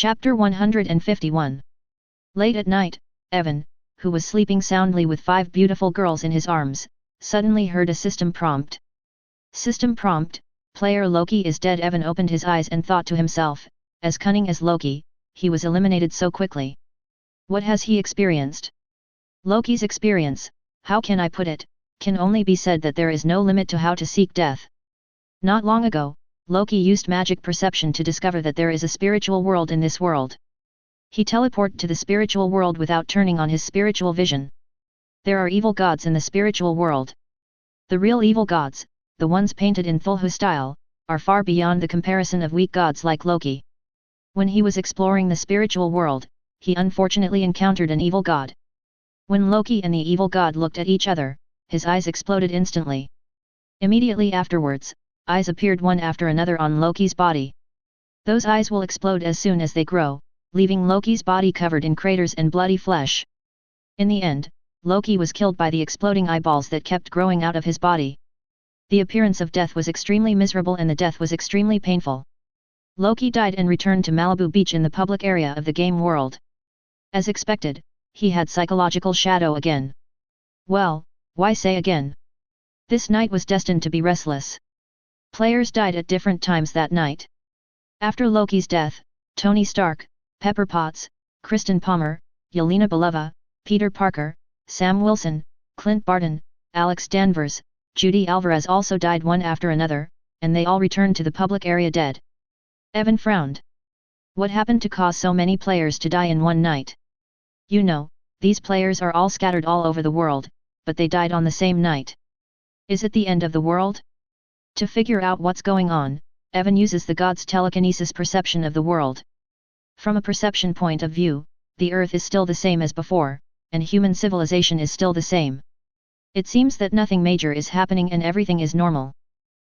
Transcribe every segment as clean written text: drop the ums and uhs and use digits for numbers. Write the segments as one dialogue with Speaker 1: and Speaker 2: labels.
Speaker 1: Chapter 151. Late at night, Evan, who was sleeping soundly with 5 beautiful girls in his arms, suddenly heard a system prompt. System prompt, player Loki is dead. Evan opened his eyes and thought to himself, as cunning as Loki, he was eliminated so quickly. What has he experienced? Loki's experience, how can I put it, can only be said that there is no limit to how to seek death. Not long ago, Loki used magic perception to discover that there is a spiritual world in this world. He teleported to the spiritual world without turning on his spiritual vision. There are evil gods in the spiritual world. The real evil gods, the ones painted in Thulhu style, are far beyond the comparison of weak gods like Loki. When he was exploring the spiritual world, he unfortunately encountered an evil god. When Loki and the evil god looked at each other, his eyes exploded instantly. Immediately afterwards, eyes appeared one after another on Loki's body. Those eyes will explode as soon as they grow, leaving Loki's body covered in craters and bloody flesh. In the end, Loki was killed by the exploding eyeballs that kept growing out of his body. The appearance of death was extremely miserable and the death was extremely painful. Loki died and returned to Malibu Beach in the public area of the game world. As expected, he had psychological shadow again. Well, why say again? This night was destined to be restless. Players died at different times that night. After Loki's death, Tony Stark, Pepper Potts, Kristen Palmer, Yelena Belova, Peter Parker, Sam Wilson, Clint Barton, Alex Danvers, Judy Alvarez also died one after another, and they all returned to the public area dead. Evan frowned. What happened to cause so many players to die in one night? You know, these players are all scattered all over the world, but they died on the same night. Is it the end of the world? To figure out what's going on, Evan uses the god's telekinesis perception of the world. From a perception point of view, the Earth is still the same as before, and human civilization is still the same. It seems that nothing major is happening and everything is normal.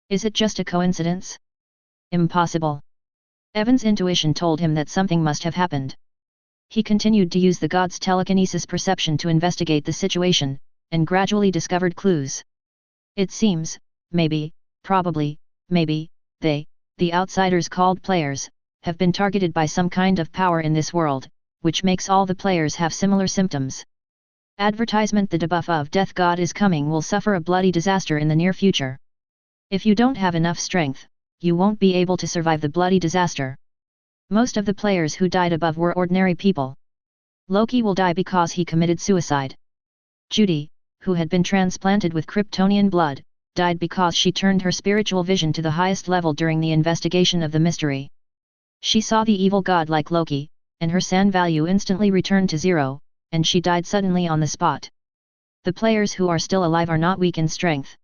Speaker 1: Is it just a coincidence? Impossible. Evan's intuition told him that something must have happened. He continued to use the god's telekinesis perception to investigate the situation, and gradually discovered clues. It seems, maybe, probably, maybe, the outsiders called players, have been targeted by some kind of power in this world, which makes all the players have similar symptoms. Advertisement: the debuff of Death God is coming will suffer a bloody disaster in the near future. If you don't have enough strength, you won't be able to survive the bloody disaster. Most of the players who died above were ordinary people. Loki will die because he committed suicide. Judy, who had been transplanted with Kryptonian blood, died because she turned her spiritual vision to the highest level during the investigation of the mystery. She saw the evil god like Loki, and her SAN value instantly returned to 0, and she died suddenly on the spot. The players who are still alive are not weak in strength.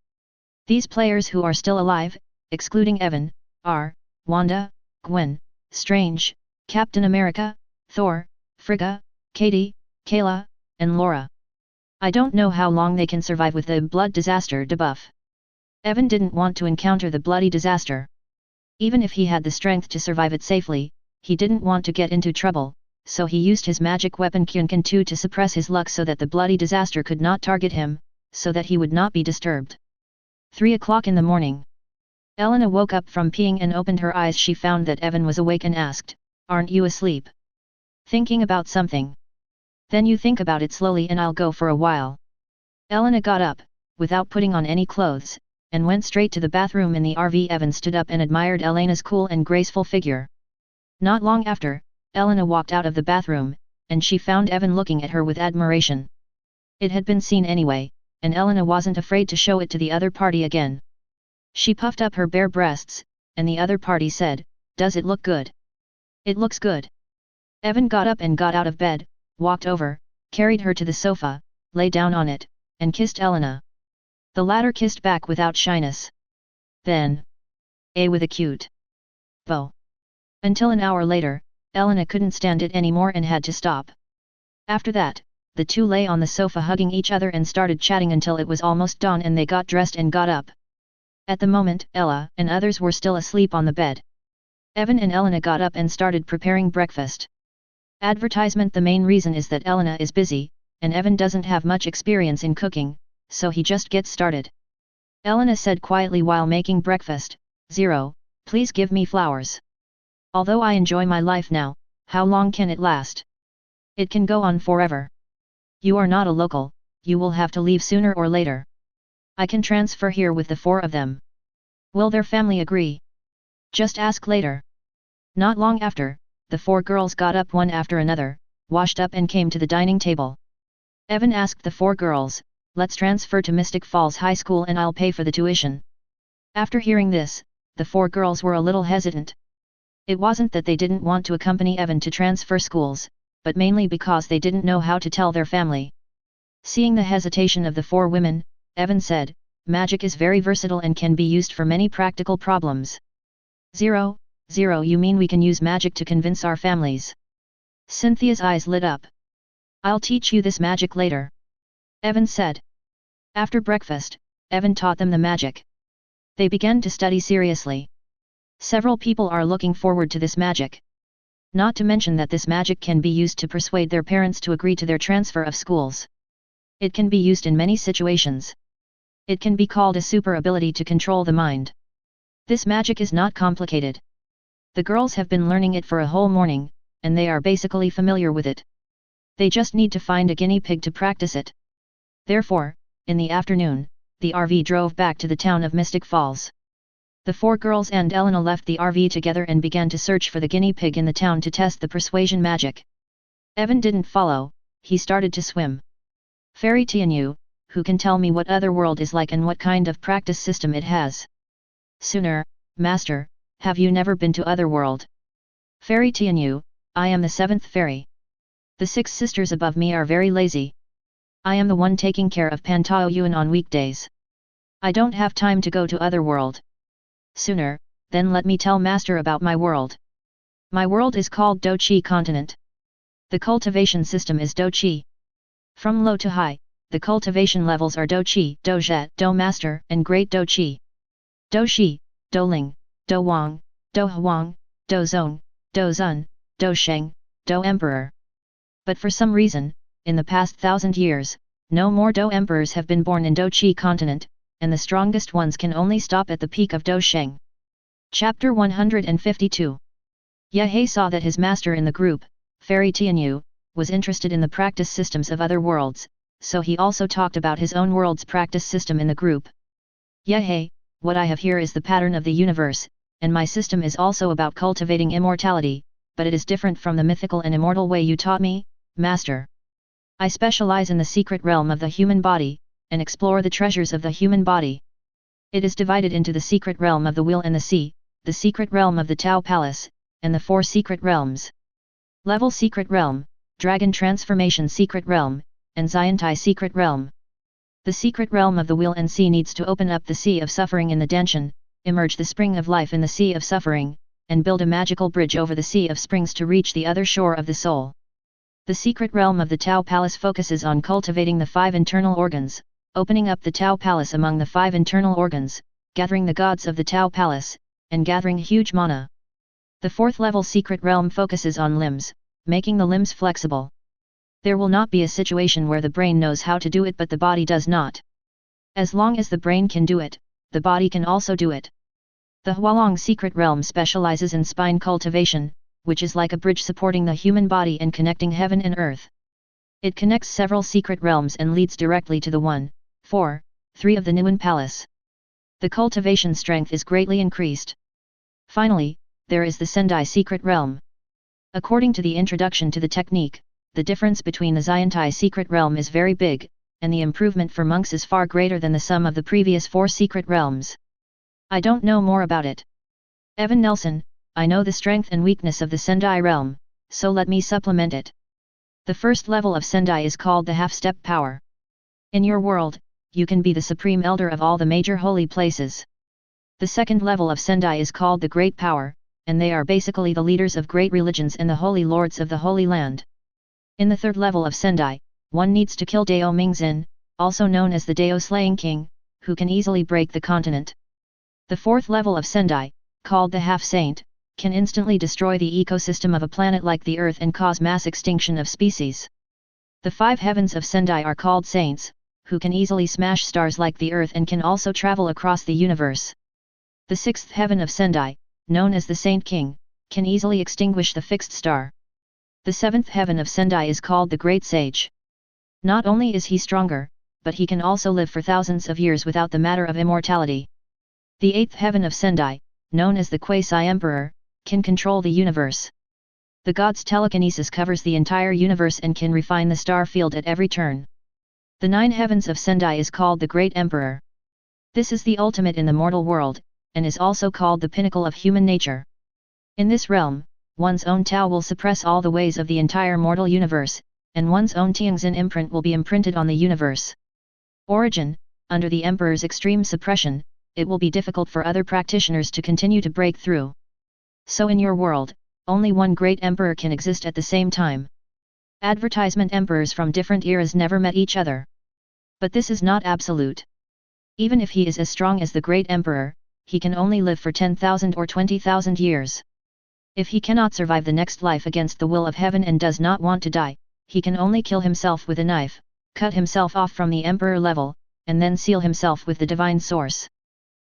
Speaker 1: These players who are still alive, excluding Evan, are Wanda, Gwen, Strange, Captain America, Thor, Frigga, Katie, Kayla, and Laura. I don't know how long they can survive with the blood disaster debuff. Evan didn't want to encounter the bloody disaster. Even if he had the strength to survive it safely, he didn't want to get into trouble, so he used his magic weapon Kyunkan 2 to suppress his luck so that the bloody disaster could not target him, so that he would not be disturbed. 3 o'clock in the morning. Elena woke up from peeing and opened her eyes. She found that Evan was awake and asked, "Aren't you asleep? Thinking about something? Then you think about it slowly and I'll go for a while." Elena got up, without putting on any clothes, and went straight to the bathroom in the RV. Evan stood up and admired Elena's cool and graceful figure. Not long after, Elena walked out of the bathroom, and she found Evan looking at her with admiration. It had been seen anyway, and Elena wasn't afraid to show it to the other party again. She puffed up her bare breasts, and the other party said, "Does it look good?" "It looks good." Evan got up and got out of bed, walked over, carried her to the sofa, lay down on it, and kissed Elena. The latter kissed back without shyness. Then, with a cute bow. Until an hour later, Elena couldn't stand it anymore and had to stop. After that, the two lay on the sofa hugging each other and started chatting until it was almost dawn and they got dressed and got up. At the moment, Ella and others were still asleep on the bed. Evan and Elena got up and started preparing breakfast. Advertisement: the main reason is that Elena is busy, and Evan doesn't have much experience in cooking, so he just gets started. Elena said quietly while making breakfast, "0, please give me flowers. Although I enjoy my life now, How long can it last? It can go on forever. You are not a local, you will have to leave sooner or later. I can transfer here with the 4 of them. Will their family agree? Just ask later. Not long after, the 4 girls got up one after another, washed up and came to the dining table. Evan asked the 4 girls, let's transfer to Mystic Falls High School and I'll pay for the tuition. After hearing this, the 4 girls were a little hesitant. It wasn't that they didn't want to accompany Evan to transfer schools, but mainly because they didn't know how to tell their family. Seeing the hesitation of the 4 women, Evan said, magic is very versatile and can be used for many practical problems. 0, you mean we can use magic to convince our families? Cynthia's eyes lit up. I'll teach you this magic later. Evan said. After breakfast, Evan taught them the magic. They began to study seriously. Several people are looking forward to this magic. Not to mention that this magic can be used to persuade their parents to agree to their transfer of schools. It can be used in many situations. It can be called a super ability to control the mind. This magic is not complicated. The girls have been learning it for a whole morning, and they are basically familiar with it. They just need to find a guinea pig to practice it. Therefore, in the afternoon, the RV drove back to the town of Mystic Falls. The 4 girls and Elena left the RV together and began to search for the guinea pig in the town to test the persuasion magic. Evan didn't follow, he started to swim. Fairy Tianyu, who can tell me what other world is like and what kind of practice system it has? Sooner, Master, have you never been to other world? Fairy Tianyu, I am the 7th fairy. The 6 sisters above me are very lazy. I am the one taking care of Pantao Yuan on weekdays. I don't have time to go to other world. Sooner, then let me tell Master about my world. My world is called Do Chi continent. The cultivation system is Do Chi. From low to high, the cultivation levels are Do Chi, Do Jet, Do Master, and Great Do Chi. Do Shi, Do Ling, Do Wang, Do Huang, Do Zong, Do Zun, Do Sheng, Do Emperor. But for some reason, in the past 1,000 years, no more Do Emperors have been born in Do Chi continent, and the strongest ones can only stop at the peak of Do Sheng. Chapter 152. Ye saw that his master in the group, Fairy Tianyu, was interested in the practice systems of other worlds, so he also talked about his own world's practice system in the group. Ye, what I have here is the pattern of the universe, and my system is also about cultivating immortality, but it is different from the mythical and immortal way you taught me, Master. I specialize in the secret realm of the human body, and explore the treasures of the human body. It is divided into the secret realm of the will and the sea, the secret realm of the Tao Palace, and the 4 secret realms. Level Secret Realm, Dragon Transformation Secret Realm, and Xiantai Secret Realm. The secret realm of the will and sea needs to open up the sea of suffering in the Danshan, emerge the spring of life in the sea of suffering, and build a magical bridge over the sea of springs to reach the other shore of the soul. The secret realm of the Tao Palace focuses on cultivating the 5 internal organs, opening up the Tao Palace among the 5 internal organs, gathering the gods of the Tao Palace, and gathering huge mana. The 4th level secret realm focuses on limbs, making the limbs flexible. There will not be a situation where the brain knows how to do it but the body does not. As long as the brain can do it, the body can also do it. The Hualong secret realm specializes in spine cultivation, which is like a bridge supporting the human body and connecting heaven and earth. It connects several secret realms and leads directly to the 1, 4, 3 of the Niwen Palace. The cultivation strength is greatly increased. Finally, there is the Sendai secret realm. According to the introduction to the technique, the difference between the Xiantai secret realm is very big, and the improvement for monks is far greater than the sum of the previous 4 secret realms. I don't know more about it. Evan Nelson, I know the strength and weakness of the Sendai realm, so let me supplement it. The first level of Sendai is called the half-step power. In your world, you can be the supreme elder of all the major holy places. The second level of Sendai is called the great power, and they are basically the leaders of great religions and the holy lords of the Holy Land. In the third level of Sendai, one needs to kill Dao Mingzhen, also known as the Dao Slaying King, who can easily break the continent. The fourth level of Sendai, called the Half-Saint, can instantly destroy the ecosystem of a planet like the Earth and cause mass extinction of species. The 5 heavens of Sendai are called saints, who can easily smash stars like the Earth and can also travel across the universe. The 6th heaven of Sendai, known as the Saint King, can easily extinguish the fixed star. The seventh heaven of Sendai is called the Great Sage. Not only is he stronger, but he can also live for thousands of years without the matter of immortality. The eighth heaven of Sendai, known as the Quasi-Emperor, can control the universe. The god's telekinesis covers the entire universe and can refine the star field at every turn. The nine heavens of Sendai is called the Great Emperor. This is the ultimate in the mortal world, and is also called the pinnacle of human nature. In this realm, one's own Tao will suppress all the ways of the entire mortal universe, and one's own Tianxin imprint will be imprinted on the universe. Origin: under the Emperor's extreme suppression, it will be difficult for other practitioners to continue to break through. So in your world, only one great emperor can exist at the same time. Advertisement emperors from different eras never met each other. But this is not absolute. Even if he is as strong as the great emperor, he can only live for 10,000 or 20,000 years. If he cannot survive the next life against the will of heaven and does not want to die, he can only kill himself with a knife, cut himself off from the emperor level, and then seal himself with the divine source.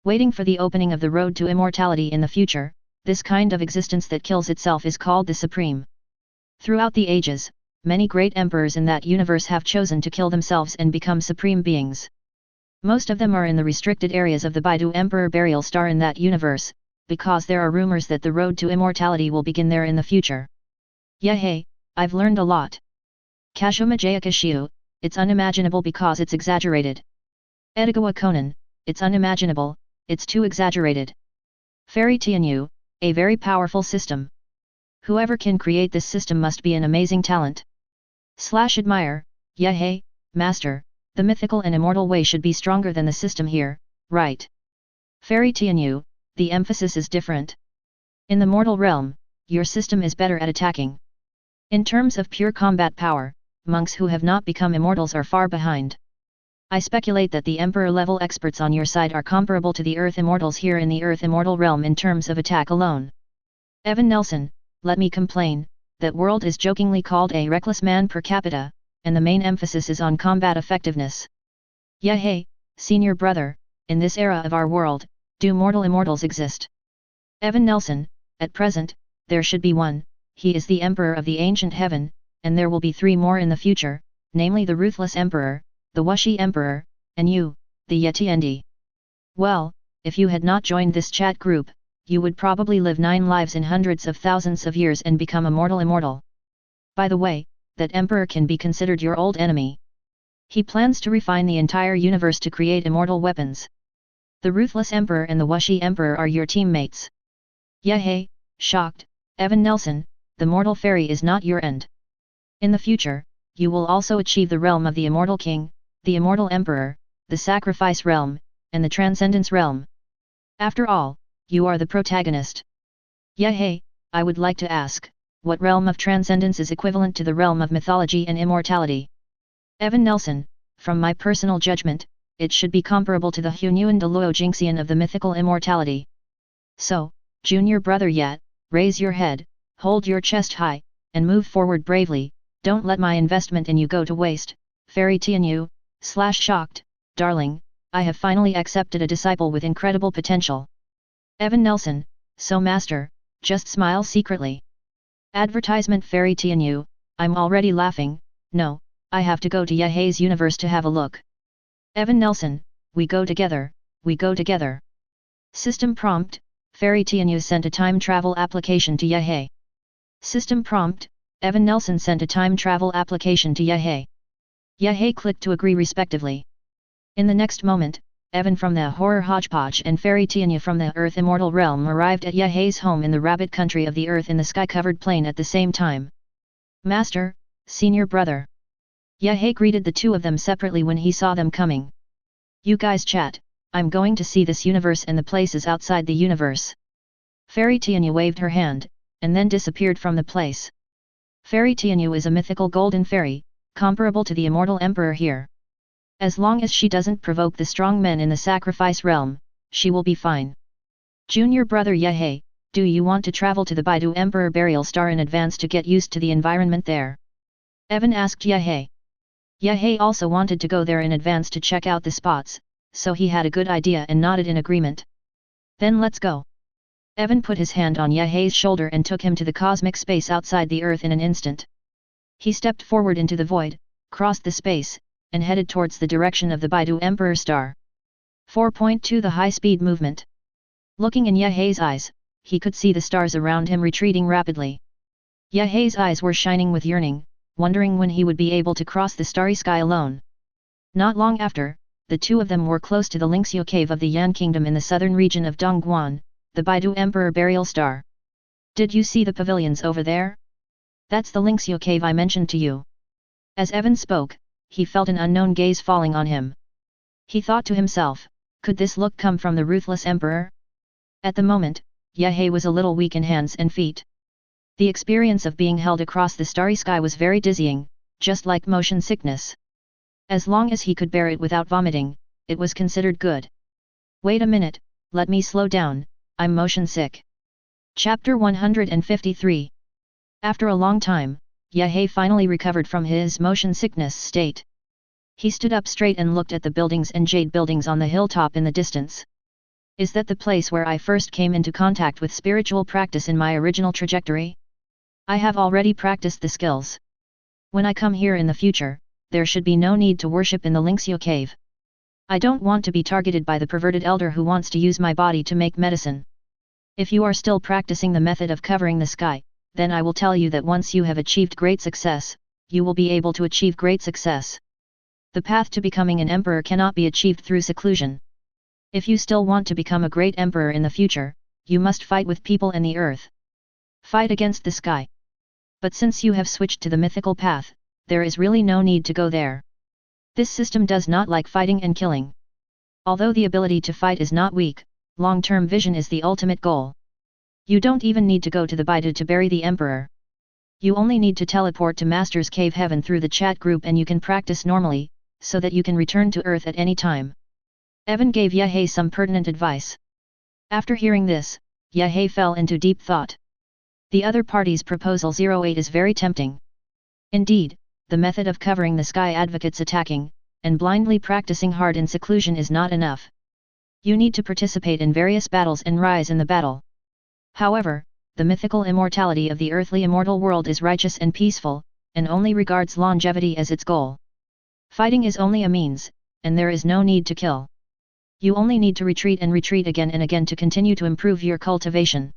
Speaker 1: Waiting for the opening of the road to immortality in the future, this kind of existence that kills itself is called the Supreme. Throughout the ages, many great emperors in that universe have chosen to kill themselves and become supreme beings. Most of them are in the restricted areas of the Baidu Emperor burial star in that universe, because there are rumors that the road to immortality will begin there in the future. Yehey, I've learned a lot. Kashumajayakashiu, it's unimaginable because it's exaggerated. Edigawa Konan, it's unimaginable, it's too exaggerated. Fairy Tianyu, a very powerful system. Whoever can create this system must be an amazing talent. /admire, Yehey, Master, the mythical and immortal way should be stronger than the system here, right? Fairy Tianyu, the emphasis is different. In the mortal realm, your system is better at attacking. In terms of pure combat power, monks who have not become immortals are far behind. I speculate that the Emperor-level experts on your side are comparable to the Earth Immortals here in the Earth Immortal realm in terms of attack alone. Evan Nelson, let me complain, that world is jokingly called a reckless man per capita, and the main emphasis is on combat effectiveness. Yehey, senior brother, in this era of our world, do mortal immortals exist? Evan Nelson, at present, there should be one, he is the Emperor of the Ancient Heaven, and there will be 3 more in the future, namely the Ruthless Emperor, the S.H.I.E.L.D Emperor, and you, the Yeti. Well, if you had not joined this chat group, you would probably live 9 lives in hundreds of thousands of years and become a mortal immortal. By the way, that Emperor can be considered your old enemy. He plans to refine the entire universe to create immortal weapons. The Ruthless Emperor and the S.H.I.E.L.D Emperor are your teammates. Yehey, shocked, Evan Nelson, the mortal fairy is not your end. In the future, you will also achieve the realm of the Immortal King, the Immortal Emperor, the Sacrifice Realm, and the Transcendence Realm. After all, you are the protagonist. Yehey, I would like to ask, what realm of transcendence is equivalent to the realm of mythology and immortality? Evan Nelson, from my personal judgment, it should be comparable to the Hunyuan de Luo Jingxian of the mythical immortality. So, junior brother Yat, raise your head, hold your chest high, and move forward bravely, don't let my investment in you go to waste. Fairy Tianyu, /shocked, darling, I have finally accepted a disciple with incredible potential. Evan Nelson, so master, just smile secretly. Advertisement Fairy Tianyu, I'm already laughing, no, I have to go to Yehey's universe to have a look. Evan Nelson, we go together, we go together. System prompt, Fairy Tianyu sent a time travel application to Yehey. System prompt, Evan Nelson sent a time travel application to Yehey. Yehey clicked to agree respectively. In the next moment, Evan from the Horror Hodgepodge and Fairy Tianyu from the Earth Immortal Realm arrived at Yehey's home in the rabbit country of the Earth in the sky-covered plain at the same time. Master, senior brother. Yehey greeted the two of them separately when he saw them coming. You guys chat, I'm going to see this universe and the places outside the universe. Fairy Tianyu waved her hand, and then disappeared from the place. Fairy Tianyu is a mythical golden fairy, comparable to the Immortal Emperor here. As long as she doesn't provoke the strong men in the sacrifice realm, she will be fine. Junior brother Yehey, do you want to travel to the Baidu Emperor burial star in advance to get used to the environment there? Evan asked Yehey. Yehey also wanted to go there in advance to check out the spots, so he had a good idea and nodded in agreement. Then let's go. Evan put his hand on Yehei's shoulder and took him to the cosmic space outside the Earth in an instant. He stepped forward into the void, crossed the space, and headed towards the direction of the Baidu Emperor Star. 4.2 The high-speed movement. Looking in Yehei's eyes, he could see the stars around him retreating rapidly. Yehei's eyes were shining with yearning, wondering when he would be able to cross the starry sky alone. Not long after, the two of them were close to the Lingxiu cave of the Yan Kingdom in the southern region of Dongguan, the Baidu Emperor burial star. Did you see the pavilions over there? That's the Lingxiu cave I mentioned to you. As Evan spoke, he felt an unknown gaze falling on him. He thought to himself, could this look come from the ruthless emperor? At the moment, Yehei was a little weak in hands and feet. The experience of being held across the starry sky was very dizzying, just like motion sickness. As long as he could bear it without vomiting, it was considered good. Wait a minute, let me slow down, I'm motion sick. Chapter 153. After a long time, Yehei finally recovered from his motion sickness state. He stood up straight and looked at the buildings and jade buildings on the hilltop in the distance. Is that the place where I first came into contact with spiritual practice in my original trajectory? I have already practiced the skills. When I come here in the future, there should be no need to worship in the Lingxiu cave. I don't want to be targeted by the perverted elder who wants to use my body to make medicine. If you are still practicing the method of covering the sky, then I will tell you that once you have achieved great success, you will be able to achieve great success. The path to becoming an emperor cannot be achieved through seclusion. If you still want to become a great emperor in the future, you must fight with people and the earth. Fight against the sky. But since you have switched to the mythical path, there is really no need to go there. This system does not like fighting and killing. Although the ability to fight is not weak, long-term vision is the ultimate goal. You don't even need to go to the Baidu to bury the emperor. You only need to teleport to Master's Cave Heaven through the chat group and you can practice normally, so that you can return to Earth at any time. Evan gave Yehei some pertinent advice. After hearing this, Yehei fell into deep thought. The other party's proposal 08 is very tempting. Indeed, the method of covering the sky advocates attacking, and blindly practicing hard in seclusion is not enough. You need to participate in various battles and rise in the battle. However, the mythical immortality of the earthly immortal world is righteous and peaceful, and only regards longevity as its goal. Fighting is only a means, and there is no need to kill. You only need to retreat and retreat again and again to continue to improve your cultivation.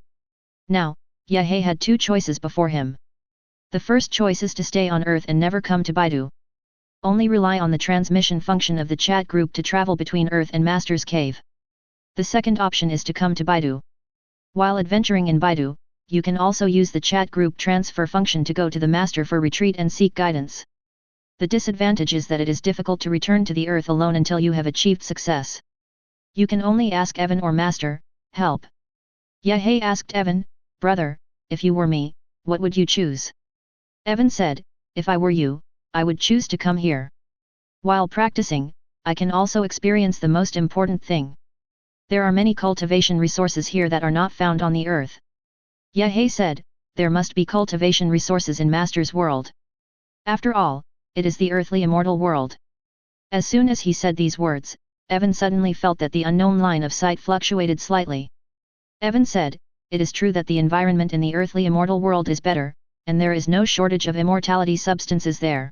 Speaker 1: Now, Yehei had two choices before him. The first choice is to stay on Earth and never come to Baidu. Only rely on the transmission function of the chat group to travel between Earth and Master's Cave. The second option is to come to Baidu. While adventuring in Baidu, you can also use the chat group transfer function to go to the Master for retreat and seek guidance. The disadvantage is that it is difficult to return to the Earth alone until you have achieved success. You can only ask Evan or Master, help. Yehei asked Evan, brother, if you were me, what would you choose? Evan said, if I were you, I would choose to come here. While practicing, I can also experience the most important thing. There are many cultivation resources here that are not found on the earth. Yehei said, there must be cultivation resources in Master's world. After all, it is the earthly immortal world. As soon as he said these words, Evan suddenly felt that the unknown line of sight fluctuated slightly. Evan said, it is true that the environment in the earthly immortal world is better, and there is no shortage of immortality substances there.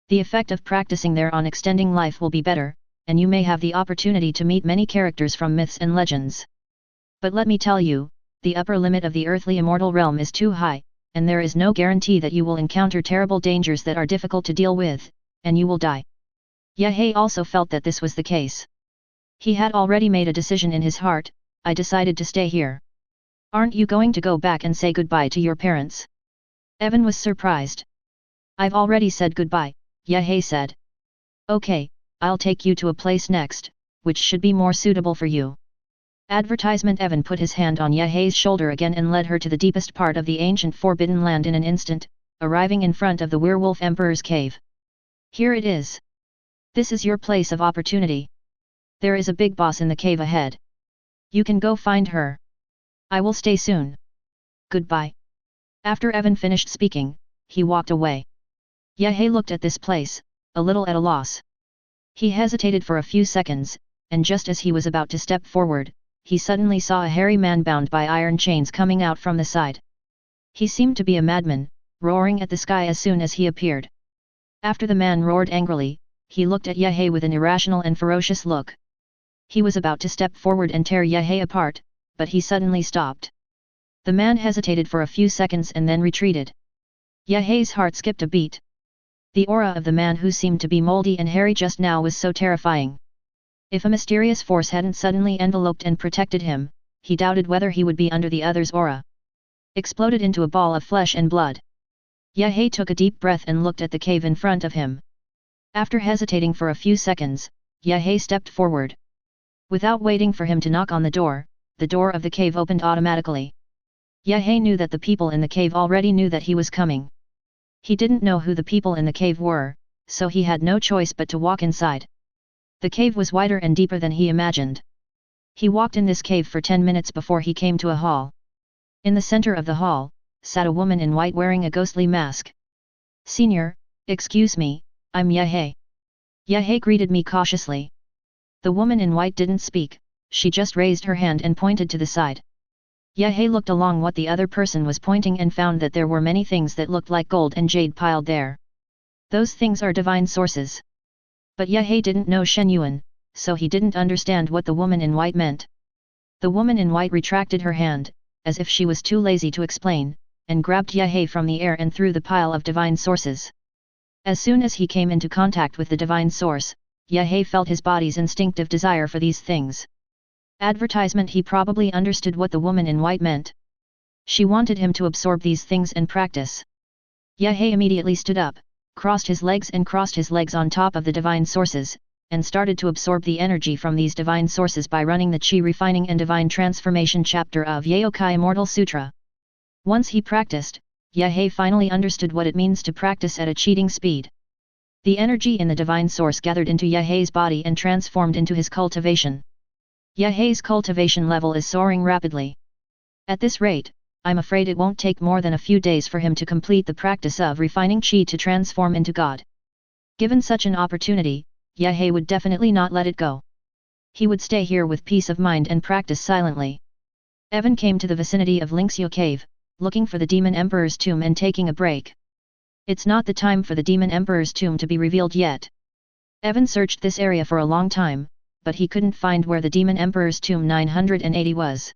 Speaker 1: The effect of practicing there on extending life will be better, and you may have the opportunity to meet many characters from myths and legends. But let me tell you, the upper limit of the earthly immortal realm is too high, and there is no guarantee that you will encounter terrible dangers that are difficult to deal with, and you will die. Yehei also felt that this was the case. He had already made a decision in his heart, I decided to stay here. Aren't you going to go back and say goodbye to your parents? Evan was surprised. I've already said goodbye, Yehei said. Okay, I'll take you to a place next, which should be more suitable for you. Advertisement. Evan put his hand on Yehei's shoulder again and led her to the deepest part of the ancient forbidden land in an instant, arriving in front of the werewolf emperor's cave. Here it is. This is your place of opportunity. There is a big boss in the cave ahead. You can go find her. I will stay soon. Goodbye. After Evan finished speaking, he walked away. Yehei looked at this place, a little at a loss. He hesitated for a few seconds, and just as he was about to step forward, he suddenly saw a hairy man bound by iron chains coming out from the side. He seemed to be a madman, roaring at the sky as soon as he appeared. After the man roared angrily, he looked at Ye with an irrational and ferocious look. He was about to step forward and tear Ye apart, but he suddenly stopped. The man hesitated for a few seconds and then retreated. Ye's heart skipped a beat. The aura of the man who seemed to be moldy and hairy just now was so terrifying. If a mysterious force hadn't suddenly enveloped and protected him, he doubted whether he would be under the other's aura. Exploded into a ball of flesh and blood. Ye took a deep breath and looked at the cave in front of him. After hesitating for a few seconds, Ye stepped forward. Without waiting for him to knock on the door of the cave opened automatically. Ye knew that the people in the cave already knew that he was coming. He didn't know who the people in the cave were, so he had no choice but to walk inside. The cave was wider and deeper than he imagined. He walked in this cave for 10 minutes before he came to a hall. In the center of the hall, sat a woman in white wearing a ghostly mask. "Senior, excuse me, I'm Ye." Ye greeted me cautiously. The woman in white didn't speak, she just raised her hand and pointed to the side. Ye looked along what the other person was pointing and found that there were many things that looked like gold and jade piled there. Those things are divine sources. But Ye didn't know Shen Yuan, so he didn't understand what the woman in white meant. The woman in white retracted her hand, as if she was too lazy to explain, and grabbed Ye from the air and threw the pile of divine sources. As soon as he came into contact with the divine source, Ye felt his body's instinctive desire for these things. Advertisement. He probably understood what the woman in white meant. She wanted him to absorb these things and practice. Ye immediately stood up, crossed his legs on top of the divine sources, and started to absorb the energy from these divine sources by running the Qi Refining and Divine Transformation chapter of Yaokai Immortal Sutra. Once he practiced, Ye finally understood what it means to practice at a cheating speed. The energy in the divine source gathered into Ye's body and transformed into his cultivation. Ye's cultivation level is soaring rapidly. At this rate, I'm afraid it won't take more than a few days for him to complete the practice of refining Qi to transform into God. Given such an opportunity, Ye would definitely not let it go. He would stay here with peace of mind and practice silently. Evan came to the vicinity of Lingxiu Cave, looking for the Demon Emperor's tomb and taking a break. It's not the time for the Demon Emperor's tomb to be revealed yet. Evan searched this area for a long time, but he couldn't find where the Demon Emperor's tomb 980 was.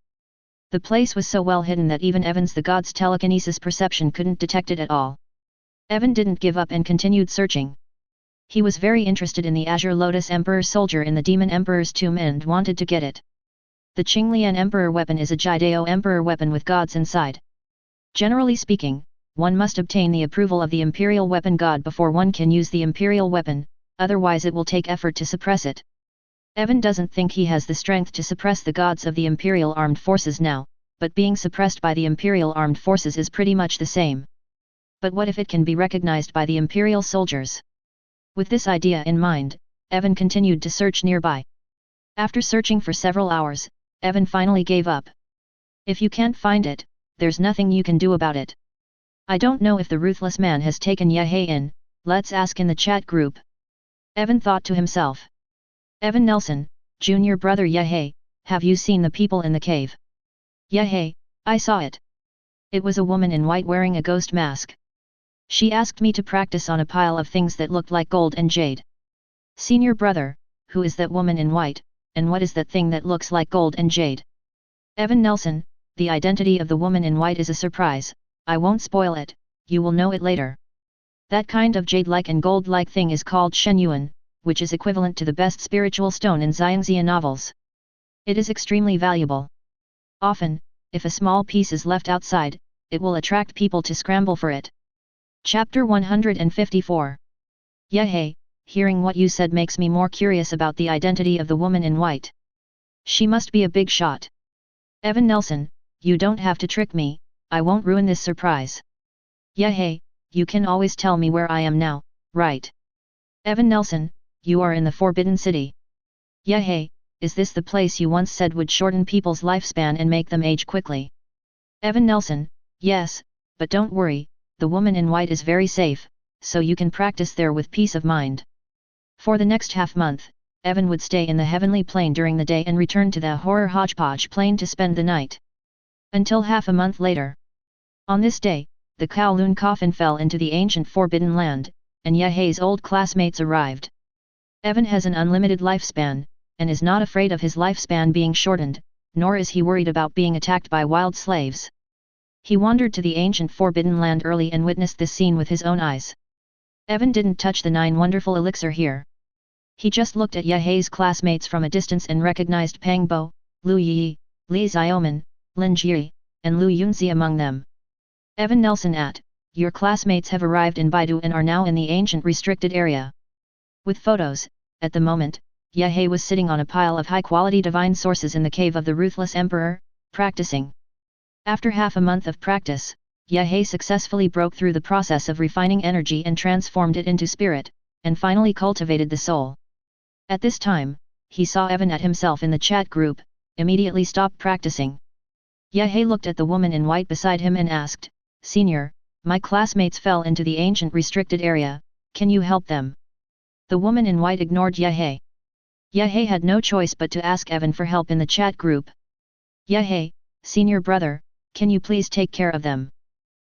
Speaker 1: The place was so well hidden that even Evan's the god's telekinesis perception couldn't detect it at all. Evan didn't give up and continued searching. He was very interested in the Azure Lotus Emperor soldier in the Demon Emperor's tomb and wanted to get it. The Qinglian Emperor weapon is a Jidao Emperor weapon with gods inside. Generally speaking, one must obtain the approval of the Imperial Weapon God before one can use the Imperial weapon, otherwise it will take effort to suppress it. Evan doesn't think he has the strength to suppress the gods of the Imperial Armed Forces now, but being suppressed by the Imperial Armed Forces is pretty much the same. But what if it can be recognized by the Imperial soldiers? With this idea in mind, Evan continued to search nearby. After searching for several hours, Evan finally gave up. If you can't find it, there's nothing you can do about it. I don't know if the ruthless man has taken Ye in, let's ask in the chat group. Evan thought to himself. Evan Nelson, junior brother Ye, have you seen the people in the cave? Ye, I saw it. It was a woman in white wearing a ghost mask. She asked me to practice on a pile of things that looked like gold and jade. Senior brother, who is that woman in white, and what is that thing that looks like gold and jade? Evan Nelson, the identity of the woman in white is a surprise, I won't spoil it, you will know it later. That kind of jade-like and gold-like thing is called Shen Yuan, which is equivalent to the best spiritual stone in Xiangxia novels. It is extremely valuable. Often, if a small piece is left outside, it will attract people to scramble for it. Chapter 154. Ye, hearing what you said makes me more curious about the identity of the woman in white. She must be a big shot. Evan Nelson, you don't have to trick me, I won't ruin this surprise. Ye, you can always tell me where I am now, right? Evan Nelson, you are in the Forbidden City. Ye, is this the place you once said would shorten people's lifespan and make them age quickly? Evan Nelson, yes, but don't worry, the woman in white is very safe, so you can practice there with peace of mind. For the next half month, Evan would stay in the heavenly plane during the day and return to the horror hodgepodge plane to spend the night. Until half a month later. On this day, the Kowloon coffin fell into the ancient Forbidden Land, and Ye-Hei's old classmates arrived. Evan has an unlimited lifespan, and is not afraid of his lifespan being shortened, nor is he worried about being attacked by wild slaves. He wandered to the ancient Forbidden Land early and witnessed this scene with his own eyes. Evan didn't touch the 9 wonderful elixir here. He just looked at Ye-Hei's classmates from a distance and recognized Pang Bo, Lu Yi, Li Xiaoman, Lin Jie, and Lu Yunzi among them. Evan Nelson your classmates have arrived in Baidu and are now in the ancient restricted area. With photos, at the moment, Ye-Hei was sitting on a pile of high-quality divine sources in the cave of the Ruthless Emperor, practicing. After half a month of practice, Ye-Hei successfully broke through the process of refining energy and transformed it into spirit, and finally cultivated the soul. At this time, he saw Evan at himself in the chat group, immediately stopped practicing. Ye-Hei looked at the woman in white beside him and asked, "Senior, my classmates fell into the ancient restricted area, can you help them?" The woman in white ignored Ye-Hei. Ye-Hei had no choice but to ask Evan for help in the chat group. "Ye-Hei, senior brother, can you please take care of them?"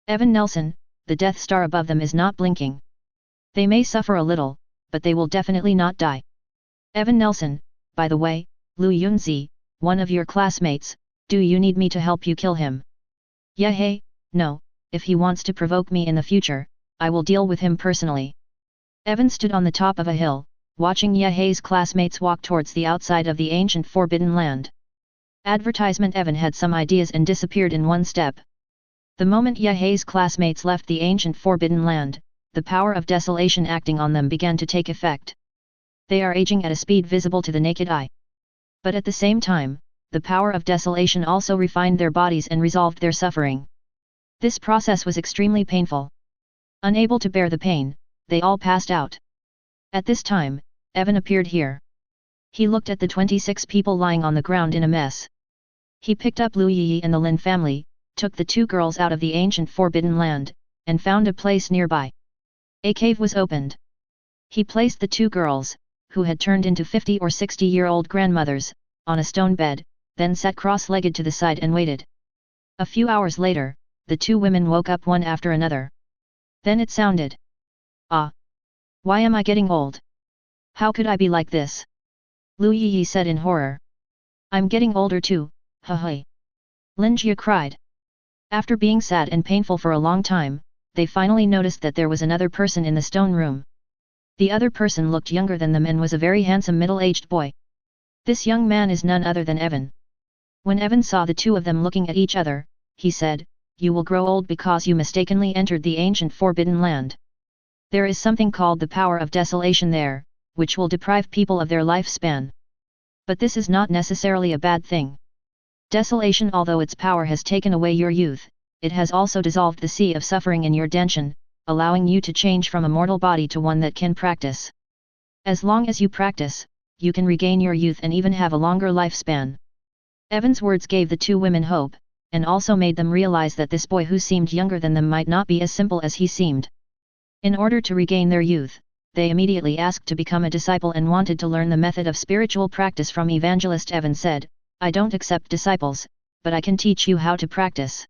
Speaker 1: Evan Nelson, the Death Star above them is not blinking. They may suffer a little, but they will definitely not die. Evan Nelson, by the way, Lu Yunzi, one of your classmates, do you need me to help you kill him? Ye-Hei, no, if he wants to provoke me in the future, I will deal with him personally. Evan stood on the top of a hill, watching Ye-Hei's classmates walk towards the outside of the ancient Forbidden Land. Advertisement. Evan had some ideas and disappeared in one step. The moment Ye-Hei's classmates left the ancient Forbidden Land, the power of desolation acting on them began to take effect. They are aging at a speed visible to the naked eye. But at the same time, the power of desolation also refined their bodies and resolved their suffering. This process was extremely painful. Unable to bear the pain, they all passed out. At this time, Evan appeared here. He looked at the 26 people lying on the ground in a mess. He picked up Lu Yi and the Lin family, took the 2 girls out of the ancient Forbidden Land, and found a place nearby. A cave was opened. He placed the 2 girls, who had turned into 50 or 60-year-old grandmothers, on a stone bed, then sat cross-legged to the side and waited. A few hours later, the 2 women woke up one after another. Then it sounded. "Ah! Why am I getting old? How could I be like this?" Lu Yi said in horror. "I'm getting older too, ha. Lin Jie cried. After being sad and painful for a long time, they finally noticed that there was another person in the stone room. The other person looked younger than them and was a very handsome middle-aged boy. This young man is none other than Evan. When Evan saw the 2 of them looking at each other, he said, "You will grow old because you mistakenly entered the ancient Forbidden Land. There is something called the power of desolation there, which will deprive people of their lifespan. But this is not necessarily a bad thing. Desolation, although its power has taken away your youth, it has also dissolved the sea of suffering in your denshin, allowing you to change from a mortal body to one that can practice. As long as you practice, you can regain your youth and even have a longer lifespan." Evan's words gave the 2 women hope, and also made them realize that this boy who seemed younger than them might not be as simple as he seemed. In order to regain their youth, they immediately asked to become a disciple and wanted to learn the method of spiritual practice from Evangelist. Evan said, "I don't accept disciples, but I can teach you how to practice."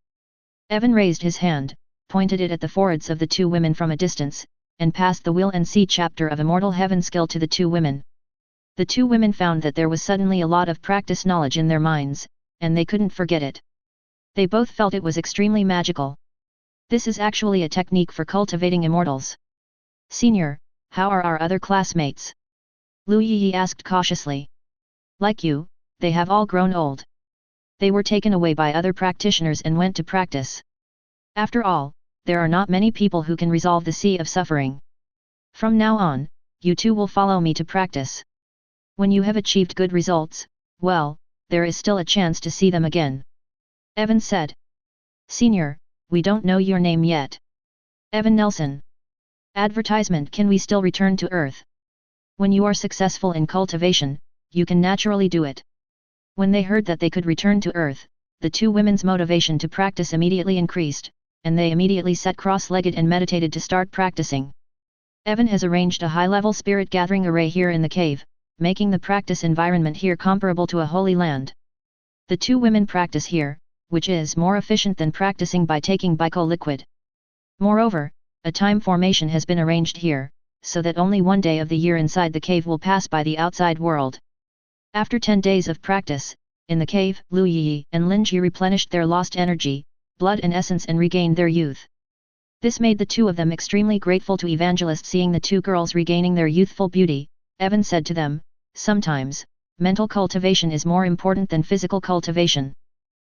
Speaker 1: Evan raised his hand, pointed it at the foreheads of the 2 women from a distance, and passed the Will and See chapter of Immortal Heaven skill to the 2 women. The 2 women found that there was suddenly a lot of practice knowledge in their minds, and they couldn't forget it. They both felt it was extremely magical. This is actually a technique for cultivating immortals. "Senior, how are our other classmates?" Lu Yi asked cautiously. "Like you, they have all grown old. They were taken away by other practitioners and went to practice. After all, there are not many people who can resolve the sea of suffering. From now on, you 2 will follow me to practice. When you have achieved good results, well, there is still a chance to see them again." Evan said. "Senior, we don't know your name yet." Evan Nelson. Advertisement. Can we still return to Earth? When you are successful in cultivation, you can naturally do it. When they heard that they could return to Earth, the 2 women's motivation to practice immediately increased, and they immediately sat cross-legged and meditated to start practicing. Evan has arranged a high-level spirit gathering array here in the cave, making the practice environment here comparable to a holy land. The two women practice here, which is more efficient than practicing by taking Biko liquid. Moreover, a time formation has been arranged here, so that only one day of the year inside the cave will pass by the outside world. After 10 days of practice, in the cave, Lu Yi and Lin Ji replenished their lost energy, blood and essence and regained their youth. This made the two of them extremely grateful to Evangelist. Seeing the two girls regaining their youthful beauty, Evan said to them, "Sometimes, mental cultivation is more important than physical cultivation.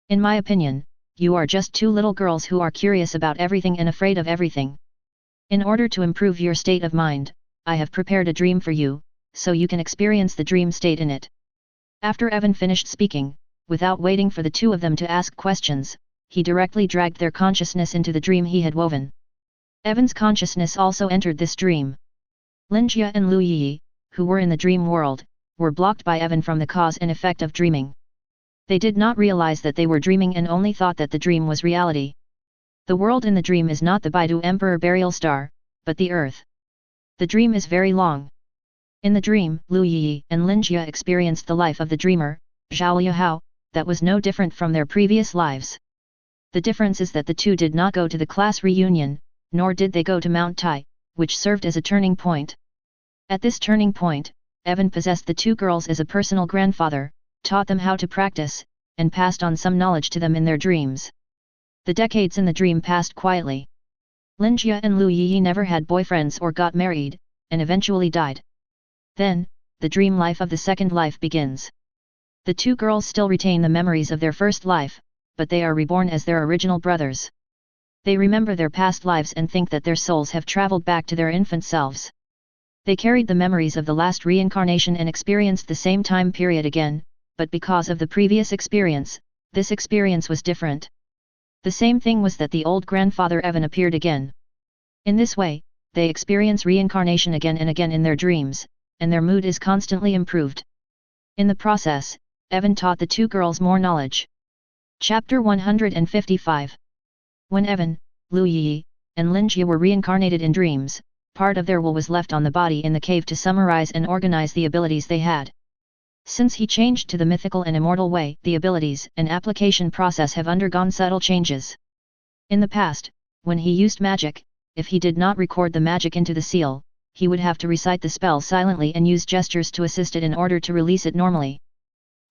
Speaker 1: In my opinion, you are just two little girls who are curious about everything and afraid of everything. In order to improve your state of mind, I have prepared a dream for you, so you can experience the dream state in it." After Evan finished speaking, without waiting for the two of them to ask questions, he directly dragged their consciousness into the dream he had woven. Evan's consciousness also entered this dream. Lin Jia and Lu Yi, who were in the dream world, were blocked by Evan from the cause and effect of dreaming. They did not realize that they were dreaming and only thought that the dream was reality. The world in the dream is not the Baidu Emperor burial star, but the earth. The dream is very long. In the dream, Lu Yi and Lin Jia experienced the life of the dreamer, Zhao Yahao, that was no different from their previous lives. The difference is that the two did not go to the class reunion, nor did they go to Mount Tai, which served as a turning point. At this turning point, Evan possessed the two girls as a personal grandfather, taught them how to practice, and passed on some knowledge to them in their dreams. The decades in the dream passed quietly. Lin Jia and Lu Yi never had boyfriends or got married, and eventually died. Then, the dream life of the second life begins. The two girls still retain the memories of their first life, but they are reborn as their original brothers. They remember their past lives and think that their souls have traveled back to their infant selves. They carried the memories of the last reincarnation and experienced the same time period again, but because of the previous experience, this experience was different. The same thing was that the old grandfather Evan appeared again. In this way, they experience reincarnation again and again in their dreams, and their mood is constantly improved. In the process, Evan taught the two girls more knowledge. Chapter 155. When Evan, Lu Yi, and Lin Jia were reincarnated in dreams, part of their will was left on the body in the cave to summarize and organize the abilities they had. Since he changed to the mythical and immortal way, the abilities and application process have undergone subtle changes. In the past, when he used magic, if he did not record the magic into the seal, he would have to recite the spell silently and use gestures to assist it in order to release it normally.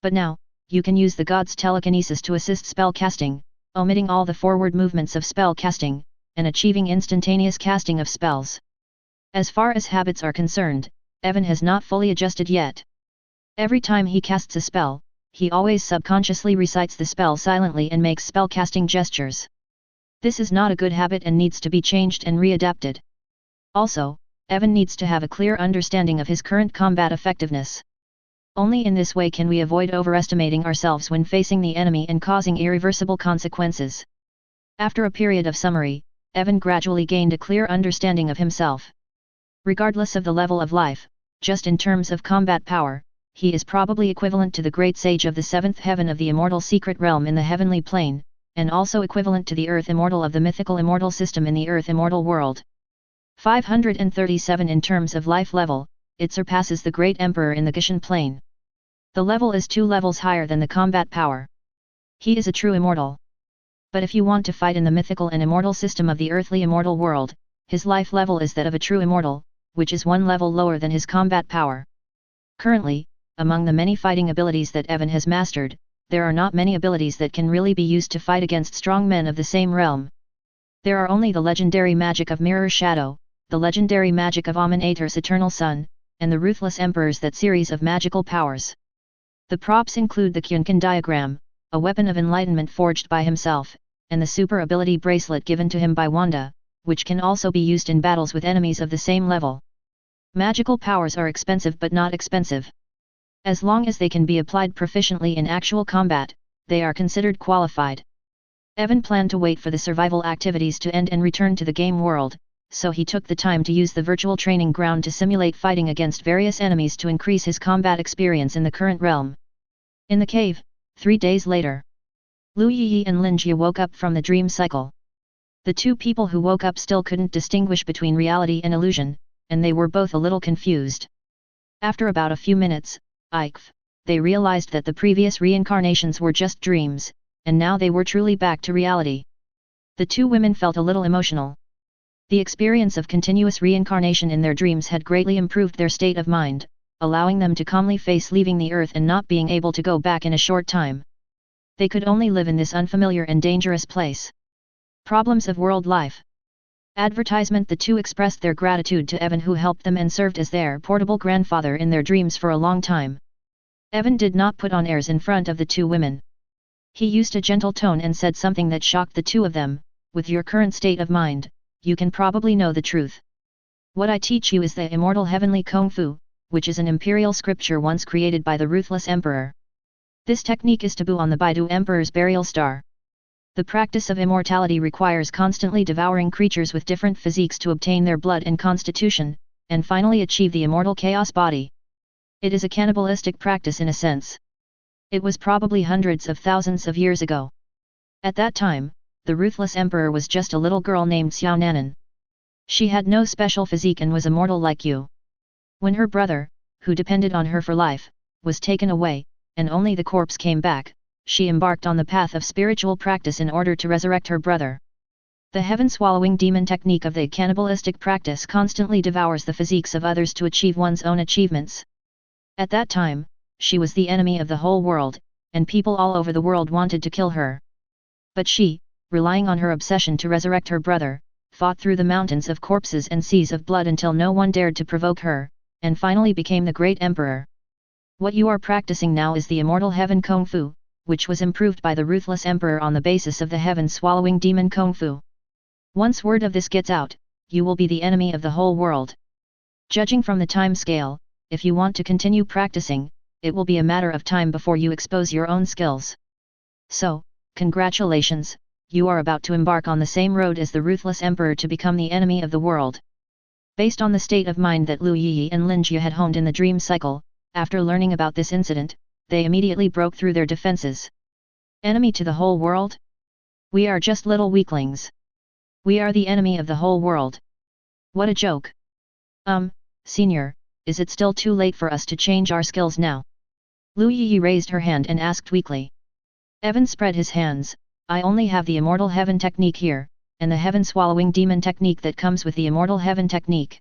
Speaker 1: But now, you can use the god's telekinesis to assist spell casting, omitting all the forward movements of spell casting, and achieving instantaneous casting of spells. As far as habits are concerned, Evan has not fully adjusted yet. Every time he casts a spell, he always subconsciously recites the spell silently and makes spell-casting gestures. This is not a good habit and needs to be changed and readapted. Also, Evan needs to have a clear understanding of his current combat effectiveness. Only in this way can we avoid overestimating ourselves when facing the enemy and causing irreversible consequences. After a period of summary, Evan gradually gained a clear understanding of himself. Regardless of the level of life, just in terms of combat power, he is probably equivalent to the great sage of the seventh heaven of the immortal secret realm in the heavenly plane, and also equivalent to the earth immortal of the mythical immortal system in the earth immortal world. 537 In terms of life level, it surpasses the great emperor in the Gishan plane. The level is 2 levels higher than the combat power. He is a true immortal. But if you want to fight in the mythical and immortal system of the earthly immortal world, his life level is that of a true immortal, which is 1 level lower than his combat power. Currently, among the many fighting abilities that Evan has mastered, there are not many abilities that can really be used to fight against strong men of the same realm. There are only the legendary magic of Mirror Shadow, the legendary magic of Amun-Ater's Eternal Sun, and the Ruthless Emperor's that series of magical powers. The props include the Kyunkan diagram, a weapon of enlightenment forged by himself, and the super ability bracelet given to him by Wanda, which can also be used in battles with enemies of the same level. Magical powers are expensive but not expensive. As long as they can be applied proficiently in actual combat, they are considered qualified. Evan planned to wait for the survival activities to end and return to the game world, so he took the time to use the virtual training ground to simulate fighting against various enemies to increase his combat experience in the current realm. In the cave, 3 days later, Lu Yi and Lin Jia woke up from the dream cycle. The two people who woke up still couldn't distinguish between reality and illusion, and they were both a little confused. After about a few minutes, they realized that the previous reincarnations were just dreams, and now they were truly back to reality. The two women felt a little emotional. The experience of continuous reincarnation in their dreams had greatly improved their state of mind, allowing them to calmly face leaving the earth and not being able to go back in a short time. They could only live in this unfamiliar and dangerous place. Problems of world life. Advertisement. The two expressed their gratitude to Evan, who helped them and served as their portable grandfather in their dreams for a long time. Evan did not put on airs in front of the two women. He used a gentle tone and said something that shocked the two of them. With your current state of mind, you can probably know the truth. What I teach you is the immortal heavenly Kung Fu, which is an imperial scripture once created by the ruthless emperor. This technique is taboo on the Baidu Emperor's burial star. The practice of immortality requires constantly devouring creatures with different physiques to obtain their blood and constitution, and finally achieve the immortal chaos body. It is a cannibalistic practice in a sense. It was probably hundreds of thousands of years ago. At that time, the ruthless emperor was just a little girl named Xiao Nanan. She had no special physique and was immortal like you. When her brother, who depended on her for life, was taken away, and only the corpse came back, she embarked on the path of spiritual practice in order to resurrect her brother. The heaven-swallowing demon technique of the cannibalistic practice constantly devours the physiques of others to achieve one's own achievements. At that time, she was the enemy of the whole world, and people all over the world wanted to kill her. But she, relying on her obsession to resurrect her brother, fought through the mountains of corpses and seas of blood until no one dared to provoke her, and finally became the great emperor. What you are practicing now is the immortal heaven Kung Fu, which was improved by the ruthless emperor on the basis of the heaven-swallowing demon Kung Fu. Once word of this gets out, you will be the enemy of the whole world. Judging from the time scale, if you want to continue practicing, it will be a matter of time before you expose your own skills. So, congratulations, you are about to embark on the same road as the ruthless emperor to become the enemy of the world. Based on the state of mind that Lu Yi and Lin Jie had honed in the dream cycle, after learning about this incident, they immediately broke through their defenses. Enemy to the whole world? We are just little weaklings. We are the enemy of the whole world. What a joke. Senior, is it still too late for us to change our skills now? Lu Yi raised her hand and asked weakly. Evan spread his hands. I only have the immortal heaven technique here, and the heaven-swallowing demon technique that comes with the immortal heaven technique.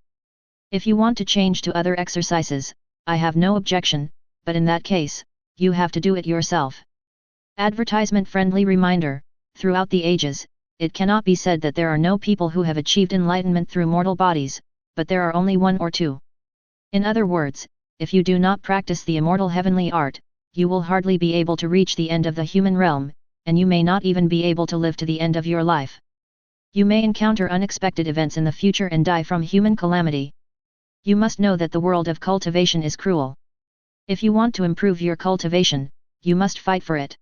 Speaker 1: If you want to change to other exercises, I have no objection, but in that case, you have to do it yourself. Advertisement-friendly reminder, throughout the ages, it cannot be said that there are no people who have achieved enlightenment through mortal bodies, but there are only one or two. In other words, if you do not practice the immortal heavenly art, you will hardly be able to reach the end of the human realm, and you may not even be able to live to the end of your life. You may encounter unexpected events in the future and die from human calamity. You must know that the world of cultivation is cruel. If you want to improve your cultivation, you must fight for it.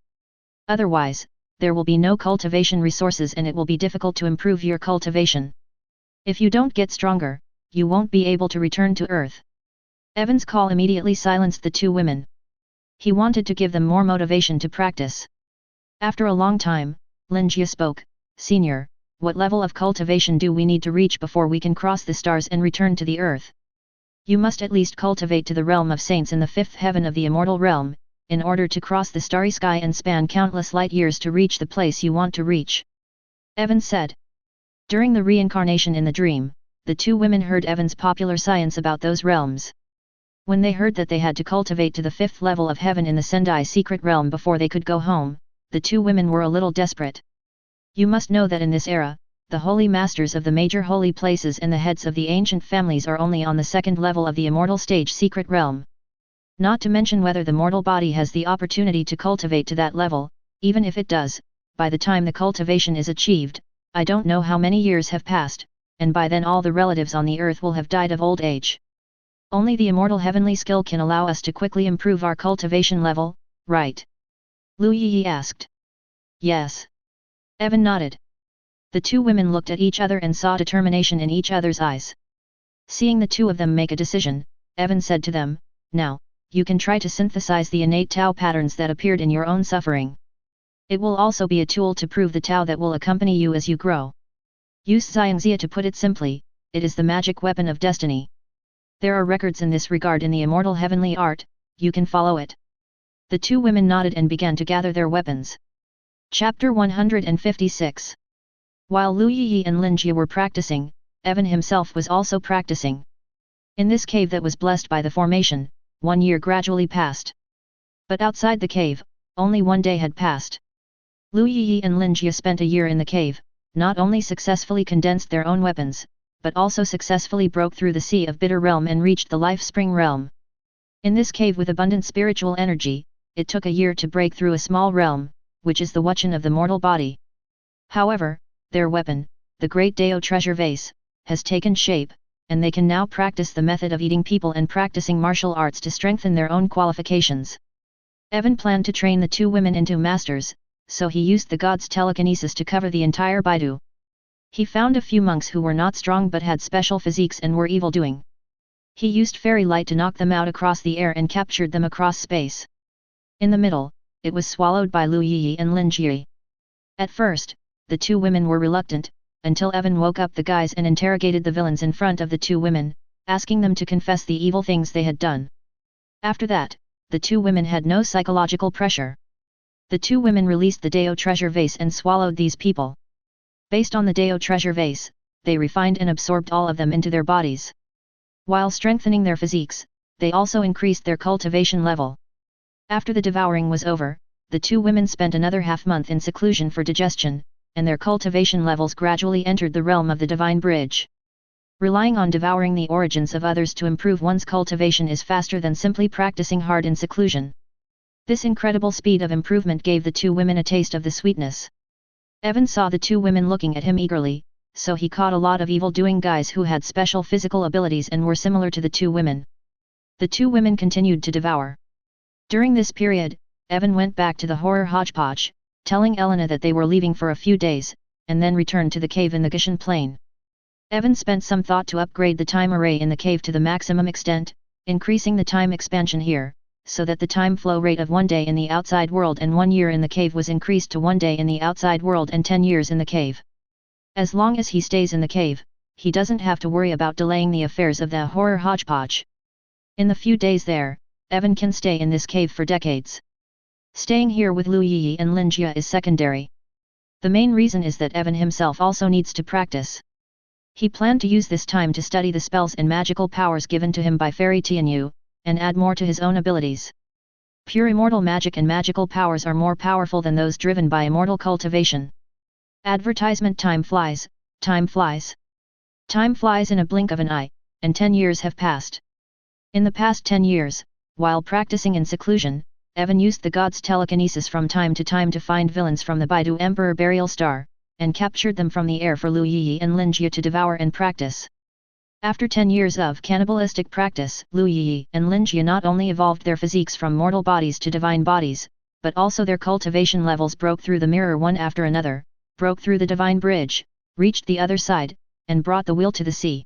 Speaker 1: Otherwise, there will be no cultivation resources and it will be difficult to improve your cultivation. If you don't get stronger, you won't be able to return to Earth. Evan's call immediately silenced the two women. He wanted to give them more motivation to practice. After a long time, Lin Jie spoke, Senior, what level of cultivation do we need to reach before we can cross the stars and return to the Earth? You must at least cultivate to the realm of saints in the fifth heaven of the immortal realm, in order to cross the starry sky and span countless light years to reach the place you want to reach. Evan said. During the reincarnation in the dream, the two women heard Evan's popular science about those realms. When they heard that they had to cultivate to the fifth level of heaven in the Sendai secret realm before they could go home, the two women were a little desperate. You must know that in this era, the holy masters of the major holy places and the heads of the ancient families are only on the second level of the immortal stage secret realm. Not to mention whether the mortal body has the opportunity to cultivate to that level, even if it does, by the time the cultivation is achieved, I don't know how many years have passed, and by then all the relatives on the earth will have died of old age. Only the immortal heavenly skill can allow us to quickly improve our cultivation level, right? Lu Yi asked. Yes. Evan nodded. The two women looked at each other and saw determination in each other's eyes. Seeing the two of them make a decision, Evan said to them, Now, you can try to synthesize the innate Tao patterns that appeared in your own suffering. It will also be a tool to prove the Tao that will accompany you as you grow. Use Xiangxia to put it simply, it is the magic weapon of destiny. There are records in this regard in the immortal heavenly art, you can follow it. The two women nodded and began to gather their weapons. Chapter 156. While Lu Yi and Lin Jie were practicing, Evan himself was also practicing. In this cave that was blessed by the formation, 1 year gradually passed. But outside the cave, only 1 day had passed. Lu Yi and Lin Jie spent a year in the cave, not only successfully condensed their own weapons, but also successfully broke through the Sea of Bitter realm and reached the Life Spring realm. In this cave with abundant spiritual energy, it took a year to break through a small realm, which is the Wuchen of the mortal body. However, their weapon, the Great Dao Treasure Vase, has taken shape, and they can now practice the method of eating people and practicing martial arts to strengthen their own qualifications. Evan planned to train the two women into masters, so he used the god's telekinesis to cover the entire Baidu. He found a few monks who were not strong but had special physiques and were evil-doing. He used fairy light to knock them out across the air and captured them across space. In the middle, it was swallowed by Lu Yi and Lin Jie. At first, the two women were reluctant, until Evan woke up the guys and interrogated the villains in front of the two women, asking them to confess the evil things they had done. After that, the two women had no psychological pressure. The two women released the Dao treasure vase and swallowed these people. Based on the Dao treasure vase, they refined and absorbed all of them into their bodies. While strengthening their physiques, they also increased their cultivation level. After the devouring was over, the two women spent another half-month in seclusion for digestion, and their cultivation levels gradually entered the realm of the divine bridge. Relying on devouring the origins of others to improve one's cultivation is faster than simply practicing hard in seclusion. This incredible speed of improvement gave the two women a taste of the sweetness. Evan saw the two women looking at him eagerly, so he caught a lot of evil-doing guys who had special physical abilities and were similar to the two women. The two women continued to devour. During this period, Evan went back to the horror hodgepodge, telling Elena that they were leaving for a few days, and then returned to the cave in the Gishan plain. Evan spent some thought to upgrade the time array in the cave to the maximum extent, increasing the time expansion here, so that the time flow rate of 1 day in the outside world and 1 year in the cave was increased to 1 day in the outside world and 10 years in the cave. As long as he stays in the cave, he doesn't have to worry about delaying the affairs of the horror hodgepodge. In the few days there, Evan can stay in this cave for decades. Staying here with Lu Yi and Lin Jie is secondary. The main reason is that Evan himself also needs to practice. He planned to use this time to study the spells and magical powers given to him by Fairy Tianyu, and add more to his own abilities. Pure immortal magic and magical powers are more powerful than those driven by immortal cultivation. Advertisement. Time flies, time flies. Time flies in a blink of an eye, and 10 years have passed. In the past 10 years, while practicing in seclusion, Evan used the god's telekinesis from time to time to find villains from the Baidu Emperor Burial Star, and captured them from the air for Lu Yi and Lin Jie to devour and practice. After 10 years of cannibalistic practice, Lu Yi and Lin Jie not only evolved their physiques from mortal bodies to divine bodies, but also their cultivation levels broke through the mirror one after another, broke through the divine bridge, reached the other side, and brought the wheel to the sea.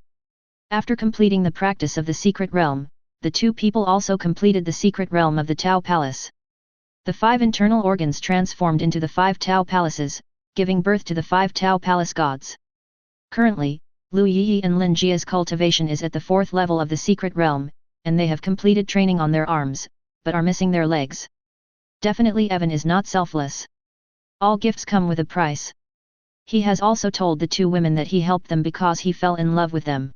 Speaker 1: After completing the practice of the secret realm, the two people also completed the secret realm of the Tao Palace. The 5 internal organs transformed into the 5 Tao Palaces, giving birth to the 5 Tao Palace gods. Currently, Lu Yi and Lin Jie's cultivation is at the 4th level of the secret realm, and they have completed training on their arms, but are missing their legs. Definitely Evan is not selfless. All gifts come with a price. He has also told the two women that he helped them because he fell in love with them.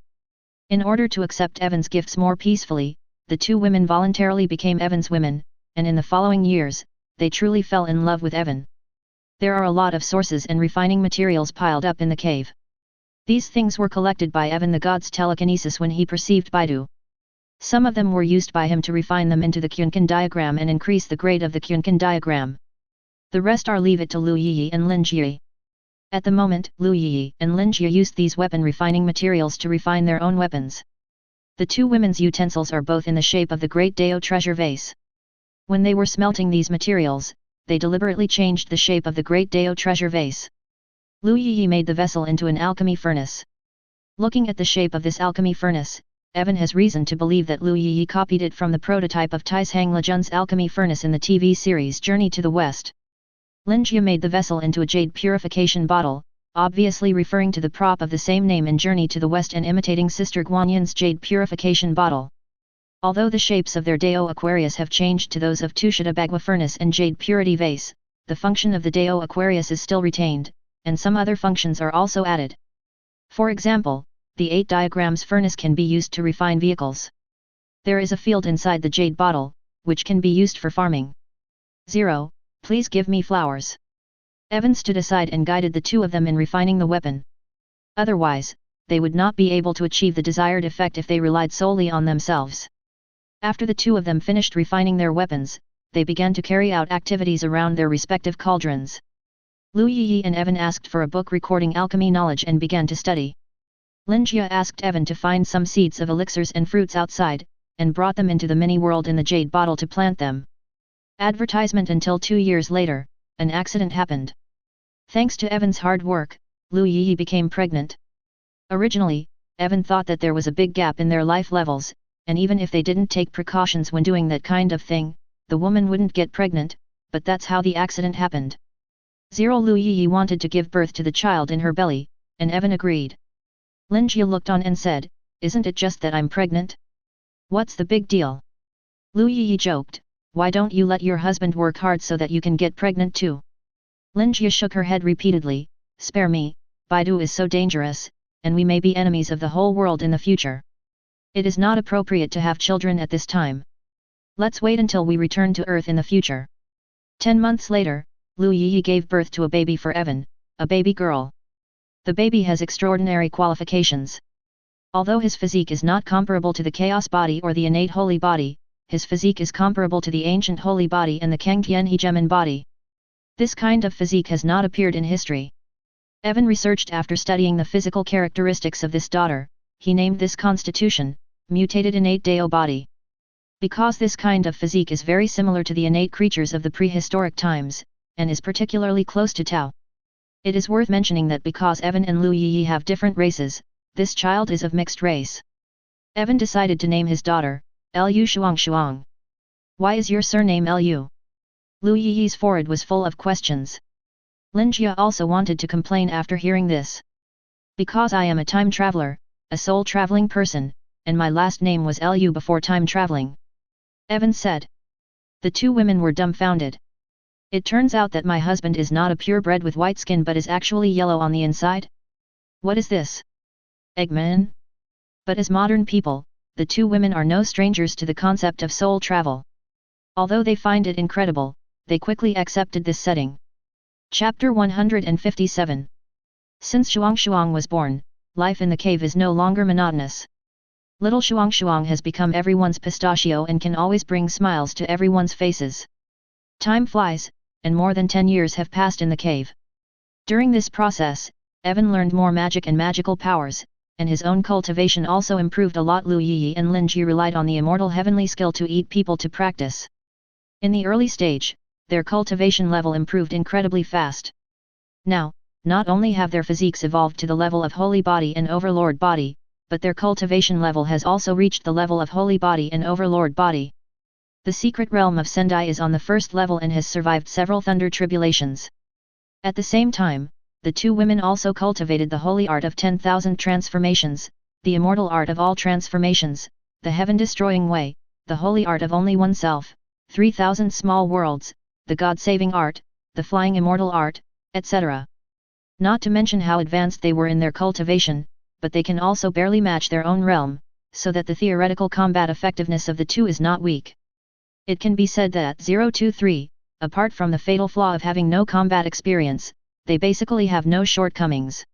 Speaker 1: In order to accept Evan's gifts more peacefully, the two women voluntarily became Evan's women, and in the following years, they truly fell in love with Evan. There are a lot of sources and refining materials piled up in the cave. These things were collected by Evan the god's telekinesis when he perceived Baidu. Some of them were used by him to refine them into the Qunkan diagram and increase the grade of the Qunkan diagram. The rest are leave it to Lu Yi and Lin Jie. At the moment, Lu Yi and Lin Jie used these weapon refining materials to refine their own weapons. The two women's utensils are both in the shape of the Great Dao treasure vase. When they were smelting these materials, they deliberately changed the shape of the Great Dao treasure vase. Lu Yi made the vessel into an alchemy furnace. Looking at the shape of this alchemy furnace, Evan has reason to believe that Lu Yi copied it from the prototype of Taishang Lejun's alchemy furnace in the TV series Journey to the West. Lin Jie made the vessel into a jade purification bottle, obviously referring to the prop of the same name in Journey to the West and imitating Sister Guanyin's jade purification bottle. Although the shapes of their Deo Aquarius have changed to those of Tushita Bagua furnace and jade purity vase, the function of the Deo Aquarius is still retained, and some other functions are also added. For example, the 8 diagrams furnace can be used to refine vehicles. There is a field inside the jade bottle, which can be used for farming. 0. Please give me flowers. Evan stood aside and guided the two of them in refining the weapon. Otherwise, they would not be able to achieve the desired effect if they relied solely on themselves. After the two of them finished refining their weapons, they began to carry out activities around their respective cauldrons. Lu Yi and Evan asked for a book recording alchemy knowledge and began to study. Linjia asked Evan to find some seeds of elixirs and fruits outside, and brought them into the mini world in the jade bottle to plant them. Advertisement until 2 years later, an accident happened. Thanks to Evan's hard work, Lu Yi became pregnant. Originally, Evan thought that there was a big gap in their life levels, and even if they didn't take precautions when doing that kind of thing, the woman wouldn't get pregnant, but that's how the accident happened. Lu Yi wanted to give birth to the child in her belly, and Evan agreed. Linjia looked on and said, "Isn't it just that I'm pregnant? What's the big deal?" Lu Yi joked, "Why don't you let your husband work hard so that you can get pregnant too?" Linjia shook her head repeatedly, "Spare me, Baidu is so dangerous, and we may be enemies of the whole world in the future. It is not appropriate to have children at this time. Let's wait until we return to Earth in the future." 10 months later, Lu Yi gave birth to a baby for Evan, a baby girl. The baby has extraordinary qualifications. Although his physique is not comparable to the Chaos Body or the innate Holy Body, his physique is comparable to the ancient Holy Body and the Kangtian Hegemon Body. This kind of physique has not appeared in history. Evan researched after studying the physical characteristics of this daughter. He named this constitution, mutated innate Deo body. Because this kind of physique is very similar to the innate creatures of the prehistoric times, and is particularly close to Tao. It is worth mentioning that because Evan and Lu Yi have different races, this child is of mixed race. Evan decided to name his daughter, Lu Shuang. "Why is your surname Lu?" Lu Yi's forehead was full of questions. Linjia also wanted to complain after hearing this. "Because I am a time traveler, a soul-traveling person, and my last name was Lu before time traveling," Evan said. The two women were dumbfounded. "It turns out that my husband is not a purebred with white skin but is actually yellow on the inside? What is this? Eggman?" But as modern people, the two women are no strangers to the concept of soul travel. Although they find it incredible, they quickly accepted this setting. Chapter 157. Since Shuang was born, life in the cave is no longer monotonous. Little Shuang has become everyone's pistachio and can always bring smiles to everyone's faces. Time flies, and more than 10 years have passed in the cave. During this process, Evan learned more magic and magical powers, and his own cultivation also improved a lot. Lu Yi and Linji relied on the immortal heavenly skill to eat people to practice. In the early stage, their cultivation level improved incredibly fast. Now, not only have their physiques evolved to the level of Holy Body and Overlord Body, but their cultivation level has also reached the level of Holy Body and Overlord Body. The secret realm of Sendai is on the first level and has survived several thunder tribulations. At the same time, the two women also cultivated the holy art of 10,000 transformations, the immortal art of all transformations, the heaven-destroying way, the holy art of only oneself, 3,000 small worlds, the God-saving art, the flying immortal art, etc. Not to mention how advanced they were in their cultivation, but they can also barely match their own realm, so that the theoretical combat effectiveness of the two is not weak. It can be said that 023, apart from the fatal flaw of having no combat experience, they basically have no shortcomings.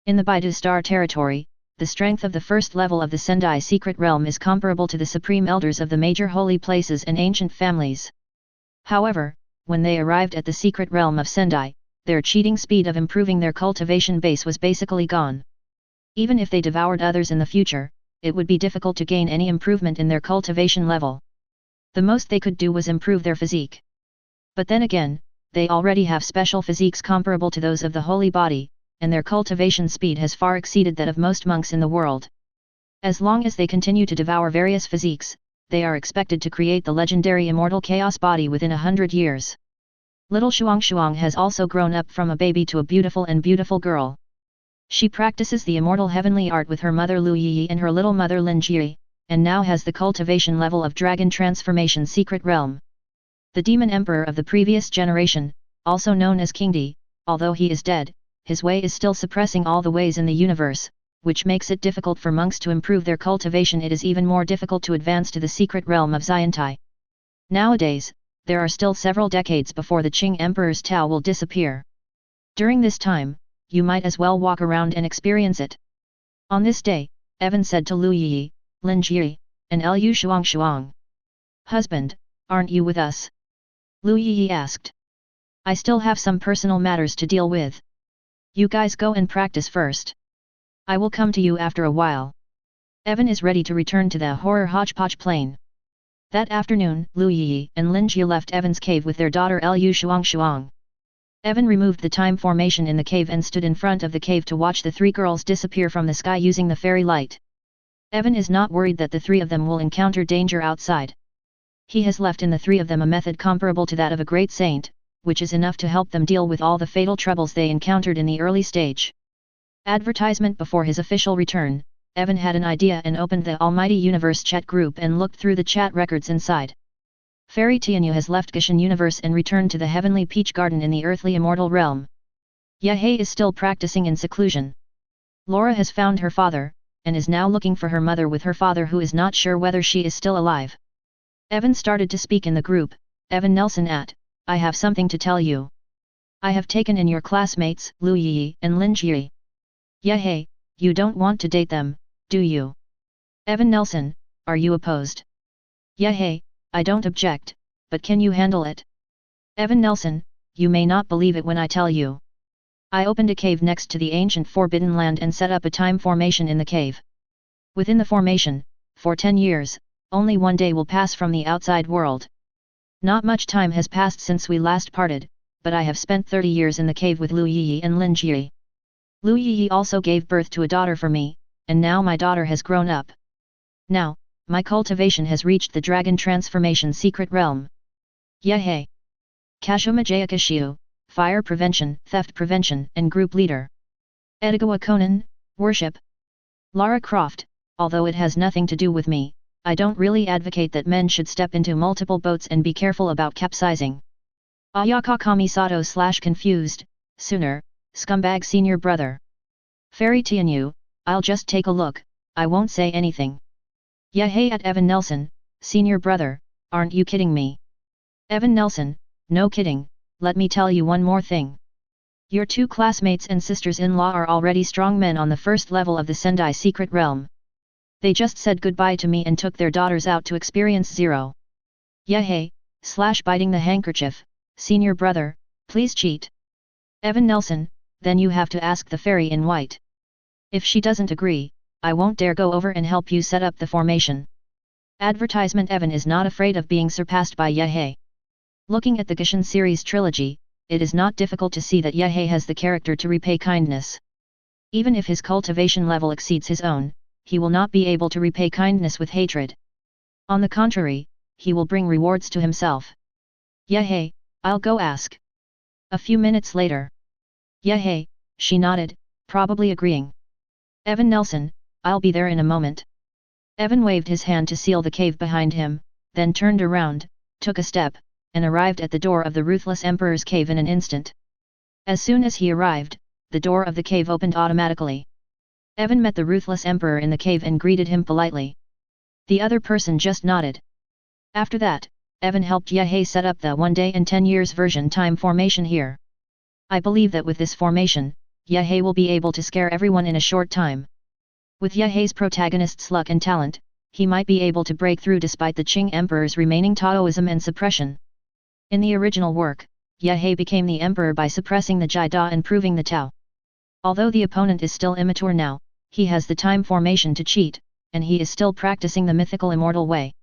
Speaker 1: In the Baidu Star territory, the strength of the first level of the Sendai secret realm is comparable to the supreme elders of the major holy places and ancient families. However, when they arrived at the secret realm of Sendai, their cheating speed of improving their cultivation base was basically gone. Even if they devoured others in the future, it would be difficult to gain any improvement in their cultivation level. The most they could do was improve their physique. But then again, they already have special physiques comparable to those of the Holy Body, and their cultivation speed has far exceeded that of most monks in the world. As long as they continue to devour various physiques, they are expected to create the legendary immortal Chaos Body within 100 years. Little Shuang has also grown up from a baby to a beautiful girl. She practices the immortal heavenly art with her mother Lu Yi and her little mother Lin Jie, and now has the cultivation level of Dragon Transformation Secret Realm. The Demon Emperor of the previous generation, also known as King Di, although he is dead, his way is still suppressing all the ways in the universe, which makes it difficult for monks to improve their cultivation. It is even more difficult to advance to the secret realm of Xiantai. Nowadays, there are still several decades before the Qing Emperor's Tao will disappear. During this time, you might as well walk around and experience it. On this day, Evan said to Lu Yi, Lin Jie, and Lu Shuang. Husband, aren't you with us? Lu Yi asked. I still have some personal matters to deal with. You guys go and practice first. I will come to you after a while. Evan is ready to return to the horror hodgepodge plane. That afternoon, Lu Yi and Lin Jie left Evan's cave with their daughter Lu Shuang. Evan removed the time formation in the cave and stood in front of the cave to watch the three girls disappear from the sky using the fairy light. Evan is not worried that the three of them will encounter danger outside. He has left in the three of them a method comparable to that of a great saint, which is enough to help them deal with all the fatal troubles they encountered in the early stage. Advertisement before his official return, Evan had an idea and opened the Almighty Universe chat group and looked through the chat records inside. Fairy Tianyu has left Gishan Universe and returned to the Heavenly Peach Garden in the earthly immortal realm. Yehei is still practicing in seclusion. Laura has found her father, and is now looking for her mother with her father who is not sure whether she is still alive. Evan started to speak in the group. Evan Nelson I have something to tell you. I have taken in your classmates, Lu Yi and Lin Jie. Yehei, you don't want to date them, do you? Evan Nelson, are you opposed? Yehei, I don't object, but can you handle it? Evan Nelson, you may not believe it when I tell you. I opened a cave next to the ancient Forbidden Land and set up a time formation in the cave. Within the formation, for 10 years, only one day will pass from the outside world. Not much time has passed since we last parted, but I have spent 30 years in the cave with Lu Yi and Lin Jie. Lu Yi also gave birth to a daughter for me, and now my daughter has grown up. Now, my cultivation has reached the Dragon Transformation Secret Realm. Yehei. Kashuma Jayakashiu, Fire Prevention, Theft Prevention and Group Leader. Edigawa Conan, Worship. Lara Croft, although it has nothing to do with me, I don't really advocate that men should step into multiple boats and be careful about capsizing. Ayaka Kamisato / confused, sooner, scumbag senior brother. Fairy Tianyu, I'll just take a look, I won't say anything. Yehei at Evan Nelson, senior brother, aren't you kidding me? Evan Nelson, no kidding, let me tell you one more thing. Your two classmates and sisters-in-law are already strong men on the first level of the Sendai secret realm. They just said goodbye to me and took their daughters out to experience zero. Yehei, / biting the handkerchief, senior brother, please cheat. Evan Nelson, then you have to ask the fairy in white. If she doesn't agree, I won't dare go over and help you set up the formation. Advertisement. Evan is not afraid of being surpassed by Yehei. Looking at the Gishan series trilogy, it is not difficult to see that Yehei has the character to repay kindness. Even if his cultivation level exceeds his own, he will not be able to repay kindness with hatred. On the contrary, he will bring rewards to himself. Yehei, I'll go ask. A few minutes later. Yehei, she nodded, probably agreeing. Evan Nelson, I'll be there in a moment. Evan waved his hand to seal the cave behind him, then turned around, took a step, and arrived at the door of the Ruthless Emperor's cave in an instant. As soon as he arrived, the door of the cave opened automatically. Evan met the Ruthless Emperor in the cave and greeted him politely. The other person just nodded. After that, Evan helped Yehei set up the 1 day and 10 years version time formation here. I believe that with this formation, Yehei will be able to scare everyone in a short time. With Yehei's protagonist's luck and talent, he might be able to break through despite the Qing Emperor's remaining Taoism and suppression. In the original work, Yehei became the emperor by suppressing the Jai Da and proving the Tao. Although the opponent is still immature now, he has the time formation to cheat, and he is still practicing the mythical immortal way.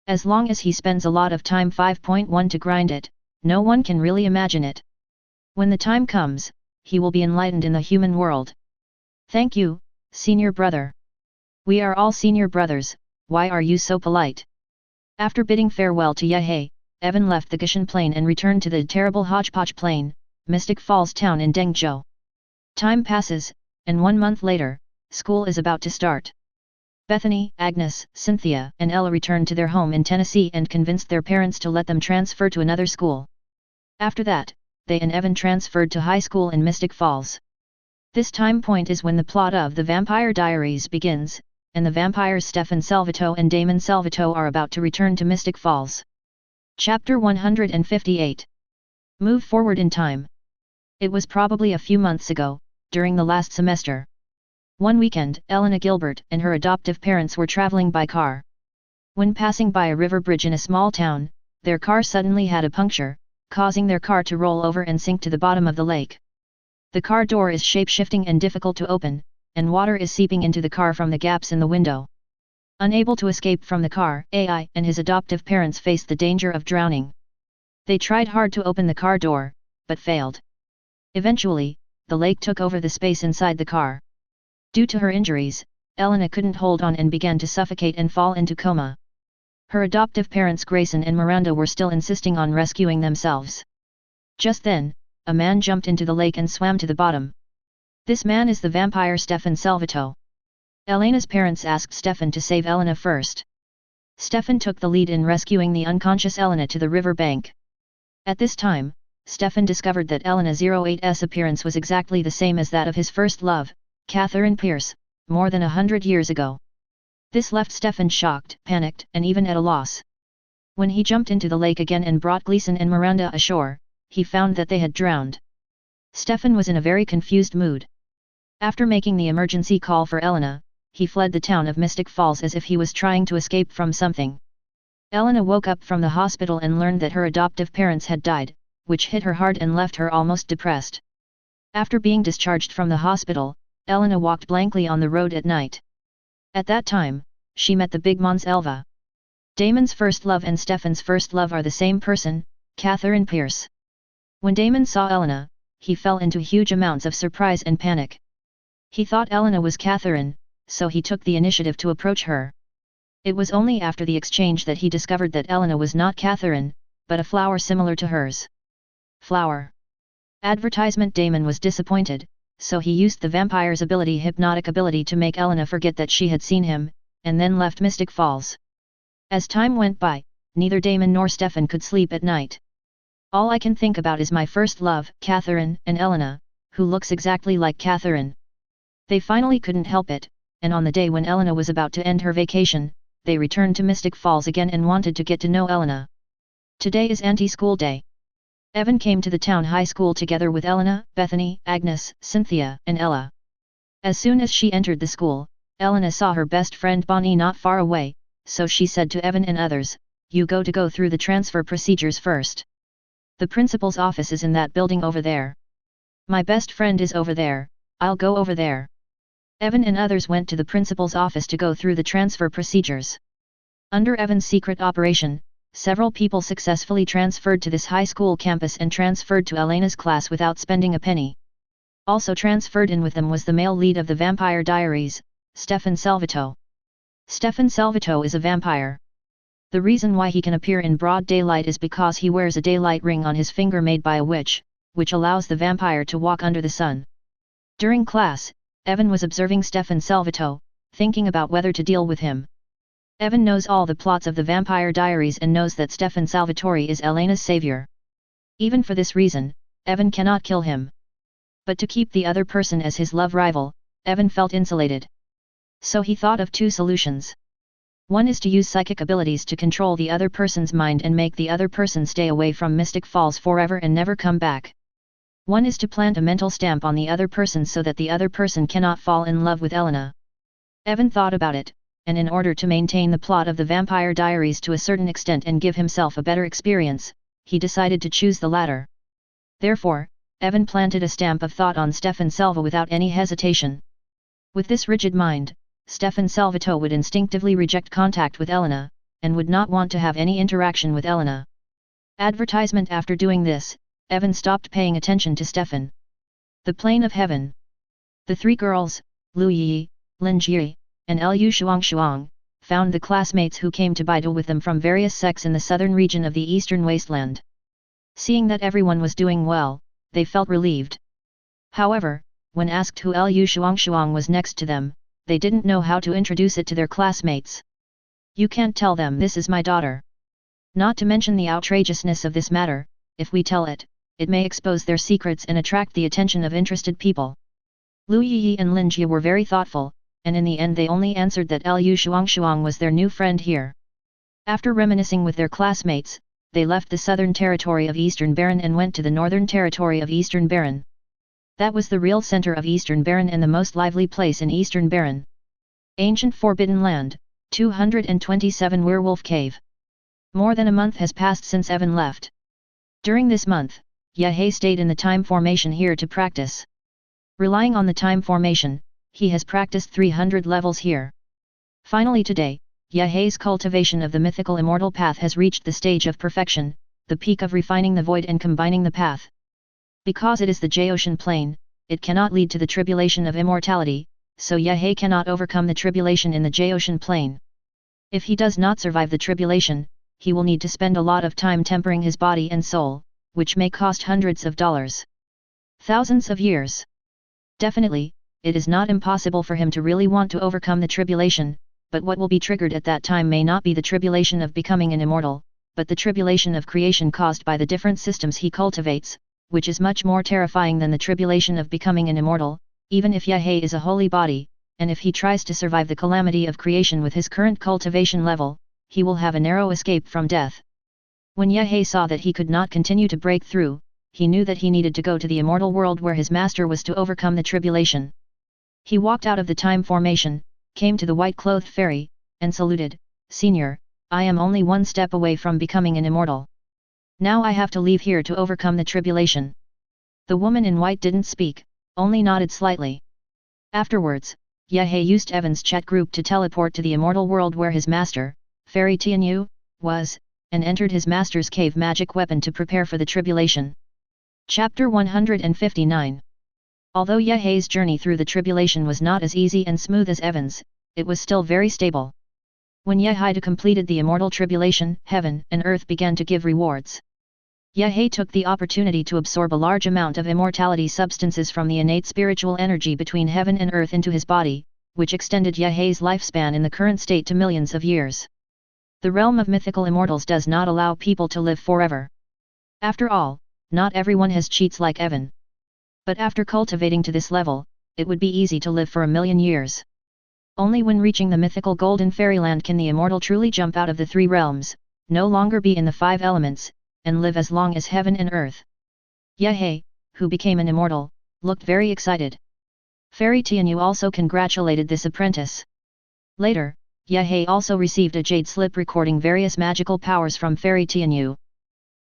Speaker 1: As long as he spends a lot of time 5.1 to grind it, no one can really imagine it. When the time comes, he will be enlightened in the human world. Thank you, senior brother. We are all senior brothers, why are you so polite? After bidding farewell to Yehei, Evan left the Gushan Plain and returned to the terrible Hodgepodge Plain, Mystic Falls town in Dengzhou. Time passes, and 1 month later, school is about to start. Bethany, Agnes, Cynthia, and Ella returned to their home in Tennessee and convinced their parents to let them transfer to another school. After that, they and Evan transferred to high school in Mystic Falls. This time point is when the plot of The Vampire Diaries begins, and the vampires Stefan Salvato and Damon Salvato are about to return to Mystic Falls. Chapter 158. Move forward in time. It was probably a few months ago, during the last semester. One weekend, Elena Gilbert and her adoptive parents were traveling by car. When passing by a river bridge in a small town, their car suddenly had a puncture, causing their car to roll over and sink to the bottom of the lake. The car door is shape-shifting and difficult to open, and water is seeping into the car from the gaps in the window. Unable to escape from the car, AI and his adoptive parents faced the danger of drowning. They tried hard to open the car door, but failed. Eventually, the lake took over the space inside the car. Due to her injuries, Elena couldn't hold on and began to suffocate and fall into coma. Her adoptive parents Grayson and Miranda were still insisting on rescuing themselves. Just then, a man jumped into the lake and swam to the bottom. This man is the vampire Stefan Salvato. Elena's parents asked Stefan to save Elena first. Stefan took the lead in rescuing the unconscious Elena to the river bank. At this time, Stefan discovered that Elena 08's appearance was exactly the same as that of his first love, Catherine Pierce, more than 100 years ago. This left Stefan shocked, panicked, and even at a loss. When he jumped into the lake again and brought Gleason and Miranda ashore, he found that they had drowned. Stefan was in a very confused mood. After making the emergency call for Elena, he fled the town of Mystic Falls as if he was trying to escape from something. Elena woke up from the hospital and learned that her adoptive parents had died, which hit her hard and left her almost depressed. After being discharged from the hospital, Elena walked blankly on the road at night. At that time, she met the big Mons Elva. Damon's first love and Stefan's first love are the same person, Catherine Pierce. When Damon saw Elena, he fell into huge amounts of surprise and panic. He thought Elena was Catherine, so he took the initiative to approach her. It was only after the exchange that he discovered that Elena was not Catherine, but a flower similar to hers. Flower. Advertisement. Damon was disappointed, so he used the vampire's hypnotic ability to make Elena forget that she had seen him, and then left Mystic Falls. As time went by, neither Damon nor Stefan could sleep at night. All I can think about is my first love, Catherine, and Elena, who looks exactly like Catherine. They finally couldn't help it, and on the day when Elena was about to end her vacation, they returned to Mystic Falls again and wanted to get to know Elena. Today is anti-school day. Evan came to the town high school together with Elena, Bethany, Agnes, Cynthia, and Ella. As soon as she entered the school, Elena saw her best friend Bonnie not far away, so she said to Evan and others, "You go through the transfer procedures first. The principal's office is in that building over there. My best friend is over there, I'll go over there." Evan and others went to the principal's office to go through the transfer procedures. Under Evan's secret operation, several people successfully transferred to this high school campus and transferred to Elena's class without spending a penny. Also transferred in with them was the male lead of the Vampire Diaries, Stefan Salvato. Stefan Salvato is a vampire. The reason why he can appear in broad daylight is because he wears a daylight ring on his finger made by a witch, which allows the vampire to walk under the sun. During class, Evan was observing Stefan Salvato, thinking about whether to deal with him. Evan knows all the plots of the Vampire Diaries and knows that Stefan Salvatore is Elena's savior. Even for this reason, Evan cannot kill him. But to keep the other person as his love rival, Evan felt insulated. So he thought of two solutions. One is to use psychic abilities to control the other person's mind and make the other person stay away from Mystic Falls forever and never come back. One is to plant a mental stamp on the other person so that the other person cannot fall in love with Elena. Evan thought about it, and in order to maintain the plot of the Vampire Diaries to a certain extent and give himself a better experience, he decided to choose the latter. Therefore, Evan planted a stamp of thought on Stefan Salva without any hesitation. With this rigid mind, Stefan Salvato would instinctively reject contact with Elena, and would not want to have any interaction with Elena. Advertisement. After doing this, Evan stopped paying attention to Stefan. The Plane of Heaven. The three girls, Lu Yi, Lin Jie, and Lu Shuang, found the classmates who came to Baidu with them from various sects in the southern region of the eastern wasteland. Seeing that everyone was doing well, they felt relieved. However, when asked who Lu Shuang was next to them, they didn't know how to introduce it to their classmates. You can't tell them this is my daughter. Not to mention the outrageousness of this matter, if we tell it, it may expose their secrets and attract the attention of interested people. Lu Yiyi and Lin Jie were very thoughtful, and in the end they only answered that Lu Shuang was their new friend here. After reminiscing with their classmates, they left the southern territory of Eastern Baron and went to the northern territory of Eastern Baron. That was the real center of Eastern Baron and the most lively place in Eastern Baron. Ancient Forbidden Land, 227 Werewolf Cave. More than a month has passed since Evan left. During this month, Ye stayed in the time formation here to practice. Relying on the time formation, he has practiced 300 levels here. Finally today, Ye's cultivation of the mythical immortal path has reached the stage of perfection, the peak of refining the void and combining the path. Because it is the J-Ocean plane, it cannot lead to the tribulation of immortality, so Ye cannot overcome the tribulation in the J-Ocean plane. If he does not survive the tribulation, he will need to spend a lot of time tempering his body and soul, which may cost hundreds of dollars. Thousands of years. Definitely, it is not impossible for him to really want to overcome the tribulation, but what will be triggered at that time may not be the tribulation of becoming an immortal, but the tribulation of creation caused by the different systems he cultivates, which is much more terrifying than the tribulation of becoming an immortal, even if Ye is a holy body, and if he tries to survive the calamity of creation with his current cultivation level, he will have a narrow escape from death. When Ye saw that he could not continue to break through, he knew that he needed to go to the immortal world where his master was to overcome the tribulation. He walked out of the time formation, came to the white-clothed fairy, and saluted, "Senior, I am only one step away from becoming an immortal. Now I have to leave here to overcome the tribulation." The woman in white didn't speak, only nodded slightly. Afterwards, Ye used Evan's chat group to teleport to the immortal world where his master, Fairy Tianyu, was, and entered his master's cave magic weapon to prepare for the tribulation. Chapter 159. Although Ye's journey through the tribulation was not as easy and smooth as Evan's, it was still very stable. When Ye completed the immortal tribulation, heaven and earth began to give rewards. Ye took the opportunity to absorb a large amount of immortality substances from the innate spiritual energy between heaven and earth into his body, which extended Ye's lifespan in the current state to millions of years. The realm of mythical immortals does not allow people to live forever. After all, not everyone has cheats like Evan. But after cultivating to this level, it would be easy to live for 1,000,000 years. Only when reaching the mythical golden fairyland can the immortal truly jump out of the three realms, no longer be in the five elements, and live as long as heaven and earth. Ye, who became an immortal, looked very excited. Fairy Tianyu also congratulated this apprentice. Later, Ye also received a jade slip recording various magical powers from Fairy Tianyu.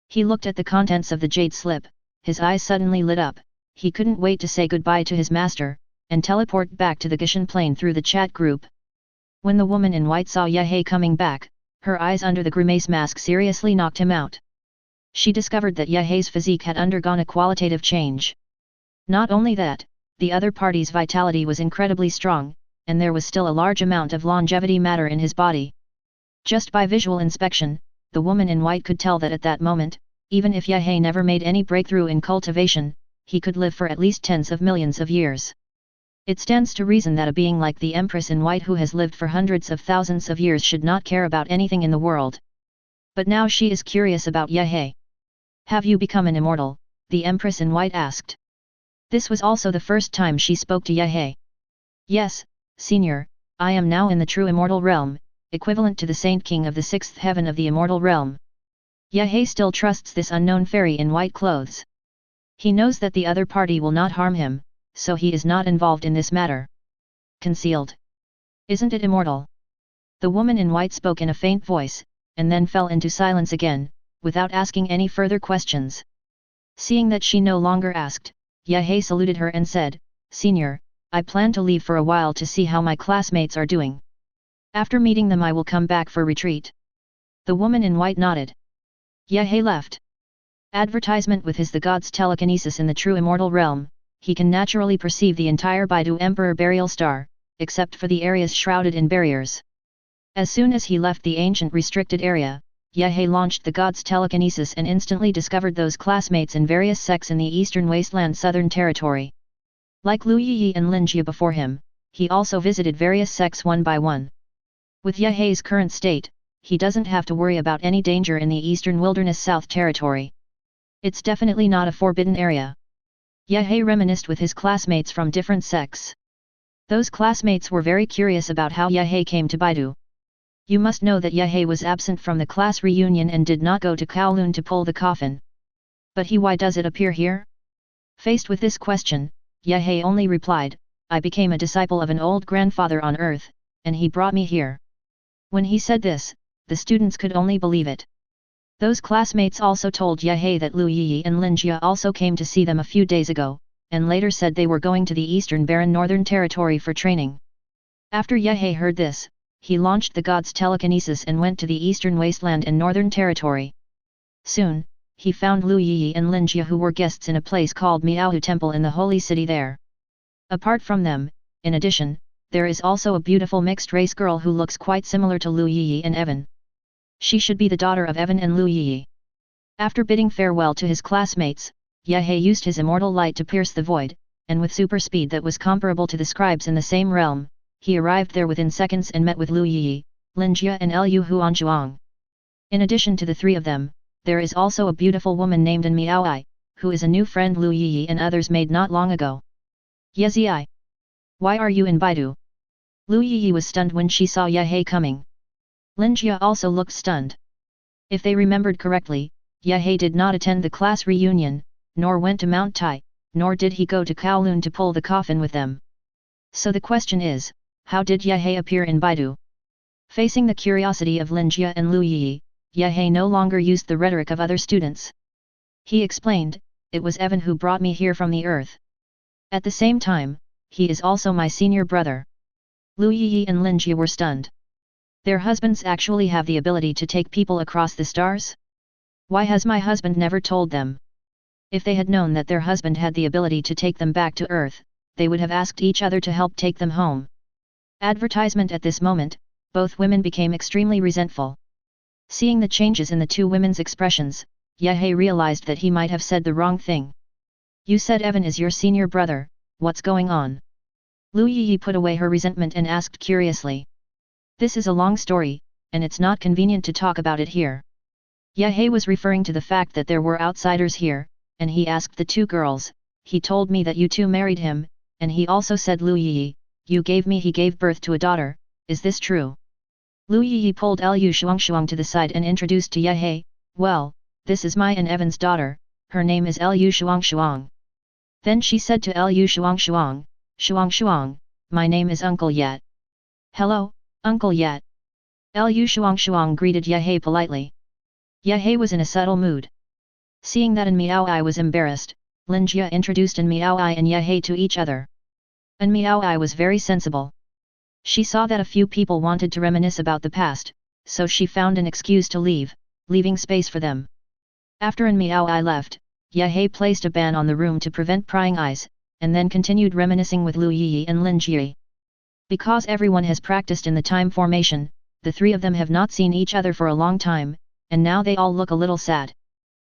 Speaker 1: He looked at the contents of the jade slip, his eyes suddenly lit up, he couldn't wait to say goodbye to his master, and teleport back to the Gishan plane through the chat group. When the woman in white saw Ye coming back, her eyes under the grimace mask seriously knocked him out. She discovered that Ye's physique had undergone a qualitative change. Not only that, the other party's vitality was incredibly strong, and there was still a large amount of longevity matter in his body. Just by visual inspection, the woman in white could tell that at that moment, even if Ye never made any breakthrough in cultivation, he could live for at least tens of millions of years. It stands to reason that a being like the Empress in white who has lived for hundreds of thousands of years should not care about anything in the world. But now she is curious about Ye. "Have you become an immortal?" the Empress in white asked. This was also the first time she spoke to Ye. "Yes, Senior, I am now in the true immortal realm, equivalent to the Saint King of the sixth heaven of the immortal realm." Ye still trusts this unknown fairy in white clothes. He knows that the other party will not harm him, so he is not involved in this matter. "Concealed. Isn't it immortal?" The woman in white spoke in a faint voice, and then fell into silence again, without asking any further questions. Seeing that she no longer asked, Ye saluted her and said, "Senior, I plan to leave for a while to see how my classmates are doing. After meeting them I will come back for retreat." The woman in white nodded. Ye left. Advertisement with his the god's telekinesis in the true immortal realm, he can naturally perceive the entire Baidu Emperor burial star, except for the areas shrouded in barriers. As soon as he left the ancient restricted area, Ye launched the god's telekinesis and instantly discovered those classmates in various sects in the eastern wasteland southern territory. Like Lu Yi and Lin Jie before him, he also visited various sects one by one. With Ye's current state, he doesn't have to worry about any danger in the eastern wilderness south territory. It's definitely not a forbidden area. Ye reminisced with his classmates from different sects. Those classmates were very curious about how Ye came to Baidu. You must know that Ye was absent from the class reunion and did not go to Kowloon to pull the coffin. But why does it appear here? Faced with this question, Ye only replied, I became a disciple of an old grandfather on earth, and he brought me here. When he said this, the students could only believe it. Those classmates also told Ye that Lu Yi and Lin Jie also came to see them a few days ago, and later said they were going to the Eastern Barren Northern Territory for training. After Ye heard this, he launched the god's telekinesis and went to the Eastern Wasteland and Northern Territory. Soon, he found Lu Yi and Lin Jie who were guests in a place called Miaohu Temple in the holy city there. Apart from them, in addition, there is also a beautiful mixed-race girl who looks quite similar to Lu Yi and Evan. She should be the daughter of Evan and Lu Yi. After bidding farewell to his classmates, Ye used his immortal light to pierce the void, and with super speed that was comparable to the scribes in the same realm, he arrived there within seconds and met with Lu Yi, Lin Jie and Liu Huanshuang. In addition to the three of them, there is also a beautiful woman named An Miao Ai, who is a new friend Lu Yi and others made not long ago. Yezi, why are you in Baidu? Lu Yi was stunned when she saw Ye coming. Lin Jie also looked stunned. If they remembered correctly, Ye did not attend the class reunion, nor went to Mount Tai, nor did he go to Kowloon to pull the coffin with them. So the question is, how did Ye appear in Baidu? Facing the curiosity of Lin Jie and Lu Yi, Ye no longer used the rhetoric of other students. He explained, it was Evan who brought me here from the earth. At the same time, he is also my senior brother. Lu Yi and Lin Jie were stunned. Their husbands actually have the ability to take people across the stars? Why has my husband never told them? If they had known that their husband had the ability to take them back to earth, they would have asked each other to help take them home. Advertisement at this moment, both women became extremely resentful. Seeing the changes in the two women's expressions, Ye realized that he might have said the wrong thing. You said Evan is your senior brother, what's going on? Lu Yi put away her resentment and asked curiously. This is a long story, and it's not convenient to talk about it here. Ye was referring to the fact that there were outsiders here, and he asked the two girls, he told me that you two married him, and he also said Lu Yi, he gave birth to a daughter, is this true? Lu Yi pulled Liu Shuangshuang to the side and introduced to Ye, well, this is my and Evan's daughter, her name is Liu Shuangshuang. Then she said to Liu Shuangshuang, Shuangshuang, my name is Uncle Yat. Hello, Uncle Yat. Liu Shuangshuang greeted Ye politely. Ye was in a subtle mood. Seeing that An Miao Ai was embarrassed, Lin Jie introduced An Miao Ai and Ye to each other. An Miao Ai was very sensible. She saw that a few people wanted to reminisce about the past, so she found an excuse to leave, leaving space for them. After An Miao Ai left, Ye placed a ban on the room to prevent prying eyes, and then continued reminiscing with Lu Yi and Lin Jie. Because everyone has practiced in the time formation, the three of them have not seen each other for a long time, and now they all look a little sad.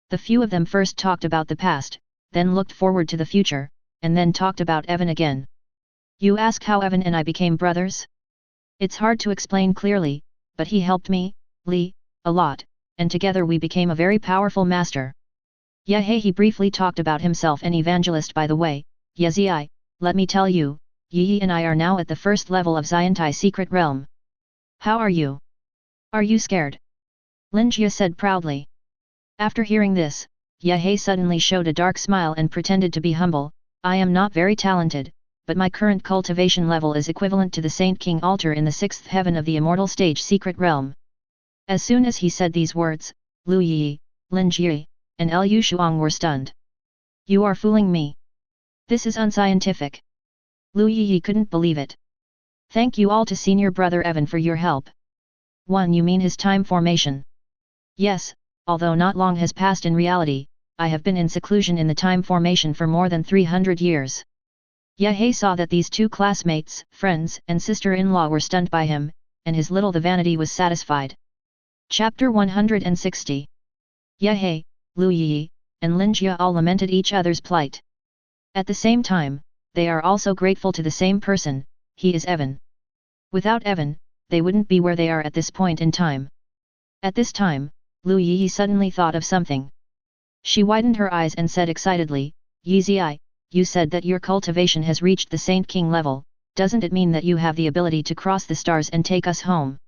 Speaker 1: The few of them first talked about the past, then looked forward to the future, and then talked about Evan again. You ask how Evan and I became brothers? It's hard to explain clearly, but he helped me, Li, a lot, and together we became a very powerful master. He briefly talked about himself and evangelist by the way, Yezi, let me tell you, Yi and I are now at the first level of Xiantai secret realm. How are you? Are you scared? Lin Jie said proudly. After hearing this, Ye suddenly showed a dark smile and pretended to be humble, I am not very talented, but my current cultivation level is equivalent to the Saint King altar in the 6th heaven of the immortal stage secret realm. As soon as he said these words, Lu Yi, Lin Jie, and Liu Shuang were stunned. You are fooling me. This is unscientific. Lu Yi couldn't believe it. Thank you all to senior brother Evan for your help. 1. You mean his time formation? Yes, although not long has passed in reality, I have been in seclusion in the time formation for more than 300 years. Ye saw that these two classmates, friends and sister-in-law were stunned by him, and his little the vanity was satisfied. Chapter 160. Ye, Lu Yi, and Lin Jie all lamented each other's plight. At the same time, they are also grateful to the same person, he is Evan. Without Evan, they wouldn't be where they are at this point in time. At this time, Lu Yi suddenly thought of something. She widened her eyes and said excitedly, Yi, you said that your cultivation has reached the Saint King level, doesn't it mean that you have the ability to cross the stars and take us home?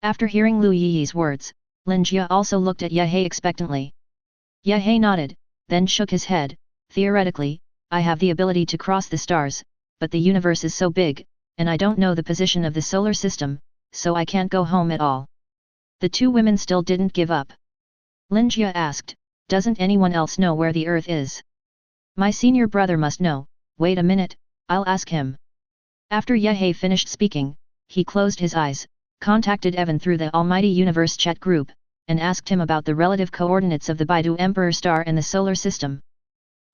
Speaker 1: After hearing Lu Yi's words, Lin Jie also looked at Ye expectantly. Ye nodded, then shook his head, theoretically, I have the ability to cross the stars, but the universe is so big, and I don't know the position of the solar system, so I can't go home at all. The two women still didn't give up. Lin Jie asked, doesn't anyone else know where the Earth is? My senior brother must know, wait a minute, I'll ask him. After Ye finished speaking, he closed his eyes, contacted Evan through the Almighty Universe chat group, and asked him about the relative coordinates of the Baidu Emperor star and the solar system.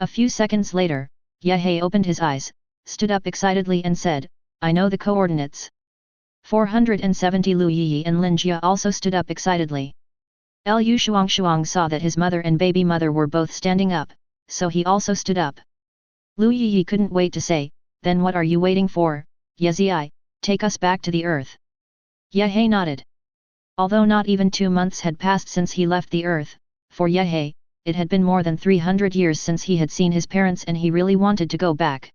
Speaker 1: A few seconds later, Ye opened his eyes, stood up excitedly and said, I know the coordinates. 470 Lu Yi and Lin Jie also stood up excitedly. Lu Shuang saw that his mother and baby mother were both standing up, so he also stood up. Lu Yi couldn't wait to say, then what are you waiting for, Ye, take us back to the earth. Ye nodded. Although not even 2 months had passed since he left the earth, for Ye, it had been more than 300 years since he had seen his parents and he really wanted to go back.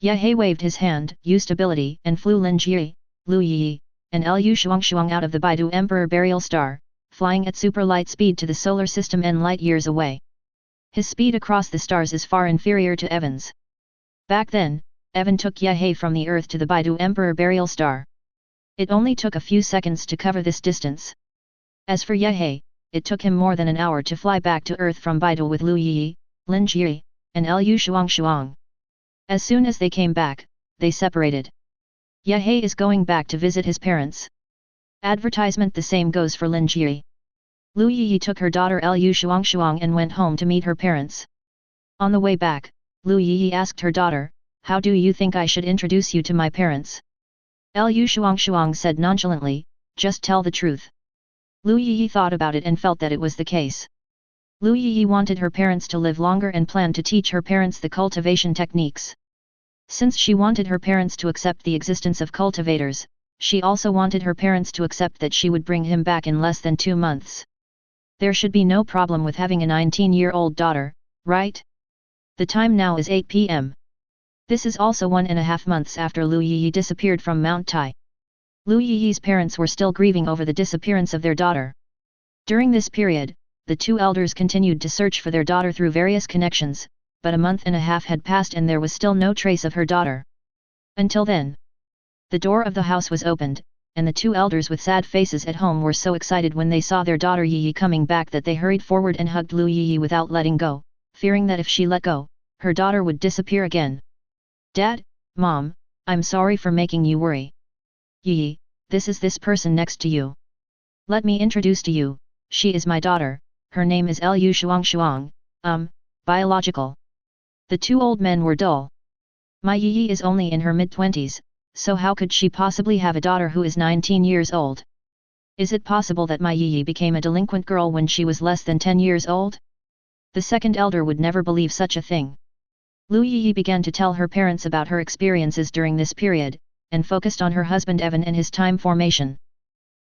Speaker 1: Ye waved his hand, used ability and flew Lin Jie, Lu Yi, and Lu Shuang out of the Baidu Emperor burial star, flying at super light speed to the solar system and light years away. His speed across the stars is far inferior to Evan's. Back then, Evan took Ye from the Earth to the Baidu Emperor burial star. It only took a few seconds to cover this distance. As for Ye, it took him more than an hour to fly back to Earth from Baidu with Lu Yi, Lin Jie, and Lu Shuang. As soon as they came back, they separated. Ye is going back to visit his parents. Advertisement. The same goes for Lin Jie. Lu Yi took her daughter Lu Shuang and went home to meet her parents. On the way back, Lu Yi asked her daughter, how do you think I should introduce you to my parents? Lu Shuang said nonchalantly, just tell the truth. Lu Yi thought about it and felt that it was the case. Lu Yi wanted her parents to live longer and planned to teach her parents the cultivation techniques. Since she wanted her parents to accept the existence of cultivators, she also wanted her parents to accept that she would bring him back in less than 2 months. There should be no problem with having a 19-year-old daughter, right? The time now is 8 p.m. This is also 1.5 months after Lu Yi disappeared from Mount Tai. Lu Yi's parents were still grieving over the disappearance of their daughter. During this period, the two elders continued to search for their daughter through various connections, but a month and a half had passed and there was still no trace of her daughter. Until then, the door of the house was opened, and the two elders with sad faces at home were so excited when they saw their daughter Yi coming back that they hurried forward and hugged Lu Yi without letting go, fearing that if she let go, her daughter would disappear again. Dad, Mom, I'm sorry for making you worry. Yi, this is this person next to you. Let me introduce to you, she is my daughter, her name is Lu Shuang, biological. The two old men were dull. My Yi is only in her mid-20s, so how could she possibly have a daughter who is 19 years old? Is it possible that my Yi became a delinquent girl when she was less than 10 years old? The second elder would never believe such a thing. Lu Yi began to tell her parents about her experiences during this period, and focused on her husband Evan and his time formation.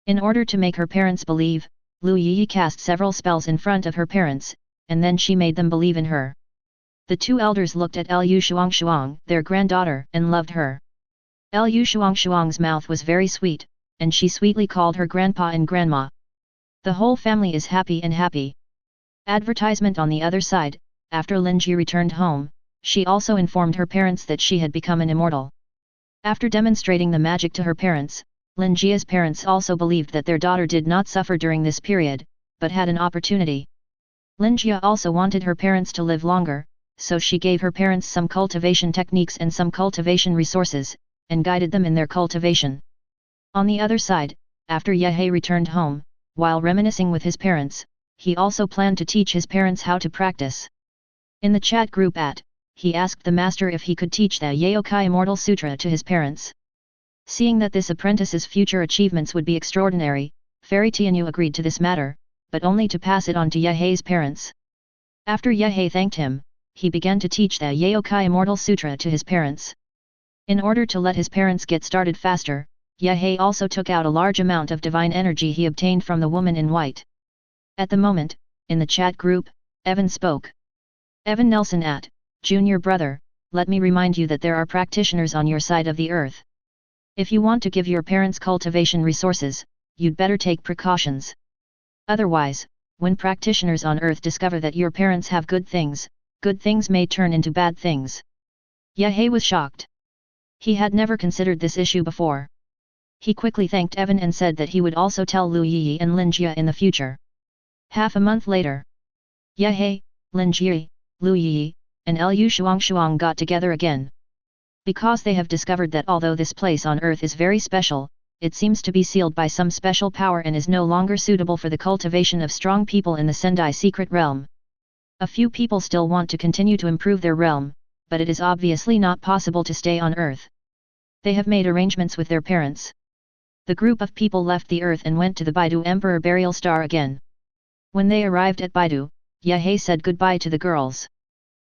Speaker 1: In order to make her parents believe, Lu Yi cast several spells in front of her parents, and then she made them believe in her. The two elders looked at Lu Shuang, their granddaughter, and loved her. Lu Shuang's mouth was very sweet, and she sweetly called her grandpa and grandma. The whole family is happy and happy. Advertisement. On the other side, after Lin Jie returned home, she also informed her parents that she had become an immortal. After demonstrating the magic to her parents, Lin Jie's parents also believed that their daughter did not suffer during this period, but had an opportunity. Lin Jie also wanted her parents to live longer, so she gave her parents some cultivation techniques and some cultivation resources, and guided them in their cultivation. On the other side, after Ye returned home, while reminiscing with his parents, he also planned to teach his parents how to practice. In the chat group he asked the master if he could teach the Yaokai Immortal Sutra to his parents. Seeing that this apprentice's future achievements would be extraordinary, Fairy Tianyu agreed to this matter, but only to pass it on to Yehei's parents. After Yehei thanked him, he began to teach the Yaokai Immortal Sutra to his parents. In order to let his parents get started faster, Yehei also took out a large amount of divine energy he obtained from the woman in white. At the moment, in the chat group, Evan spoke. Evan Nelson at, Junior brother, let me remind you that there are practitioners on your side of the earth. If you want to give your parents cultivation resources, you'd better take precautions. Otherwise, when practitioners on earth discover that your parents have good things may turn into bad things. Yehei was shocked. He had never considered this issue before. He quickly thanked Evan and said that he would also tell Lu Yi and Lin Jie in the future. Half a month later, Yehei, Lin Jie, Lu Yi, and Lu Shuang got together again. Because they have discovered that although this place on earth is very special, it seems to be sealed by some special power and is no longer suitable for the cultivation of strong people in the Sendai secret realm. A few people still want to continue to improve their realm, but it is obviously not possible to stay on earth. They have made arrangements with their parents. The group of people left the earth and went to the Baidu Emperor Burial Star again. When they arrived at Baidu, Yehei said goodbye to the girls.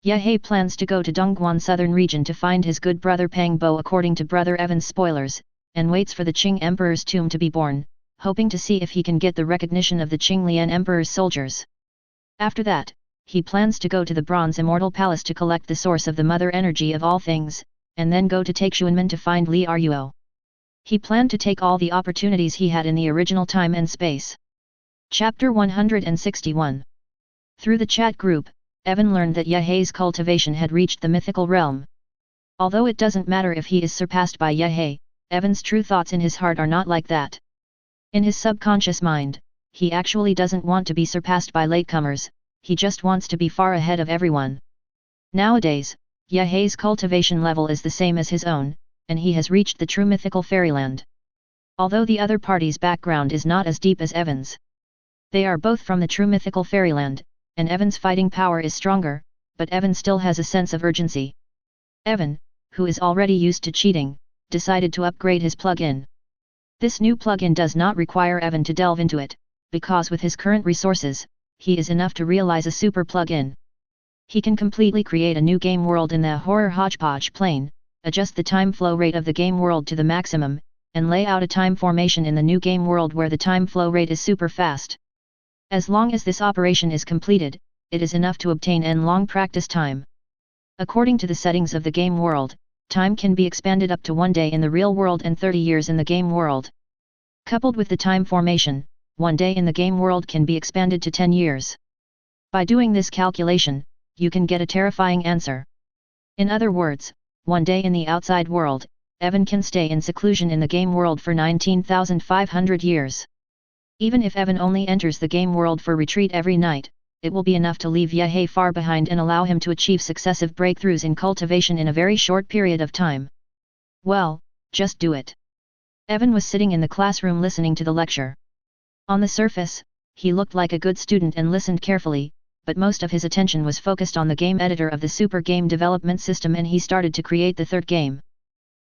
Speaker 1: Yehei plans to go to Dongguan southern region to find his good brother Pang Bo according to Brother Evan's spoilers, and waits for the Qing Emperor's tomb to be born, hoping to see if he can get the recognition of the Qing Lian Emperor's soldiers. After that, he plans to go to the Bronze Immortal Palace to collect the source of the mother energy of all things, and then go to Taixuanmen to find Li Ruo. He planned to take all the opportunities he had in the original time and space. Chapter 161. Through the chat group, Evan learned that Yehei's cultivation had reached the mythical realm. Although it doesn't matter if he is surpassed by Yehei, Evan's true thoughts in his heart are not like that. In his subconscious mind, he actually doesn't want to be surpassed by latecomers, he just wants to be far ahead of everyone. Nowadays, Yehei's cultivation level is the same as his own, and he has reached the true mythical fairyland. Although the other party's background is not as deep as Evan's. They are both from the true mythical fairyland, and Evan's fighting power is stronger, but Evan still has a sense of urgency. Evan, who is already used to cheating, decided to upgrade his plug-in. This new plug-in does not require Evan to delve into it, because with his current resources, he is enough to realize a super plug-in. He can completely create a new game world in the horror hodgepodge plane, adjust the time flow rate of the game world to the maximum, and lay out a time formation in the new game world where the time flow rate is super fast. As long as this operation is completed, it is enough to obtain n-long practice time. According to the settings of the game world, time can be expanded up to 1 day in the real world and 30 years in the game world. Coupled with the time formation, 1 day in the game world can be expanded to 10 years. By doing this calculation, you can get a terrifying answer. In other words, 1 day in the outside world, Evan can stay in seclusion in the game world for 19,500 years. Even if Evan only enters the game world for retreat every night, it will be enough to leave Yehei far behind and allow him to achieve successive breakthroughs in cultivation in a very short period of time. Well, just do it. Evan was sitting in the classroom listening to the lecture. On the surface, he looked like a good student and listened carefully, but most of his attention was focused on the game editor of the super game development system, and he started to create the third game.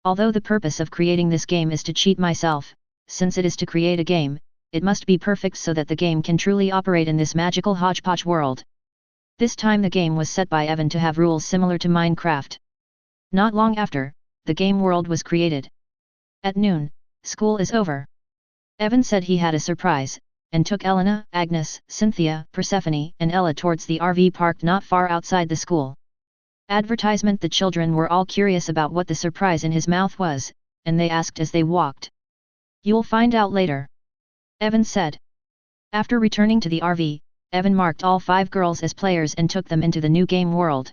Speaker 1: Although the purpose of creating this game is to cheat myself, since it is to create a game, it must be perfect so that the game can truly operate in this magical hodgepodge world. This time the game was set by Evan to have rules similar to Minecraft. Not long after, the game world was created. At noon, school is over. Evan said he had a surprise, and took Elena, Agnes, Cynthia, Persephone, and Ella towards the RV park not far outside the school. Advertisement. The children were all curious about what the surprise in his mouth was, and they asked as they walked. "You'll find out later," Evan said. After returning to the RV, Evan marked all 5 girls as players and took them into the new game world.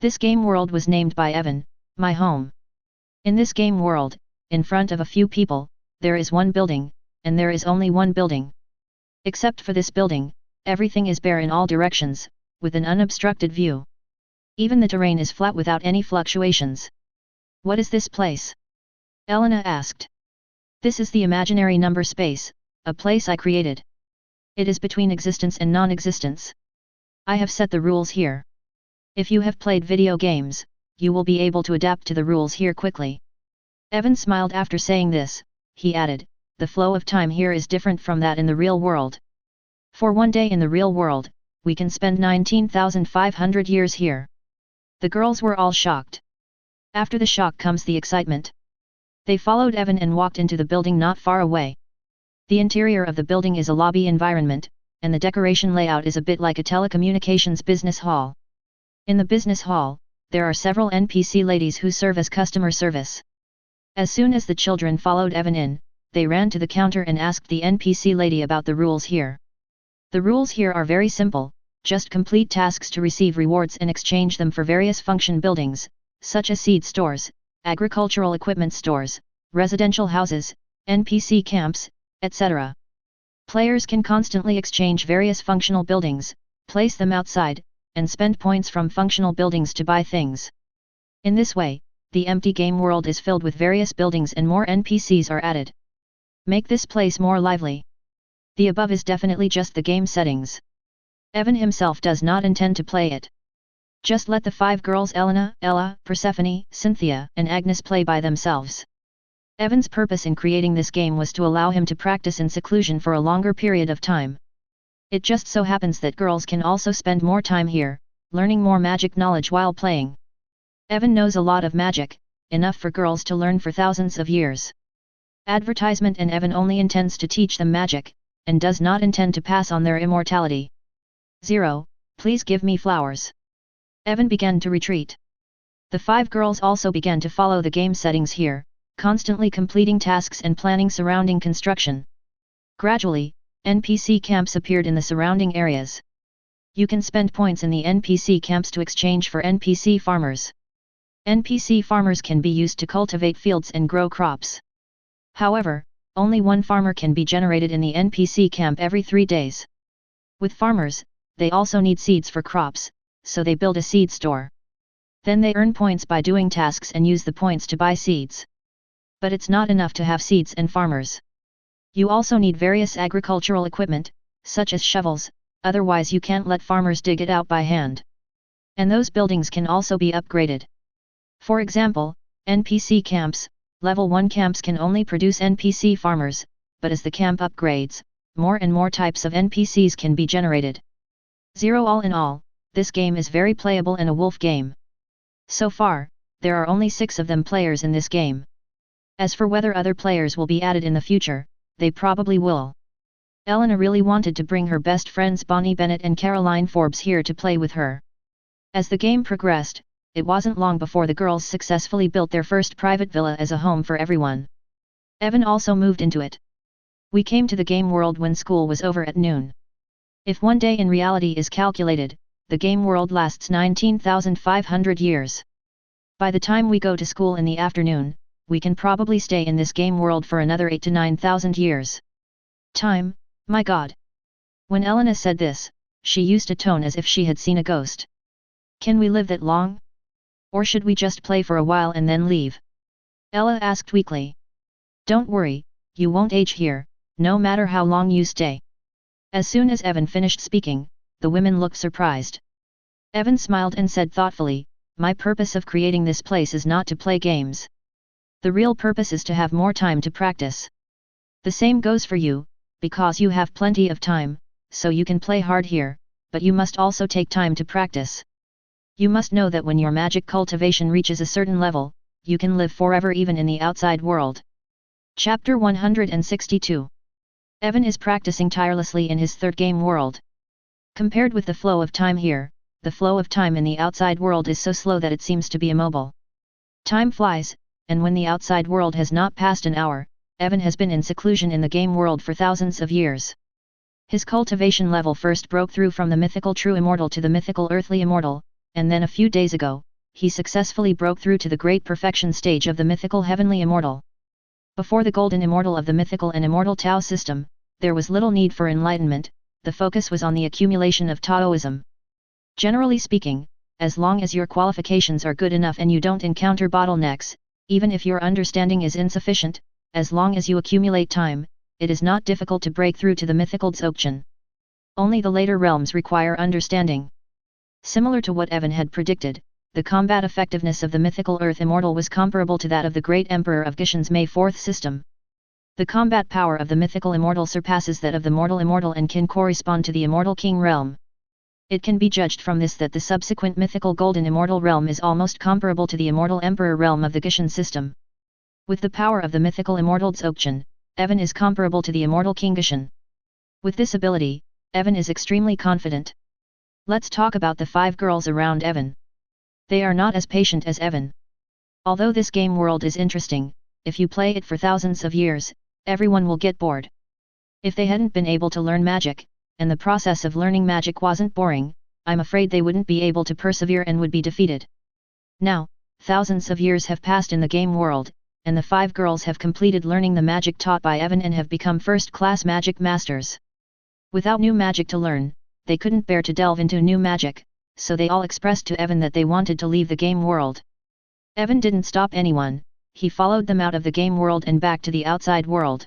Speaker 1: This game world was named by Evan, My Home. In this game world, in front of a few people, there is one building, and there is only one building. Except for this building, everything is bare in all directions, with an unobstructed view. Even the terrain is flat without any fluctuations. "What is this place?" Elena asked. "This is the imaginary number space, a place I created. It is between existence and non-existence. I have set the rules here. If you have played video games, you will be able to adapt to the rules here quickly. Evan smiled after saying this. He added, the flow of time here is different from that in the real world. For one day in the real world, we can spend 19,500 years here. The girls were all shocked. After the shock comes the excitement. They followed Evan and walked into the building not far away. The interior of the building is a lobby environment, and the decoration layout is a bit like a telecommunications business hall. In the business hall, there are several NPC ladies who serve as customer service. As soon as the children followed Evan in, they ran to the counter and asked the NPC lady about the rules here. The rules here are very simple, just complete tasks to receive rewards and exchange them for various function buildings, such as seed stores, agricultural equipment stores, residential houses, NPC camps, etc. Players can constantly exchange various functional buildings, place them outside, and spend points from functional buildings to buy things. In this way, the empty game world is filled with various buildings and more NPCs are added. Make this place more lively. The above is definitely just the game settings. Evan himself does not intend to play it. Just let the 5 girls Elena, Ella, Persephone, Cynthia, and Agnes play by themselves. Evan's purpose in creating this game was to allow him to practice in seclusion for a longer period of time. It just so happens that girls can also spend more time here, learning more magic knowledge while playing. Evan knows a lot of magic, enough for girls to learn for thousands of years. Advertisement, and Evan only intends to teach them magic, and does not intend to pass on their immortality. 0. Please give me flowers. Evan began to retreat. The 5 girls also began to follow the game settings here, constantly completing tasks and planning surrounding construction. Gradually, NPC camps appeared in the surrounding areas. You can spend points in the NPC camps to exchange for NPC farmers. NPC farmers can be used to cultivate fields and grow crops. However, only one farmer can be generated in the NPC camp every 3 days. With farmers, they also need seeds for crops, so they build a seed store. Then they earn points by doing tasks and use the points to buy seeds. But it's not enough to have seeds and farmers. You also need various agricultural equipment, such as shovels, otherwise you can't let farmers dig it out by hand. And those buildings can also be upgraded. For example, NPC camps, level 1 camps can only produce NPC farmers, but as the camp upgrades, more and more types of NPCs can be generated. 0. All in all, this game is very playable and a wolf game. So far, there are only 6 of them players in this game. As for whether other players will be added in the future, they probably will. Elena really wanted to bring her best friends Bonnie Bennett and Caroline Forbes here to play with her. As the game progressed, it wasn't long before the girls successfully built their first private villa as a home for everyone. Evan also moved into it. We came to the game world when school was over at noon. If one day in reality is calculated, the game world lasts 19,500 years. By the time we go to school in the afternoon, we can probably stay in this game world for another 8 to 9,000 years. Time, my god. When Elena said this, she used a tone as if she had seen a ghost. Can we live that long? Or should we just play for a while and then leave? Ella asked weakly. Don't worry, you won't age here, no matter how long you stay. As soon as Evan finished speaking, the women looked surprised. Evan smiled and said thoughtfully, my purpose of creating this place is not to play games. The real purpose is to have more time to practice. The same goes for you, because you have plenty of time, so you can play hard here, but you must also take time to practice. You must know that when your magic cultivation reaches a certain level, you can live forever even in the outside world. Chapter 162. Evan is practicing tirelessly in his third game world. Compared with the flow of time here, the flow of time in the outside world is so slow that it seems to be immobile. Time flies, and when the outside world has not passed an hour, Evan has been in seclusion in the game world for thousands of years. His cultivation level first broke through from the mythical true immortal to the mythical earthly immortal, and then a few days ago, he successfully broke through to the great perfection stage of the mythical heavenly immortal. Before the golden immortal of the mythical and immortal Tao system, there was little need for enlightenment, the focus was on the accumulation of Taoism. Generally speaking, as long as your qualifications are good enough and you don't encounter bottlenecks, even if your understanding is insufficient, as long as you accumulate time, it is not difficult to break through to the mythical Dzogchen. Only the later realms require understanding. Similar to what Evan had predicted, the combat effectiveness of the mythical Earth Immortal was comparable to that of the Great Emperor of Gishin's May 4th system. The combat power of the mythical Immortal surpasses that of the mortal Immortal and can correspond to the Immortal King realm. It can be judged from this that the subsequent mythical Golden Immortal realm is almost comparable to the Immortal Emperor realm of the Gishin system. With the power of the mythical Immortal Dzogchen, Evan is comparable to the Immortal King Gishin. With this ability, Evan is extremely confident. Let's talk about the 5 girls around Evan. They are not as patient as Evan. Although this game world is interesting, if you play it for thousands of years, everyone will get bored. If they hadn't been able to learn magic, and the process of learning magic wasn't boring, I'm afraid they wouldn't be able to persevere and would be defeated. Now, thousands of years have passed in the game world, and the 5 girls have completed learning the magic taught by Evan and have become first-class magic masters. Without new magic to learn, they couldn't bear to delve into new magic, so they all expressed to Evan that they wanted to leave the game world. Evan didn't stop anyone, he followed them out of the game world and back to the outside world.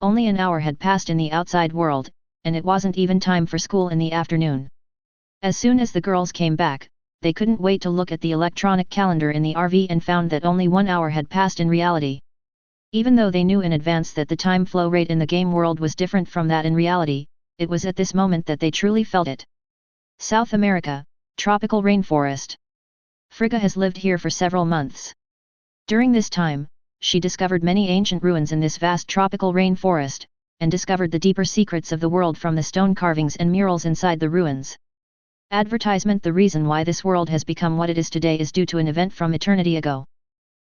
Speaker 1: Only an hour had passed in the outside world, and it wasn't even time for school in the afternoon. As soon as the girls came back, they couldn't wait to look at the electronic calendar in the RV and found that only 1 hour had passed in reality. Even though they knew in advance that the time flow rate in the game world was different from that in reality, it was at this moment that they truly felt it. South America, tropical rainforest. Frigga has lived here for several months. During this time, she discovered many ancient ruins in this vast tropical rainforest, and discovered the deeper secrets of the world from the stone carvings and murals inside the ruins. Advertisement: the reason why this world has become what it is today is due to an event from eternity ago.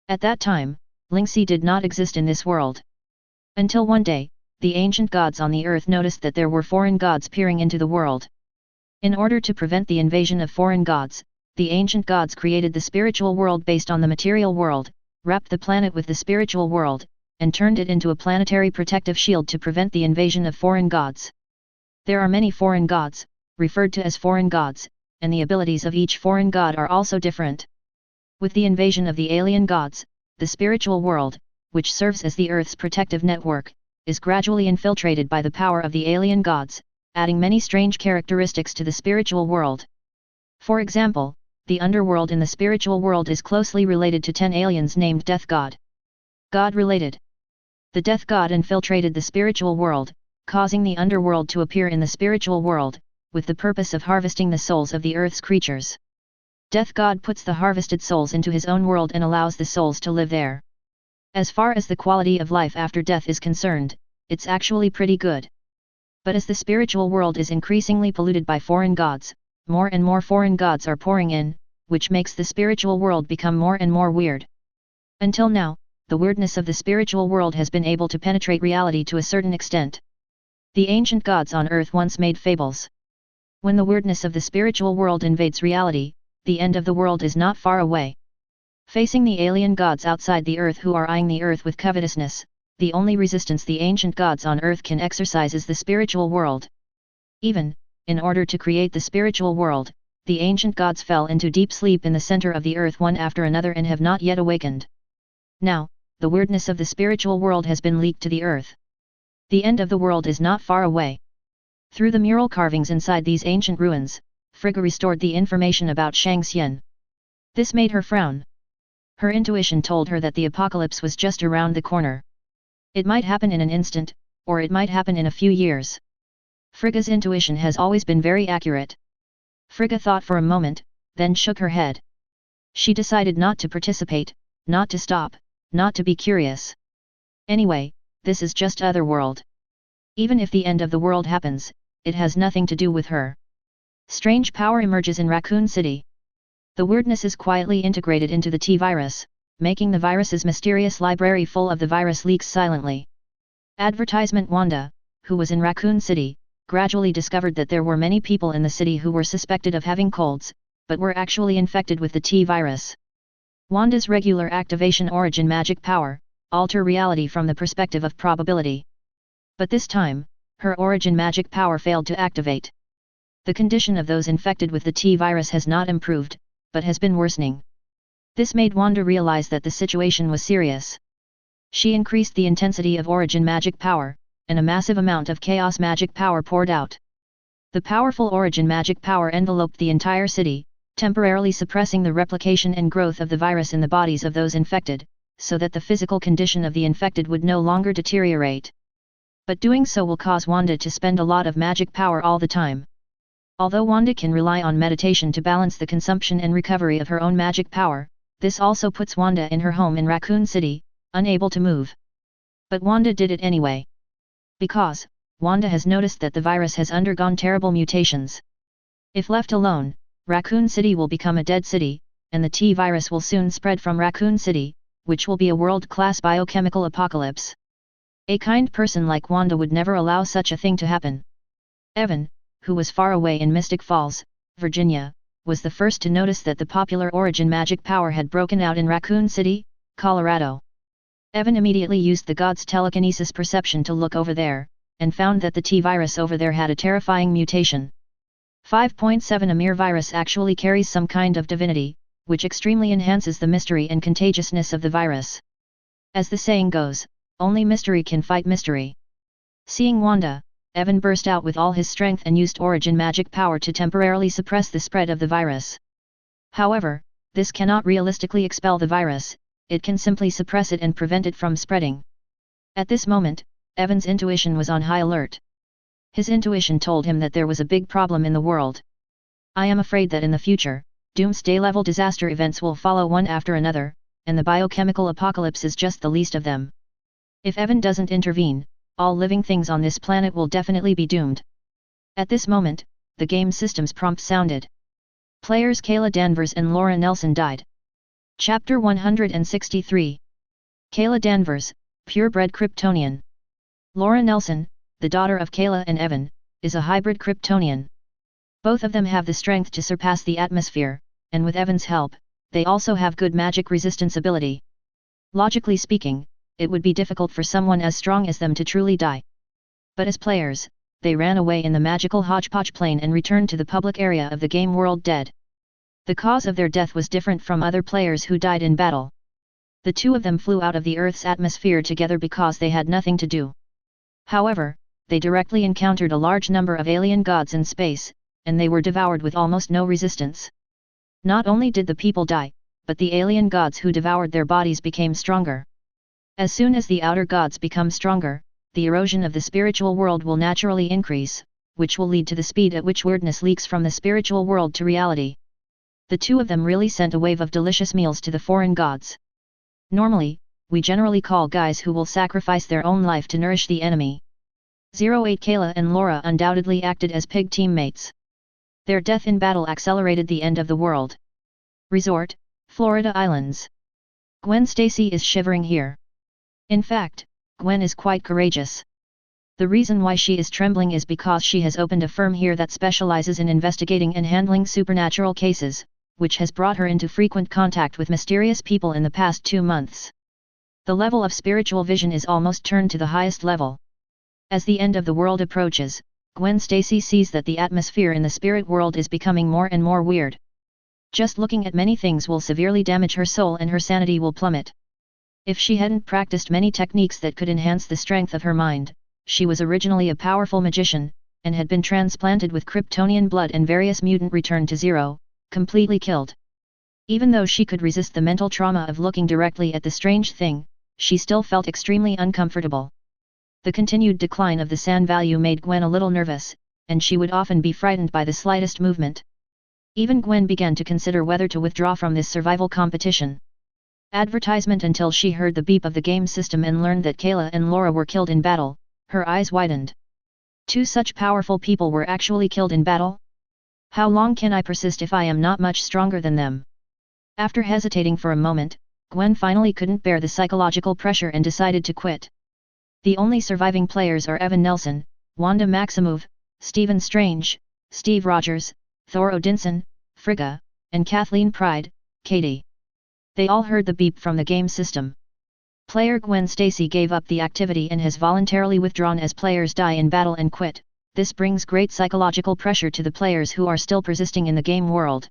Speaker 1: At that time, Lingxi did not exist in this world. Until one day, the ancient gods on the earth noticed that there were foreign gods peering into the world. In order to prevent the invasion of foreign gods, the ancient gods created the spiritual world based on the material world, wrapped the planet with the spiritual world, and turned it into a planetary protective shield to prevent the invasion of foreign gods. There are many foreign gods, referred to as foreign gods, and the abilities of each foreign god are also different. With the invasion of the alien gods, the spiritual world, which serves as the Earth's protective network, is gradually infiltrated by the power of the alien gods, adding many strange characteristics to the spiritual world. For example, the underworld in the spiritual world is closely related to 10 aliens named Death God. God-related. The Death God infiltrated the spiritual world, causing the underworld to appear in the spiritual world, with the purpose of harvesting the souls of the Earth's creatures. Death God puts the harvested souls into his own world and allows the souls to live there. As far as the quality of life after death is concerned, it's actually pretty good. But as the spiritual world is increasingly polluted by foreign gods, more and more foreign gods are pouring in, which makes the spiritual world become more and more weird. Until now, the weirdness of the spiritual world has been able to penetrate reality to a certain extent. The ancient gods on earth once made fables. When the weirdness of the spiritual world invades reality, the end of the world is not far away. Facing the alien gods outside the earth who are eyeing the earth with covetousness, the only resistance the ancient gods on earth can exercise is the spiritual world. Even, in order to create the spiritual world, the ancient gods fell into deep sleep in the center of the earth one after another and have not yet awakened. Now, the weirdness of the spiritual world has been leaked to the earth. The end of the world is not far away. Through the mural carvings inside these ancient ruins, Frigga restored the information about Shangxian. This made her frown. Her intuition told her that the apocalypse was just around the corner. It might happen in an instant, or it might happen in a few years. Frigga's intuition has always been very accurate. Frigga thought for a moment, then shook her head. She decided not to participate, not to stop, not to be curious. Anyway, this is just otherworld. Even if the end of the world happens, it has nothing to do with her. Strange power emerges in Raccoon City. The weirdness is quietly integrated into the T-virus, making the virus's mysterious library full of the virus leaks silently. Advertisement: Wanda, who was in Raccoon City, gradually discovered that there were many people in the city who were suspected of having colds, but were actually infected with the T-virus. Wanda's regular activation origin magic power, alter reality from the perspective of probability. But this time, her origin magic power failed to activate. The condition of those infected with the T-virus has not improved, but has been worsening. This made Wanda realize that the situation was serious. She increased the intensity of origin magic power, and a massive amount of chaos magic power poured out. The powerful origin magic power enveloped the entire city, temporarily suppressing the replication and growth of the virus in the bodies of those infected, so that the physical condition of the infected would no longer deteriorate. But doing so will cause Wanda to spend a lot of magic power all the time. Although Wanda can rely on meditation to balance the consumption and recovery of her own magic power, this also puts Wanda in her home in Raccoon City, unable to move. But Wanda did it anyway. Because, Wanda has noticed that the virus has undergone terrible mutations. If left alone, Raccoon City will become a dead city, and the T-virus will soon spread from Raccoon City, which will be a world-class biochemical apocalypse. A kind person like Wanda would never allow such a thing to happen. Evan, who was far away in Mystic Falls, Virginia, was the first to notice that the popular origin magic power had broken out in Raccoon City, Colorado. Evan immediately used the god's telekinesis perception to look over there, and found that the T-virus over there had a terrifying mutation. 5.7 A mere virus actually carries some kind of divinity, which extremely enhances the mystery and contagiousness of the virus. As the saying goes, only mystery can fight mystery. Seeing Wanda, Evan burst out with all his strength and used origin magic power to temporarily suppress the spread of the virus. However, this cannot realistically expel the virus, it can simply suppress it and prevent it from spreading. At this moment, Evan's intuition was on high alert. His intuition told him that there was a big problem in the world. I am afraid that in the future, doomsday-level disaster events will follow one after another, and the biochemical apocalypse is just the least of them. If Evan doesn't intervene, all living things on this planet will definitely be doomed. At this moment, the game system's prompt sounded. Players Kayla Danvers and Laura Nelson died. Chapter 163. Kayla Danvers, purebred Kryptonian. Laura Nelson, the daughter of Kayla and Evan, is a hybrid Kryptonian. Both of them have the strength to surpass the atmosphere, and with Evan's help, they also have good magic resistance ability. Logically speaking, it would be difficult for someone as strong as them to truly die. But as players, they ran away in the magical hodgepodge plane and returned to the public area of the game world dead. The cause of their death was different from other players who died in battle. The two of them flew out of the Earth's atmosphere together because they had nothing to do. However, they directly encountered a large number of alien gods in space, and they were devoured with almost no resistance. Not only did the people die, but the alien gods who devoured their bodies became stronger. As soon as the outer gods become stronger, the erosion of the spiritual world will naturally increase, which will lead to the speed at which weirdness leaks from the spiritual world to reality. The two of them really sent a wave of delicious meals to the foreign gods. Normally, we generally call guys who will sacrifice their own life to nourish the enemy. 08 Kayla and Laura undoubtedly acted as pig teammates. Their death in battle accelerated the end of the world. Resort, Florida Islands. Gwen Stacy is shivering here. In fact, Gwen is quite courageous. The reason why she is trembling is because she has opened a firm here that specializes in investigating and handling supernatural cases, which has brought her into frequent contact with mysterious people in the past 2 months. The level of spiritual vision is almost turned to the highest level. As the end of the world approaches, Gwen Stacy sees that the atmosphere in the spirit world is becoming more and more weird. Just looking at many things will severely damage her soul and her sanity will plummet. If she hadn't practiced many techniques that could enhance the strength of her mind, she was originally a powerful magician, and had been transplanted with Kryptonian blood and various mutant returned to zero, completely killed. Even though she could resist the mental trauma of looking directly at the strange thing, she still felt extremely uncomfortable. The continued decline of the SAN value made Gwen a little nervous, and she would often be frightened by the slightest movement. Even Gwen began to consider whether to withdraw from this survival competition. Advertisement until she heard the beep of the game system and learned that Kayla and Laura were killed in battle, her eyes widened. 2 such powerful people were actually killed in battle? How long can I persist if I am not much stronger than them? After hesitating for a moment, Gwen finally couldn't bear the psychological pressure and decided to quit. The only surviving players are Evan Nelson, Wanda Maximoff, Stephen Strange, Steve Rogers, Thor Odinson, Frigga, and Kathleen Pride, Katie. They all heard the beep from the game system. Player Gwen Stacy gave up the activity and has voluntarily withdrawn as players die in battle and quit. This brings great psychological pressure to the players who are still persisting in the game world.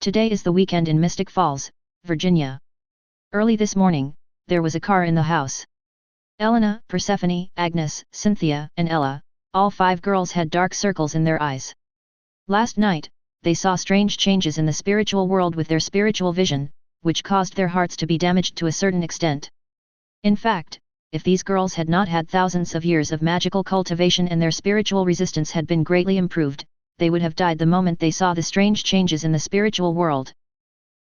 Speaker 1: Today is the weekend in Mystic Falls, Virginia. Early this morning, there was a car in the house. Elena, Persephone, Agnes, Cynthia, and Ella, all 5 girls had dark circles in their eyes. Last night, they saw strange changes in the spiritual world with their spiritual vision, which caused their hearts to be damaged to a certain extent. In fact, if these girls had not had thousands of years of magical cultivation and their spiritual resistance had been greatly improved, they would have died the moment they saw the strange changes in the spiritual world.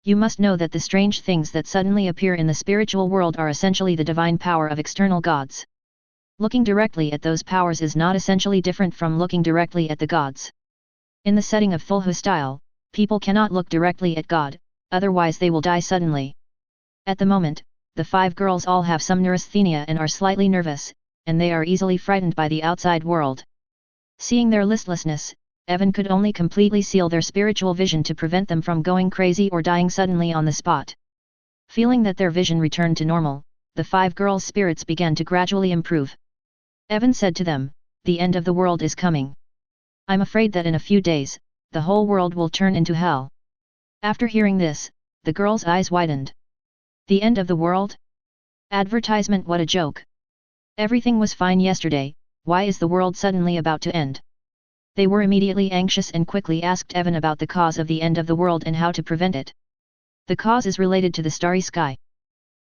Speaker 1: You must know that the strange things that suddenly appear in the spiritual world are essentially the divine power of external gods. Looking directly at those powers is not essentially different from looking directly at the gods. In the setting of full S.H.I.E.L.D, people cannot look directly at God, otherwise they will die suddenly. At the moment, the 5 girls all have some neurasthenia and are slightly nervous, and they are easily frightened by the outside world. Seeing their listlessness, Evan could only completely seal their spiritual vision to prevent them from going crazy or dying suddenly on the spot. Feeling that their vision returned to normal, the 5 girls' spirits began to gradually improve. Evan said to them, "The end of the world is coming. I'm afraid that in a few days, the whole world will turn into hell." After hearing this, the girls' eyes widened. The end of the world? Advertisement, what a joke. Everything was fine yesterday, why is the world suddenly about to end? They were immediately anxious and quickly asked Evan about the cause of the end of the world and how to prevent it. The cause is related to the starry sky.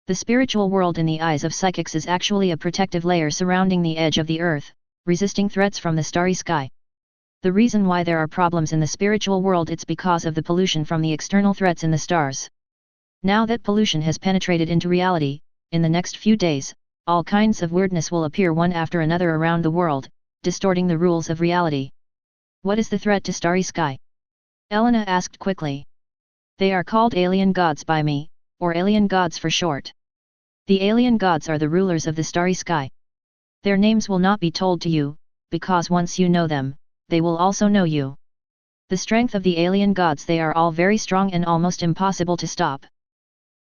Speaker 1: The spiritual world in the eyes of psychics is actually a protective layer surrounding the edge of the earth, resisting threats from the starry sky. The reason why there are problems in the spiritual world, it's because of the pollution from the external threats in the stars. Now that pollution has penetrated into reality, in the next few days, all kinds of weirdness will appear one after another around the world, distorting the rules of reality. What is the threat to starry sky? Elena asked quickly. They are called alien gods by me, or alien gods for short. The alien gods are the rulers of the starry sky. Their names will not be told to you, because once you know them, they will also know you. The strength of the alien gods, they are all very strong and almost impossible to stop.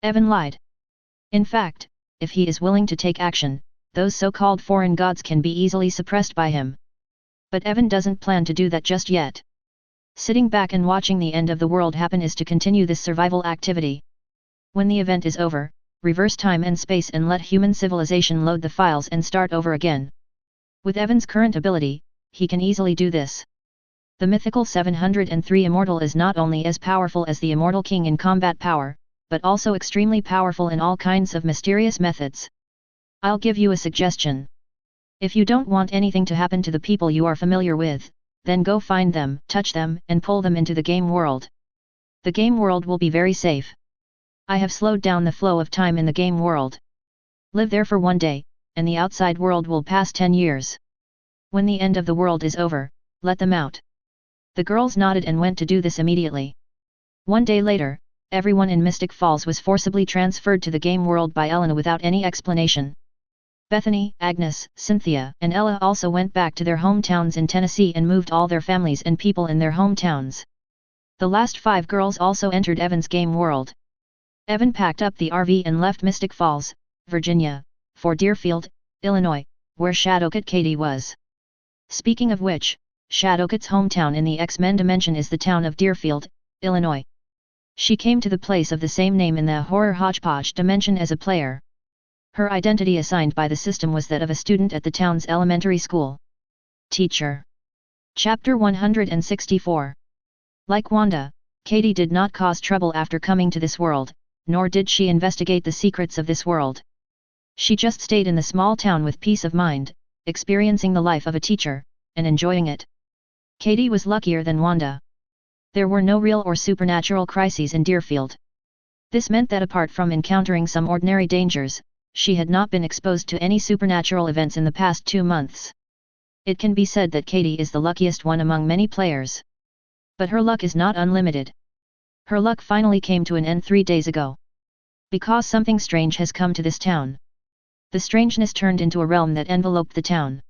Speaker 1: Evan lied. In fact, if he is willing to take action, those so-called foreign gods can be easily suppressed by him. But Evan doesn't plan to do that just yet. Sitting back and watching the end of the world happen is to continue this survival activity. When the event is over, reverse time and space and let human civilization load the files and start over again. With Evan's current ability, he can easily do this. The mythical 703 Immortal is not only as powerful as the Immortal King in combat power, but also extremely powerful in all kinds of mysterious methods. I'll give you a suggestion. If you don't want anything to happen to the people you are familiar with, then go find them, touch them, and pull them into the game world. The game world will be very safe. I have slowed down the flow of time in the game world. Live there for 1 day, and the outside world will pass 10 years. When the end of the world is over, let them out. The girls nodded and went to do this immediately. 1 day later, everyone in Mystic Falls was forcibly transferred to the game world by Elena without any explanation. Bethany, Agnes, Cynthia, and Ella also went back to their hometowns in Tennessee and moved all their families and people in their hometowns. The last 5 girls also entered Evan's game world. Evan packed up the RV and left Mystic Falls, Virginia, for Deerfield, Illinois, where Shadowcat Katie was. Speaking of which, Shadowcat's hometown in the X-Men dimension is the town of Deerfield, Illinois. She came to the place of the same name in the horror hodgepodge dimension as a player. Her identity assigned by the system was that of a student at the town's elementary school. Teacher. Chapter 164. Like Wanda, Katie did not cause trouble after coming to this world, nor did she investigate the secrets of this world. She just stayed in the small town with peace of mind, experiencing the life of a teacher, and enjoying it. Katie was luckier than Wanda. There were no real or supernatural crises in Deerfield. This meant that apart from encountering some ordinary dangers, she had not been exposed to any supernatural events in the past 2 months. It can be said that Katie is the luckiest one among many players. But her luck is not unlimited. Her luck finally came to an end 3 days ago. Because something strange has come to this town. The strangeness turned into a realm that enveloped the town.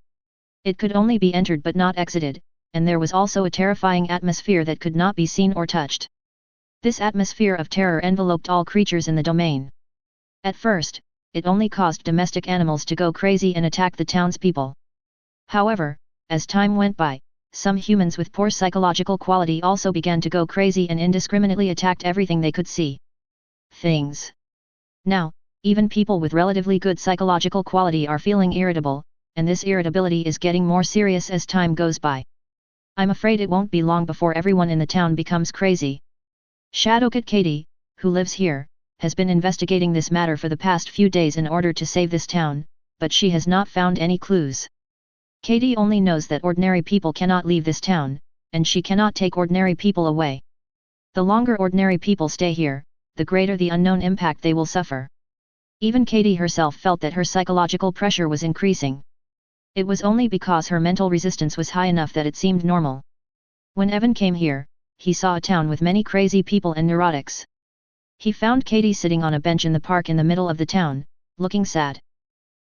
Speaker 1: It could only be entered but not exited, and there was also a terrifying atmosphere that could not be seen or touched. This atmosphere of terror enveloped all creatures in the domain. At first, it only caused domestic animals to go crazy and attack the townspeople. However, as time went by, some humans with poor psychological quality also began to go crazy and indiscriminately attacked everything they could see. Things. Now, even people with relatively good psychological quality are feeling irritable, and this irritability is getting more serious as time goes by. I'm afraid it won't be long before everyone in the town becomes crazy. Shadowcat Katie, who lives here, has been investigating this matter for the past few days in order to save this town, but she has not found any clues. Katie only knows that ordinary people cannot leave this town, and she cannot take ordinary people away. The longer ordinary people stay here, the greater the unknown impact they will suffer. Even Katie herself felt that her psychological pressure was increasing. It was only because her mental resistance was high enough that it seemed normal. When Evan came here, he saw a town with many crazy people and neurotics. He found Katie sitting on a bench in the park in the middle of the town, looking sad.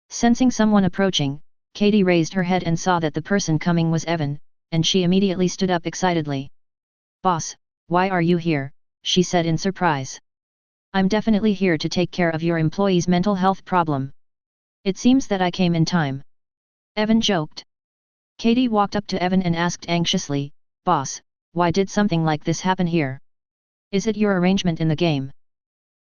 Speaker 1: Sensing someone approaching, Katie raised her head and saw that the person coming was Evan, and she immediately stood up excitedly. "Boss, why are you here?" she said in surprise. "I'm definitely here to take care of your employee's mental health problem. It seems that I came in time," Evan joked. Katie walked up to Evan and asked anxiously, "Boss, why did something like this happen here? Is it your arrangement in the game?"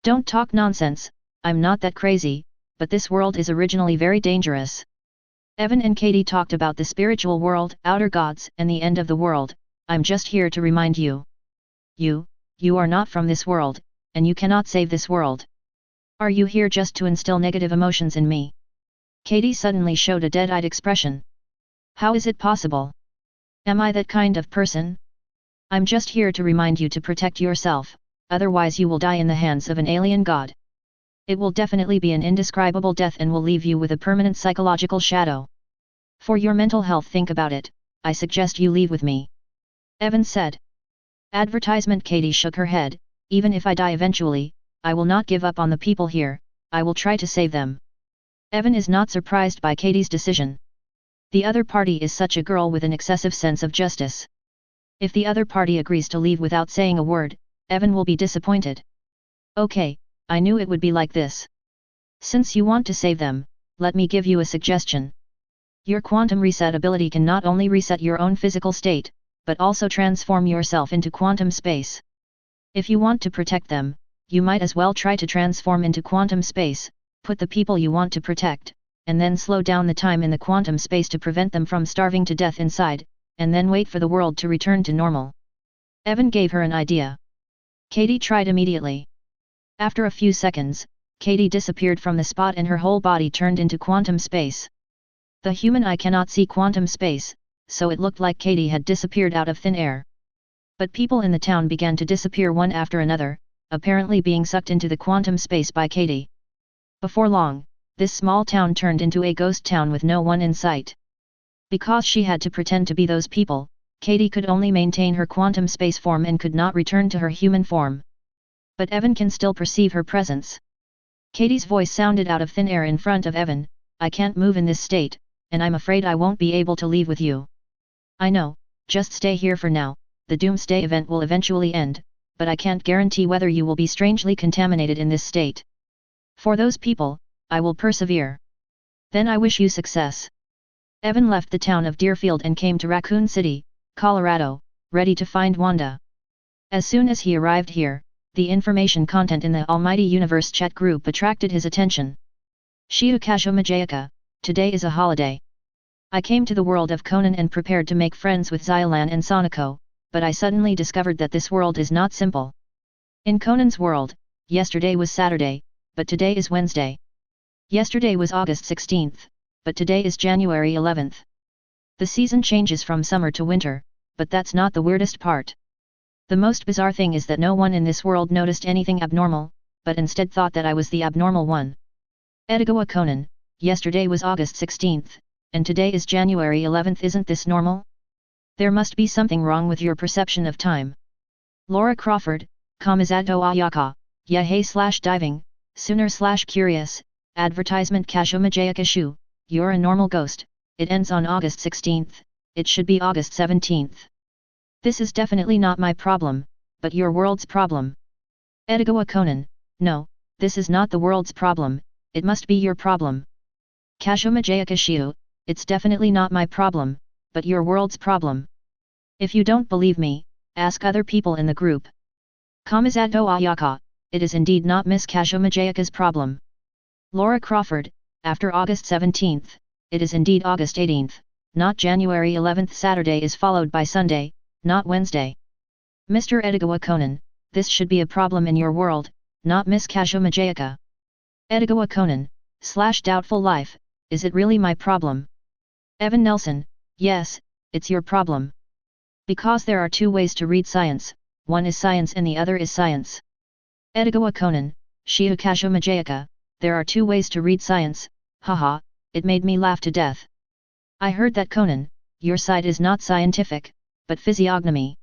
Speaker 1: "Don't talk nonsense, I'm not that crazy, but this world is originally very dangerous." Evan and Katie talked about the spiritual world, outer gods, and the end of the world. "I'm just here to remind you. You are not from this world, and you cannot save this world. Are you here just to instill negative emotions in me?" Katie suddenly showed a dead-eyed expression. "How is it possible? Am I that kind of person? I'm just here to remind you to protect yourself, otherwise you will die in the hands of an alien god. It will definitely be an indescribable death and will leave you with a permanent psychological shadow. For your mental health, think about it. I suggest you leave with me," Evan said. Advertisement. Katie shook her head. "Even if I die eventually, I will not give up on the people here, I will try to save them." Evan is not surprised by Katie's decision. The other party is such a girl with an excessive sense of justice. If the other party agrees to leave without saying a word, Evan will be disappointed. "Okay, I knew it would be like this. Since you want to save them, let me give you a suggestion. Your quantum reset ability can not only reset your own physical state, but also transform yourself into quantum space. If you want to protect them, you might as well try to transform into quantum space, put the people you want to protect, and then slow down the time in the quantum space to prevent them from starving to death inside, and then wait for the world to return to normal." Evan gave her an idea. Katie tried immediately. After a few seconds, Katie disappeared from the spot and her whole body turned into quantum space. The human eye cannot see quantum space, so it looked like Katie had disappeared out of thin air. But people in the town began to disappear one after another, apparently being sucked into the quantum space by Katie. Before long, this small town turned into a ghost town with no one in sight. Because she had to pretend to be those people, Katie could only maintain her quantum space form and could not return to her human form. But Evan can still perceive her presence. Katie's voice sounded out of thin air in front of Evan. "I can't move in this state, and I'm afraid I won't be able to leave with you. I know, just stay here for now, the doomsday event will eventually end, but I can't guarantee whether you will be strangely contaminated in this state. For those people, I will persevere. Then I wish you success." Evan left the town of Deerfield and came to Raccoon City, Colorado, ready to find Wanda. As soon as he arrived here, the information content in the Almighty Universe chat group attracted his attention. "Shiukasho, today is a holiday. I came to the world of Conan and prepared to make friends with Xylan and Sonoko, but I suddenly discovered that this world is not simple. In Conan's world, yesterday was Saturday, but today is Wednesday. Yesterday was August 16th, but today is January 11th. The season changes from summer to winter, but that's not the weirdest part. The most bizarre thing is that no one in this world noticed anything abnormal, but instead thought that I was the abnormal one. Edogawa Conan, yesterday was August 16th, and today is January 11th. Isn't this normal? There must be something wrong with your perception of time. Laura Crawford, Kamizato Ayaka, Yahey/diving, sooner/curious, advertisement Kashomajakashu, you're a normal ghost, it ends on August 16th, it should be August 17th. This is definitely not my problem, but your world's problem. Edogawa Conan, no, this is not the world's problem, it must be your problem. Kashomajakashu, it's definitely not my problem, but your world's problem. If you don't believe me, ask other people in the group. Kamizato Ayaka, it is indeed not Miss Kashomajakas's problem. Laura Crawford, after August 17th, it is indeed August 18th, not January 11th. Saturday is followed by Sunday, not Wednesday. Mr. Edogawa Conan, this should be a problem in your world, not Miss Kazuma Jayaka. Edogawa Conan, / doubtful life, is it really my problem? Evan Nelson, yes, it's your problem. Because there are two ways to read science, one is science and the other is science. Edogawa Conan, Shiho Kazuma Jayaka, there are two ways to read science, haha, it made me laugh to death. I heard that Conan, your side is not scientific, but physiognomy.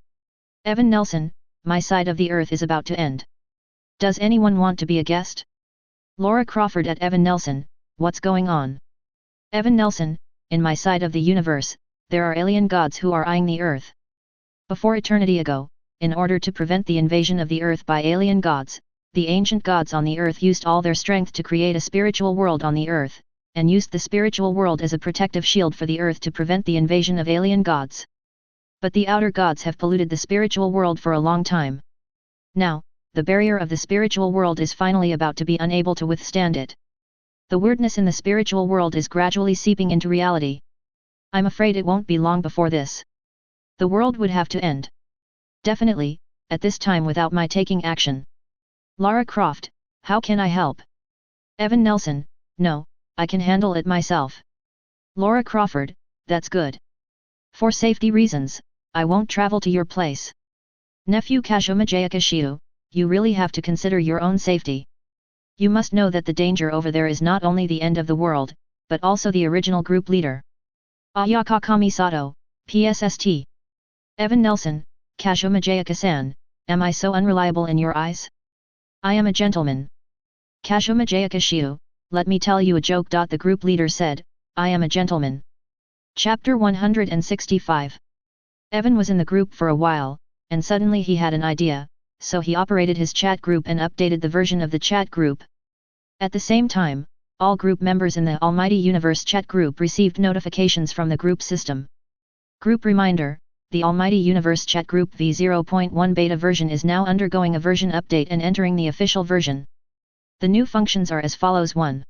Speaker 1: Evan Nelson, my side of the earth is about to end. Does anyone want to be a guest? Laura Crawford at Evan Nelson, what's going on? Evan Nelson, in my side of the universe, there are alien gods who are eyeing the earth. Before eternity ago, in order to prevent the invasion of the earth by alien gods, the ancient gods on the earth used all their strength to create a spiritual world on the earth, and used the spiritual world as a protective shield for the earth to prevent the invasion of alien gods. But the outer gods have polluted the spiritual world for a long time. Now, the barrier of the spiritual world is finally about to be unable to withstand it. The weirdness in the spiritual world is gradually seeping into reality. I'm afraid it won't be long before this. The world would have to end. Definitely, at this time without my taking action. Lara Croft, how can I help? Evan Nelson, no, I can handle it myself. Laura Crawford, that's good. For safety reasons, I won't travel to your place. Nephew Kazuma Jayaka, you really have to consider your own safety. You must know that the danger over there is not only the end of the world, but also the original group leader. Ayaka Kamisato, PSST. Evan Nelson, Kazuma Jayaka-san, am I so unreliable in your eyes? I am a gentleman. Kazuma Jayaka, let me tell you a joke. The group leader said, I am a gentleman. Chapter 165. Evan was in the group for a while, and suddenly he had an idea, so he operated his chat group and updated the version of the chat group. At the same time, all group members in the Almighty Universe chat group received notifications from the group system. Group reminder, the Almighty Universe chat group v0.1 beta version is now undergoing a version update and entering the official version. The new functions are as follows. 1.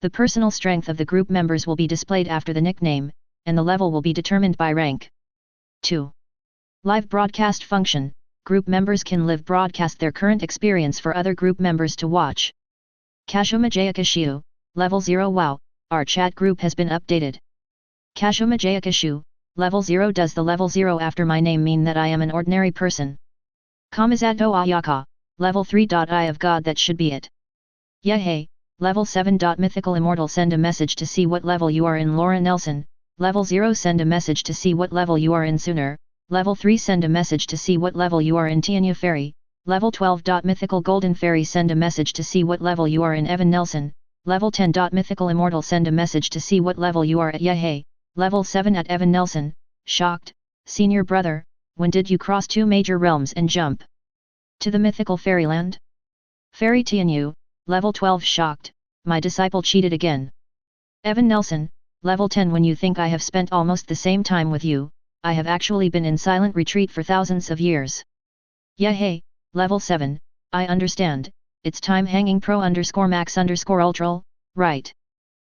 Speaker 1: The personal strength of the group members will be displayed after the nickname, and the level will be determined by rank. 2. Live broadcast function, group members can live broadcast their current experience for other group members to watch. Kazuma Jayaka, level 0. Wow, our chat group has been updated. Kazuma Jayaka, level 0. Does the level 0 after my name mean that I am an ordinary person? Kamizato Ayaka, level 3. Eye of God, that should be it. Yehey, level 7. Mythical Immortal, send a message to see what level you are in. Laura Nelson, level 0. Send a message to see what level you are in. Sooner, level 3. Send a message to see what level you are in. Tianya Fairy, level 12. Mythical Golden Fairy, send a message to see what level you are in. Evan Nelson, level 10. Mythical Immortal, send a message to see what level you are at. Yehey, level 7 at Evan Nelson, shocked, senior brother, when did you cross 2 major realms and jump to the mythical fairyland? Fairy Tianyu, level 12, shocked, my disciple cheated again. Evan Nelson, level 10. When you think I have spent almost the same time with you, I have actually been in silent retreat for thousands of years. Yehey, level 7, I understand, it's time hanging pro _max _ultra, right?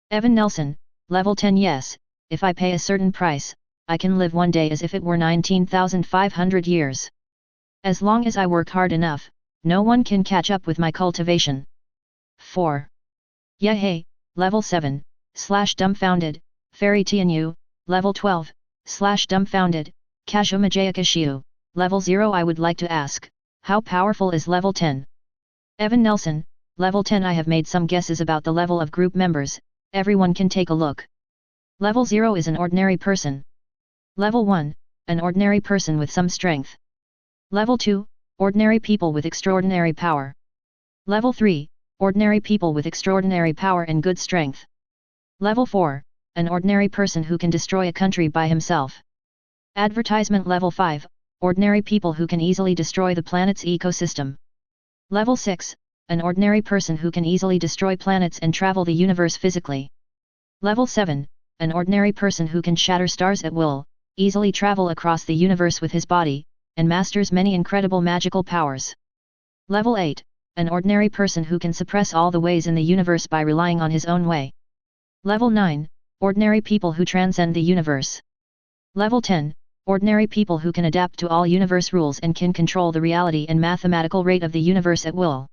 Speaker 1: Evan Nelson, level 10. Yes, if I pay a certain price, I can live one day as if it were 19,500 years. As long as I work hard enough, no one can catch up with my cultivation. 4. Yehey, level 7, / dumbfounded, Fairy Tianyu, level 12, / dumbfounded, Kazuma Jayaka, level 0. I would like to ask, how powerful is level 10? Evan Nelson, level 10. I have made some guesses about the level of group members, everyone can take a look. Level 0 is an ordinary person. Level 1, an ordinary person with some strength. Level 2, ordinary people with extraordinary power. Level 3, ordinary people with extraordinary power and good strength. Level 4, an ordinary person who can destroy a country by himself. Advertisement. Level 5, ordinary people who can easily destroy the planet's ecosystem. Level 6, an ordinary person who can easily destroy planets and travel the universe physically. Level 7, an ordinary person who can shatter stars at will, easily travel across the universe with his body, and masters many incredible magical powers. Level 8, an ordinary person who can suppress all the ways in the universe by relying on his own way. Level 9, Ordinary people who transcend the universe. Level 10, ordinary people who can adapt to all universe rules and can control the reality and mathematical rate of the universe at will.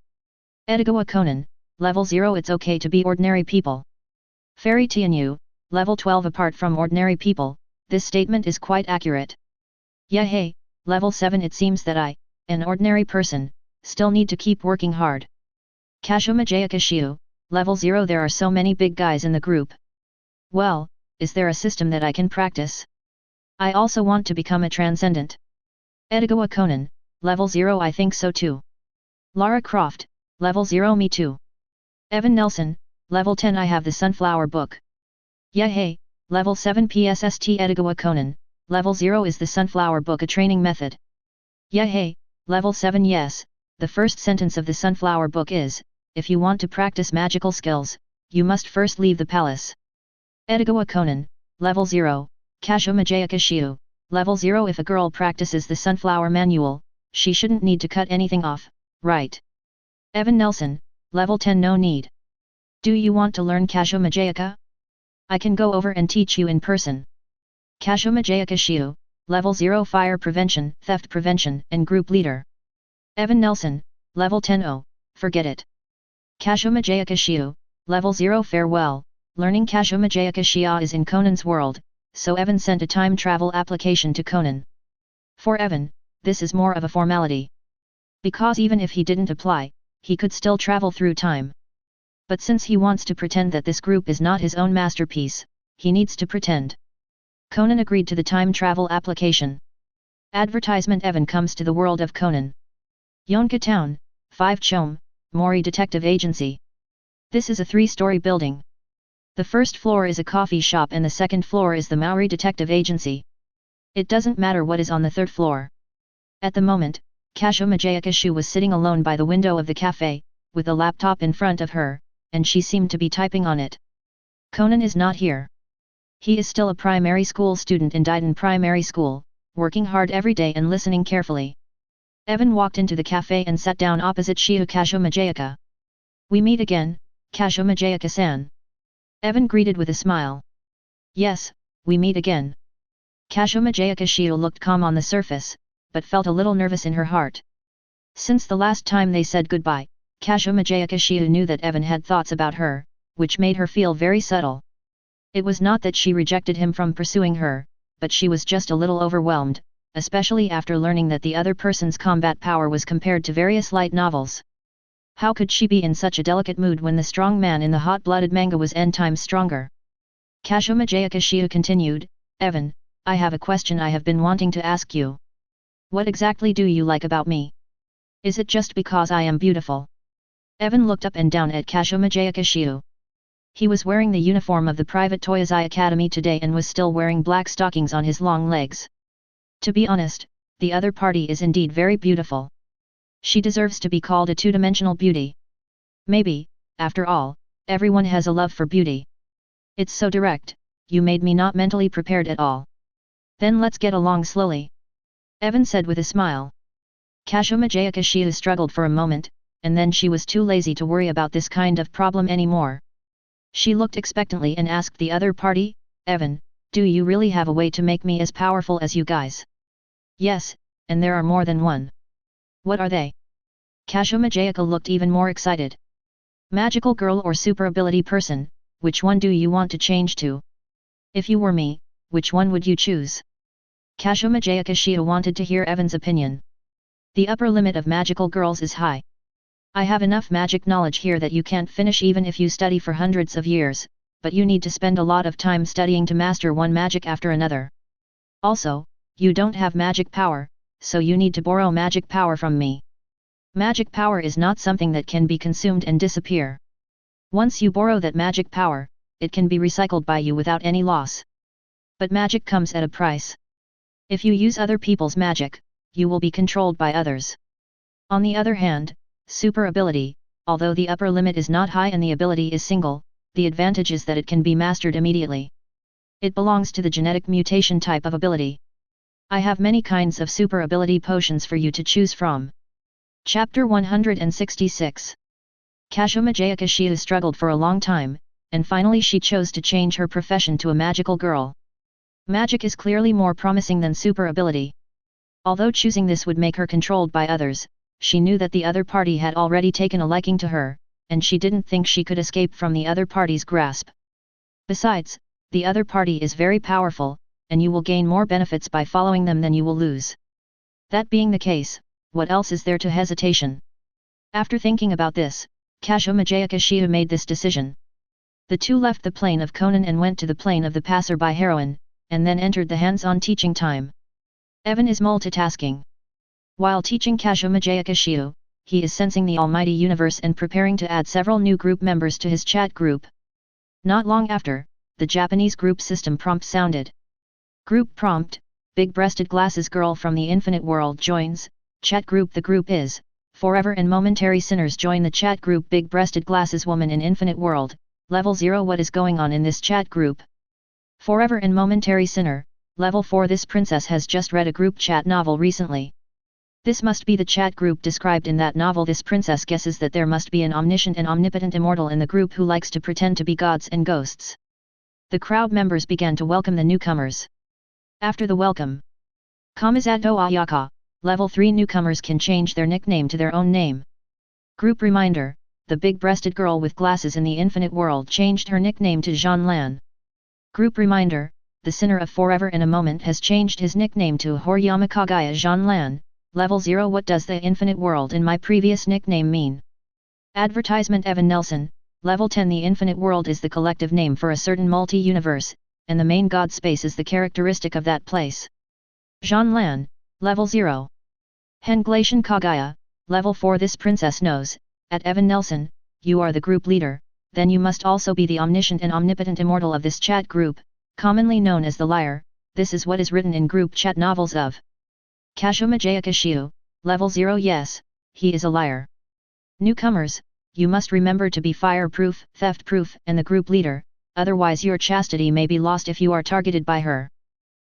Speaker 1: Edogawa Conan, Level 0. It's okay to be ordinary people. Fairy Tianyu, Level 12. Apart from ordinary people, this statement is quite accurate. Yahey, Level 7. It seems that I, an ordinary person, still need to keep working hard. Kashoma Jayakashiu, Level 0. There are so many big guys in the group. Well, is there a system that I can practice? I also want to become a transcendent. Edogawa Conan, Level 0. I think so too. Lara Croft, Level 0. Me too. Evan Nelson, Level 10. I have the Sunflower Book. Yahey, Level 7. PSST. Edogawa Conan, Level 0. Is the Sunflower Book a training method? Yahey, Level 7. Yes, the first sentence of the Sunflower Book is, if you want to practice magical skills, you must first leave the palace. Edogawa Conan, Level 0. Kashoma Jayakashiu, Level 0. If a girl practices the Sunflower Manual, she shouldn't need to cut anything off, right? Evan Nelson, Level 10. No need. Do you want to learn Kashoma Jayaka? I can go over and teach you in person. Kashoma Jayakashiu, Level 0. Fire Prevention, Theft Prevention, and Group Leader. Evan Nelson, Level 10. Oh, forget it. Kashoma Jayakashiu, Level 0. Farewell. Learning Kashoma Jayakashia is in Conan's world, so Evan sent a time travel application to Conan. For Evan, this is more of a formality. Because even if he didn't apply, he could still travel through time. But since he wants to pretend that this group is not his own masterpiece, he needs to pretend. Conan agreed to the time travel application. Advertisement. Evan comes to the world of Conan. Yonka Town, 5 Chom, Mori Detective Agency. This is a 3-story building. The first floor is a coffee shop and the second floor is the Maori Detective Agency. It doesn't matter what is on the third floor. At the moment, Kashoma Jayakashu was sitting alone by the window of the cafe, with a laptop in front of her, and she seemed to be typing on it. Conan is not here. He is still a primary school student in Daiden Primary School, working hard every day and listening carefully. Evan walked into the cafe and sat down opposite Shiho Kashoma Jayaka. We meet again, Kashoma Jayaka-san. Evan greeted with a smile. Yes, we meet again. Kashoma Jayakashiu looked calm on the surface, but felt a little nervous in her heart. Since the last time they said goodbye, Kashoma Jayakashiu knew that Evan had thoughts about her, which made her feel very subtle. It was not that she rejected him from pursuing her, but she was just a little overwhelmed, especially after learning that the other person's combat power was compared to various light novels. How could she be in such a delicate mood when the strong man in the hot-blooded manga was n times stronger? Kashoma Jayakashiu continued, Evan, I have a question I have been wanting to ask you. What exactly do you like about me? Is it just because I am beautiful? Evan looked up and down at Kashoma Jayakashiu. He was wearing the uniform of the private Toyozai Academy today and was still wearing black stockings on his long legs. To be honest, the other party is indeed very beautiful. She deserves to be called a two-dimensional beauty. Maybe, after all, everyone has a love for beauty. It's so direct, you made me not mentally prepared at all. Then let's get along slowly. Evan said with a smile. Kashoma Jayakashiu struggled for a moment, and then she was too lazy to worry about this kind of problem anymore. She looked expectantly and asked the other party, Evan, do you really have a way to make me as powerful as you guys? Yes, and there are more than one. What are they? Kashoma Jayaka looked even more excited. Magical girl or super ability person, which one do you want to change to? If you were me, which one would you choose? Kashoma Jayakashiu wanted to hear Evan's opinion. The upper limit of magical girls is high. I have enough magic knowledge here that you can't finish even if you study for hundreds of years, but you need to spend a lot of time studying to master one magic after another. Also, you don't have magic power, so you need to borrow magic power from me. Magic power is not something that can be consumed and disappear. Once you borrow that magic power, it can be recycled by you without any loss. But magic comes at a price. If you use other people's magic, you will be controlled by others. On the other hand, super ability, although the upper limit is not high and the ability is single, the advantage is that it can be mastered immediately. It belongs to the genetic mutation type of ability. I have many kinds of super ability potions for you to choose from. Chapter 166. Kashoma Jayakashiu struggled for a long time, and finally she chose to change her profession to a magical girl. Magic is clearly more promising than super ability. Although choosing this would make her controlled by others, she knew that the other party had already taken a liking to her, and she didn't think she could escape from the other party's grasp. Besides, the other party is very powerful, and you will gain more benefits by following them than you will lose. That being the case, what else is there to hesitation? After thinking about this, Kazumajayakashiya made this decision. The two left the plane of Conan and went to the plane of the passerby heroine, and then entered the hands-on teaching time. Evan is multitasking. While teaching Kazumajayakashiya, he is sensing the almighty universe and preparing to add several new group members to his chat group. Not long after, the Japanese group system prompt sounded. Group prompt, big-breasted glasses girl from the infinite world joins, chat group. The group is, forever and momentary sinners join the chat group. Big-breasted glasses woman in infinite world, level 0. What is going on in this chat group? Forever and momentary sinner, level 4. This princess has just read a group chat novel recently. This must be the chat group described in that novel. This princess guesses that there must be an omniscient and omnipotent immortal in the group who likes to pretend to be gods and ghosts. The crowd members began to welcome the newcomers. After the welcome, Kamizato Ayaka, level 3 newcomers can change their nickname to their own name. Group reminder, the big-breasted girl with glasses in the infinite world changed her nickname to Jean Lan. Group reminder, the sinner of Forever in a Moment has changed his nickname to Horiyama Kagaya Jean Lan, level 0. What does the infinite world in my previous nickname mean? Advertisement. Evan Nelson, level 10. The infinite world is the collective name for a certain multi-universe, and the main god space is the characteristic of that place. Jean Lan, level 0. Henglation Kagaya, level 4. This princess knows, at Evan Nelson, you are the group leader, then you must also be the omniscient and omnipotent immortal of this chat group, commonly known as the liar. This is what is written in group chat novels of Kazumajayakashiya, level 0. Yes, he is a liar. Newcomers, you must remember to be fire-proof, theft-proof, and the group leader, otherwise your chastity may be lost if you are targeted by her.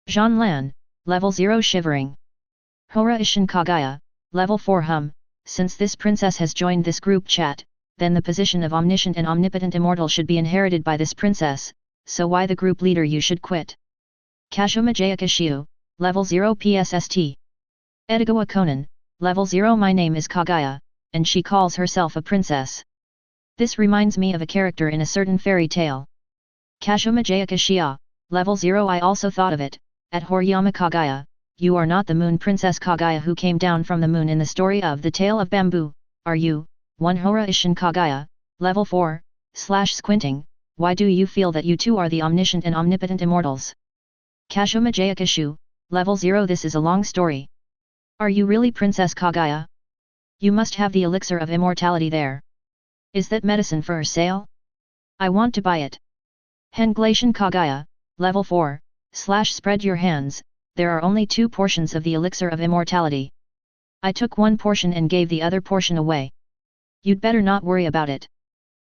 Speaker 1: Jean Lan, level 0. Shivering. Hora Ishin Kagaya, level 4. Since this princess has joined this group chat, then the position of omniscient and omnipotent immortal should be inherited by this princess, so why the group leader? You should quit. Kazumajayakashiya, level 0. PSST. Edigawa Conan, level 0. My name is Kagaya, and she calls herself a princess. This reminds me of a character in a certain fairy tale. Kazumajayakashiya, level 0. I also thought of it, at Horiyama Kagaya, you are not the moon princess Kagaya who came down from the moon in the story of the Tale of Bamboo, are you? 1. Hora Ishin Kagaya, level 4, /squinting, why do you feel that you two are the omniscient and omnipotent immortals? Kazumajayakashiya, level 0. This is a long story. Are you really Princess Kagaya? You must have the elixir of immortality there. Is that medicine for sale? I want to buy it. Henglation Kagaya, level 4, /spread your hands, there are only 2 portions of the elixir of immortality. I took 1 portion and gave the other portion away. You'd better not worry about it.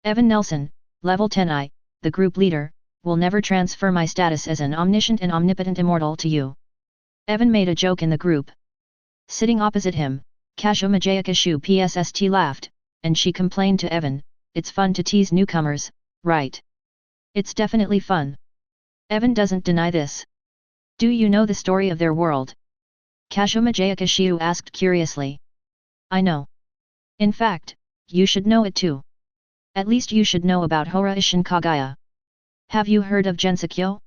Speaker 1: Evan Nelson, level 10. I, the group leader, will never transfer my status as an omniscient and omnipotent immortal to you. Evan made a joke in the group. Sitting opposite him, Kazumajayakashiya PSST laughed, and she complained to Evan, it's fun to tease newcomers, right? It's definitely fun. Evan doesn't deny this. Do you know the story of their world? Kazumajayakashiya asked curiously. I know. In fact, you should know it too. At least you should know about Hora Ishin Kagaya. Have you heard of Gensokyo?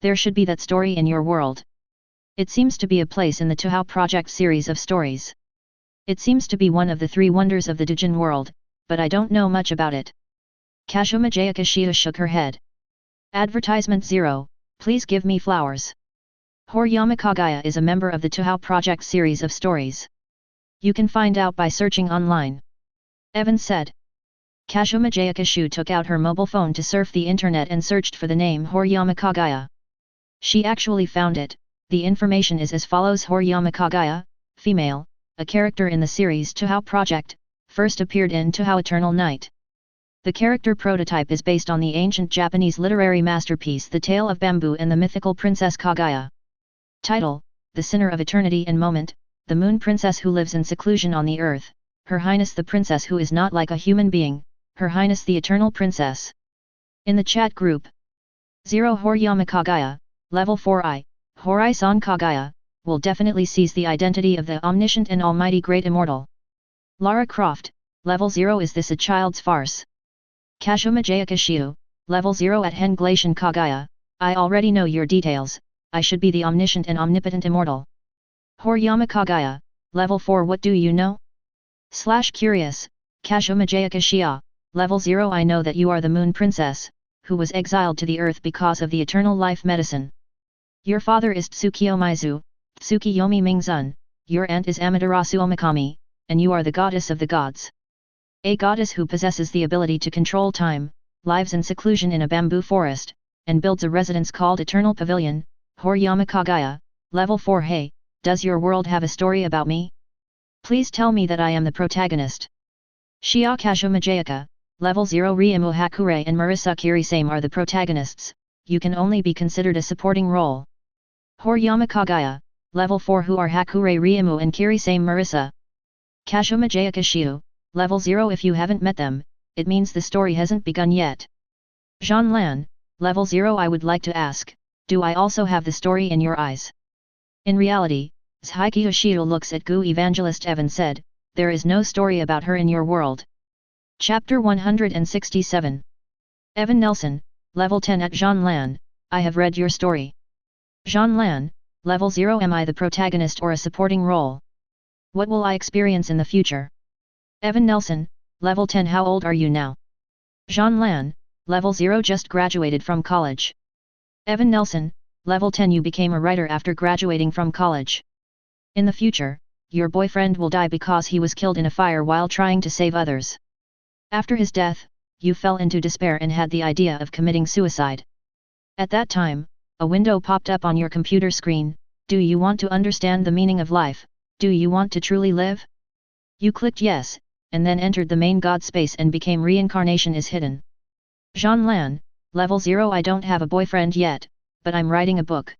Speaker 1: There should be that story in your world. It seems to be a place in the Touhou Project series of stories. It seems to be one of the 3 wonders of the Doujin world, but I don't know much about it. Kazumajayakashiya shook her head. Advertisement 0, please give me flowers. Horiyama Kagaya is a member of the Touhou Project series of stories. You can find out by searching online. Evan said. Kazumajayakashiya took out her mobile phone to surf the internet and searched for the name Horiyama Kagaya. She actually found it. The information is as follows. Horiyama Kagaya, female, a character in the series Touhou Project, first appeared in Touhou Eternal Night. The character prototype is based on the ancient Japanese literary masterpiece The Tale of Bamboo and the mythical Princess Kagaya. Title, The Sinner of Eternity and Moment, the moon princess who lives in seclusion on the earth, Her Highness the princess who is not like a human being, Her Highness the Eternal Princess. In the chat group. 0 Horiyama Kagaya, Level 4 Horai-san Kagaya, will definitely seize the identity of the omniscient and almighty great immortal. Lara Croft, Level 0 Is this a child's farce? Kashuma Jayakashiu, Level 0 at Henglation Kagaya, I already know your details, I should be the omniscient and omnipotent immortal. Horiyama Kagaya, Level 4 What do you know? Curious, Kashuma Jayakashiu, Level 0 I know that you are the Moon Princess, who was exiled to the earth because of the eternal life medicine. Your father is Tsukiyomizu, Tsukiyomi Mingzun, your aunt is Amaterasu Omikami, and you are the goddess of the gods. A goddess who possesses the ability to control time, lives in seclusion in a bamboo forest, and builds a residence called Eternal Pavilion. Horiyama Kagaya, Level 4 Hey, does your world have a story about me? Please tell me that I am the protagonist. Shia Kashuma Jayaka, Level 0 Ryumu Hakure and Marisa Kirisame are the protagonists, you can only be considered a supporting role. Horiyama Kagaya, Level 4 Who are Hakure Ryumu and Kirisame Marisa? Kashuma Jayakashiu, Level 0 If you haven't met them, it means the story hasn't begun yet. Jean Lan, Level 0 I would like to ask, do I also have the story in your eyes? In reality, S.H.I.E.L.D looks at Gu Evangelist Evan said, there is no story about her in your world. Chapter 167. Evan Nelson, Level 10 at Jean Lan, I have read your story. Jean Lan, Level 0 Am I the protagonist or a supporting role? What will I experience in the future? Evan Nelson, Level 10 How old are you now? Jean Lan, Level 0 Just graduated from college. Evan Nelson, Level 10 You became a writer after graduating from college. In the future, your boyfriend will die because he was killed in a fire while trying to save others. After his death, you fell into despair and had the idea of committing suicide. At that time, a window popped up on your computer screen. Do you want to understand the meaning of life? Do you want to truly live? You clicked yes, and then entered the main God space and became Reincarnation is Hidden. Jean Lan, Level 0 I don't have a boyfriend yet, but I'm writing a book.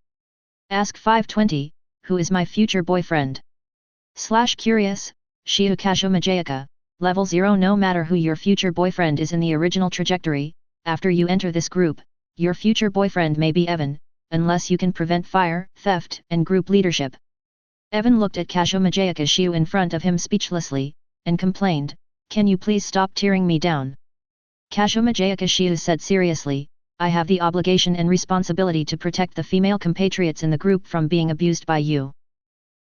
Speaker 1: Ask 520, who is my future boyfriend? Curious, Shiu Kashuma Jayaka, Level 0 No matter who your future boyfriend is in the original trajectory, after you enter this group, your future boyfriend may be Evan, unless you can prevent fire, theft, and group leadership. Evan looked at Kashuma Jayakashiu in front of him speechlessly, and complained, can you please stop tearing me down? Kashuma Jayakashiu said seriously, I have the obligation and responsibility to protect the female compatriots in the group from being abused by you.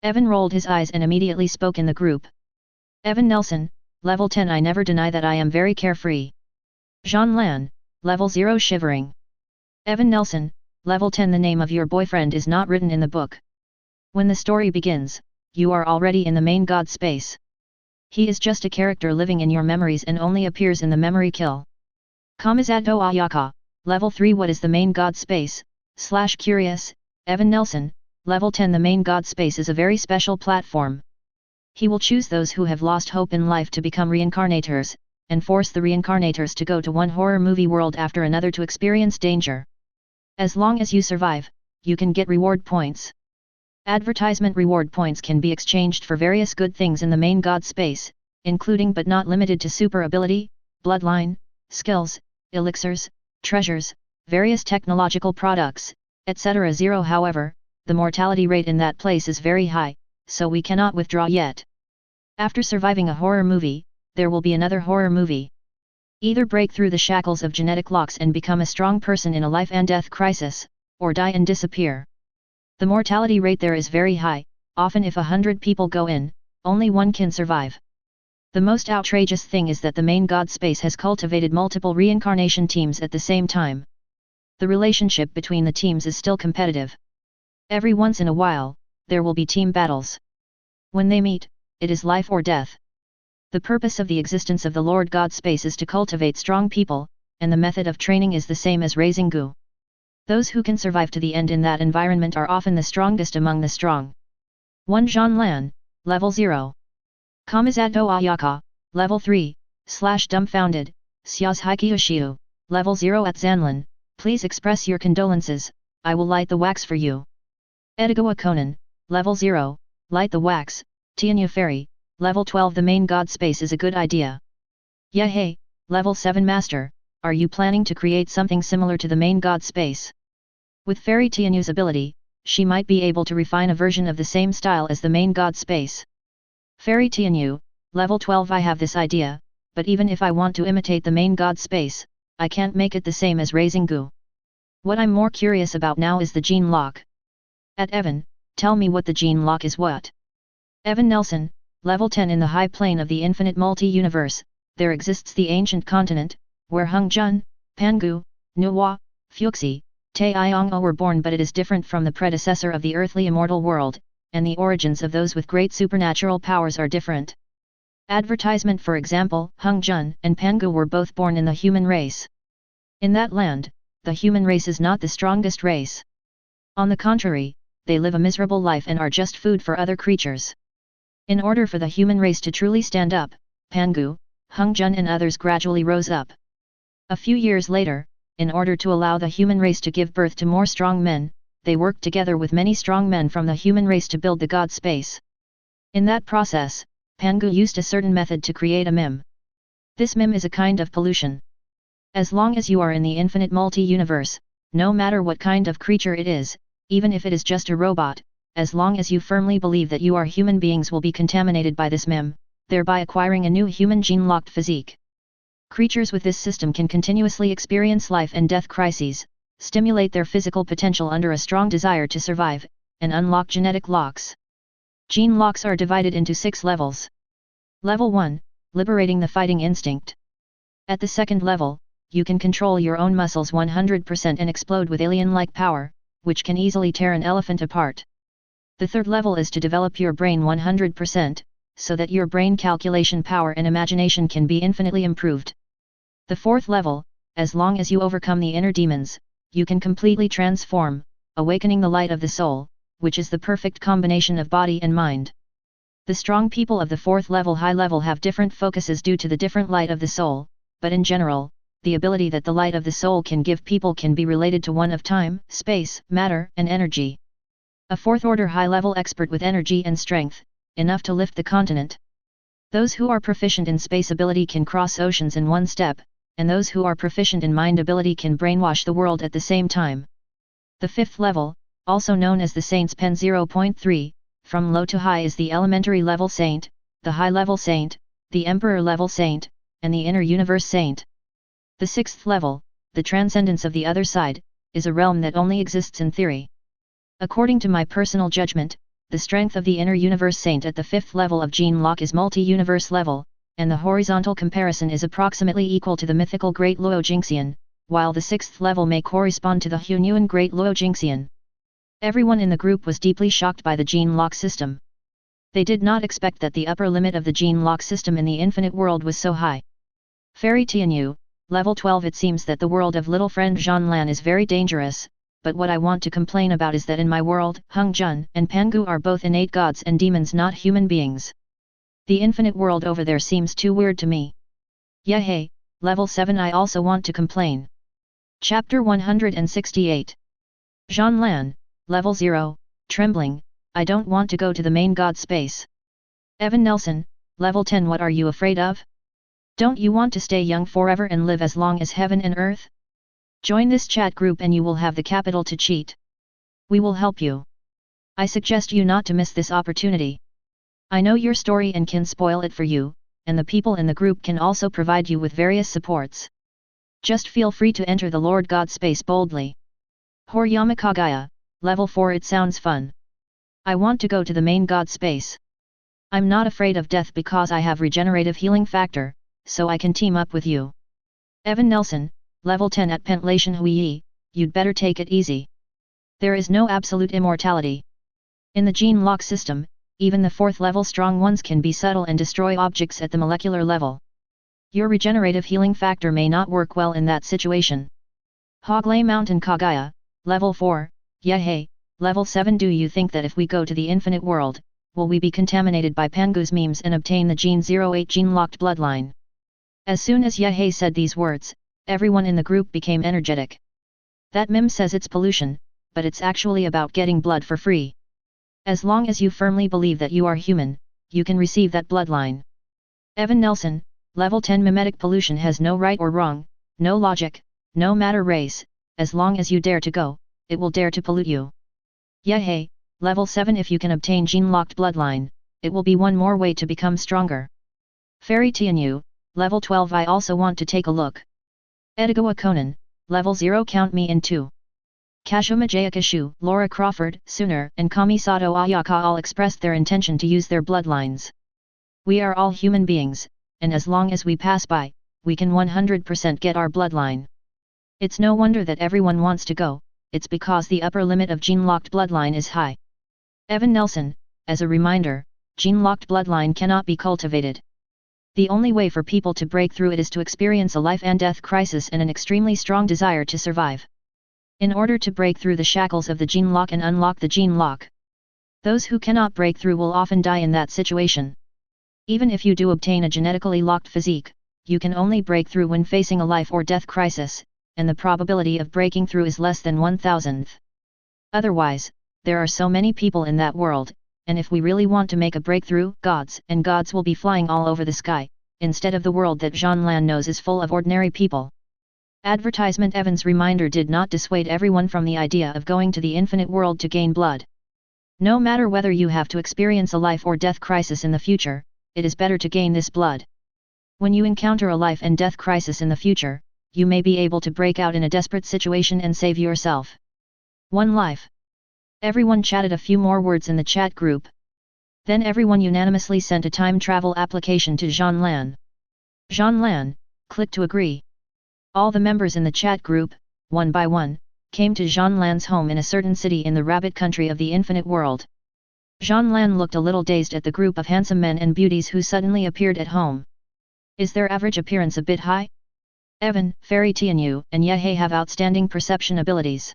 Speaker 1: Evan rolled his eyes and immediately spoke in the group. Evan Nelson, Level 10 I never deny that I am very carefree. Jean Lan, Level 0 Shivering. Evan Nelson, Level 10 The name of your boyfriend is not written in the book. When the story begins, you are already in the main God space. He is just a character living in your memories and only appears in the memory kill. Kamizato Ayaka, Level 3 What is the main God space? Curious, Evan Nelson, Level 10 The main God space is a very special platform. He will choose those who have lost hope in life to become reincarnators, and force the reincarnators to go to one horror movie world after another to experience danger. As long as you survive, you can get reward points. Advertisement reward points can be exchanged for various good things in the main God space, including but not limited to super ability, bloodline, skills, elixirs, treasures, various technological products, etc. 0 However, the mortality rate in that place is very high, so we cannot withdraw yet. After surviving a horror movie, there will be another horror movie. Either break through the shackles of genetic locks and become a strong person in a life and death crisis, or die and disappear. The mortality rate there is very high, often if 100 people go in, only one can survive. The most outrageous thing is that the main God space has cultivated multiple reincarnation teams at the same time. The relationship between the teams is still competitive. Every once in a while, there will be team battles. When they meet, it is life or death. The purpose of the existence of the Lord God space is to cultivate strong people, and the method of training is the same as raising Gu. Those who can survive to the end in that environment are often the strongest among the strong. 1 Jean Lan, Level 0. Kamizato Ayaka, Level 3, Dumbfounded, Xiaz Haikyushiu, Level 0 at Zanlan, please express your condolences, I will light the wax for you. Edigawa Conan, Level 0, light the wax, Tianya Fairy, Level 12 The main God space is a good idea. Yehey, Level 7 Master, are you planning to create something similar to the main god space? With Fairy Tianyu's ability, she might be able to refine a version of the same style as the main god space. Fairy Tianyu, level 12. I have this idea, but even if I want to imitate the main god space, I can't make it the same as raising goo. What I'm more curious about now is the gene lock. At Evan, tell me what the gene lock is. What? Evan Nelson, level 10. In the high plane of the infinite multi-universe, there exists the ancient continent, where Hung-jun, Pangu, Nuwa, Fuxi, Taeyong-o were born, but it is different from the predecessor of the earthly immortal world, and the origins of those with great supernatural powers are different. Advertisement. For example, Hung-jun and Pangu were both born in the human race. In that land, the human race is not the strongest race. On the contrary, they live a miserable life and are just food for other creatures. In order for the human race to truly stand up, Pangu, Hung-jun and others gradually rose up. A few years later, in order to allow the human race to give birth to more strong men, they worked together with many strong men from the human race to build the god space. In that process, Pangu used a certain method to create a mim. This mim is a kind of pollution. As long as you are in the infinite multi-universe, no matter what kind of creature it is, even if it is just a robot, as long as you firmly believe that you are human beings will be contaminated by this mim, thereby acquiring a new human gene-locked physique. Creatures with this system can continuously experience life and death crises, stimulate their physical potential under a strong desire to survive, and unlock genetic locks. Gene locks are divided into 6 levels. Level 1, liberating the fighting instinct. At the second level, you can control your own muscles 100% and explode with alien-like power, which can easily tear an elephant apart. The third level is to develop your brain 100%, so that your brain calculation power and imagination can be infinitely improved. The fourth level, as long as you overcome the inner demons, you can completely transform, awakening the light of the soul, which is the perfect combination of body and mind. The strong people of the fourth level high level have different focuses due to the different light of the soul, but in general, the ability that the light of the soul can give people can be related to one of time, space, matter, and energy. A fourth order high level expert with energy and strength, enough to lift the continent. Those who are proficient in space ability can cross oceans in one step, and those who are proficient in mind ability can brainwash the world at the same time. The fifth level, also known as the Saint's Pen 0.3, from low to high is the elementary level saint, the high level saint, the emperor level saint, and the inner universe saint. The sixth level, the transcendence of the other side, is a realm that only exists in theory. According to my personal judgment, the strength of the inner universe saint at the fifth level of gene lock is multi-universe level, and the horizontal comparison is approximately equal to the mythical Great Luo Jingxian, while the sixth level may correspond to the Hunyuan Great Luo Jingxian. Everyone in the group was deeply shocked by the gene lock system. They did not expect that the upper limit of the gene lock system in the infinite world was so high. Fairy Tianyu, level 12. It seems that the world of little friend Zhanlan is very dangerous, but what I want to complain about is that in my world, Hung-jun and Pangu are both innate gods and demons, not human beings. The infinite world over there seems too weird to me. Yehey, level 7. I also want to complain. Chapter 168. Zhanlan, level 0, trembling, I don't want to go to the main god space. Evan Nelson, level 10. What are you afraid of? Don't you want to stay young forever and live as long as heaven and earth? Join this chat group and you will have the capital to cheat. We will help you. I suggest you not to miss this opportunity. I know your story and can spoil it for you, and the people in the group can also provide you with various supports. Just feel free to enter the Lord God space boldly. Horiyama Kagaya, level 4. It sounds fun. I want to go to the main god space. I'm not afraid of death because I have regenerative healing factor, so I can team up with you. Evan Nelson, level 10. At Pentlation Hui, you'd better take it easy. There is no absolute immortality. In the gene lock system, even the 4th level strong ones can be subtle and destroy objects at the molecular level. Your regenerative healing factor may not work well in that situation. Hoglay Mountain Kagaya, level 4, Yehey, level 7. Do you think that if we go to the infinite world, will we be contaminated by Pangu's memes and obtain the Gene 08 gene-locked bloodline? As soon as Yehey said these words, everyone in the group became energetic. That meme says it's pollution, but it's actually about getting blood for free. As long as you firmly believe that you are human, you can receive that bloodline. Evan Nelson, level 10. Mimetic pollution has no right or wrong, no logic, no matter race, as long as you dare to go, it will dare to pollute you. Yehey, level 7 if you can obtain gene-locked bloodline, it will be one more way to become stronger. Fairy Tianyu, level 12 I also want to take a look. Edigawa Conan, level 0 count me in too. Kashuma Jayakishu, Laura Crawford, Sooner, and Kamisato Ayaka all expressed their intention to use their bloodlines. We are all human beings, and as long as we pass by, we can 100% get our bloodline. It's no wonder that everyone wants to go, it's because the upper limit of gene-locked bloodline is high. Evan Nelson, as a reminder, gene-locked bloodline cannot be cultivated. The only way for people to break through it is to experience a life and death crisis and an extremely strong desire to survive. In order to break through the shackles of the gene lock and unlock the gene lock. Those who cannot break through will often die in that situation. Even if you do obtain a genetically locked physique, you can only break through when facing a life or death crisis, and the probability of breaking through is less than 1,000th. Otherwise, there are so many people in that world, and if we really want to make a breakthrough, gods will be flying all over the sky, instead of the world that Jean Lan knows is full of ordinary people. Advertisement Evan's reminder did not dissuade everyone from the idea of going to the infinite world to gain blood. No matter whether you have to experience a life or death crisis in the future, it is better to gain this blood. When you encounter a life and death crisis in the future, you may be able to break out in a desperate situation and save yourself. One life. Everyone chatted a few more words in the chat group. Then everyone unanimously sent a time travel application to Jean Lan. Jean Lan, click to agree. All the members in the chat group, one by one, came to Jean Lan's home in a certain city in the rabbit country of the infinite world. Jean Lan looked a little dazed at the group of handsome men and beauties who suddenly appeared at home. Is their average appearance a bit high? Evan, Fairy Tianyu, and Yehei have outstanding perception abilities.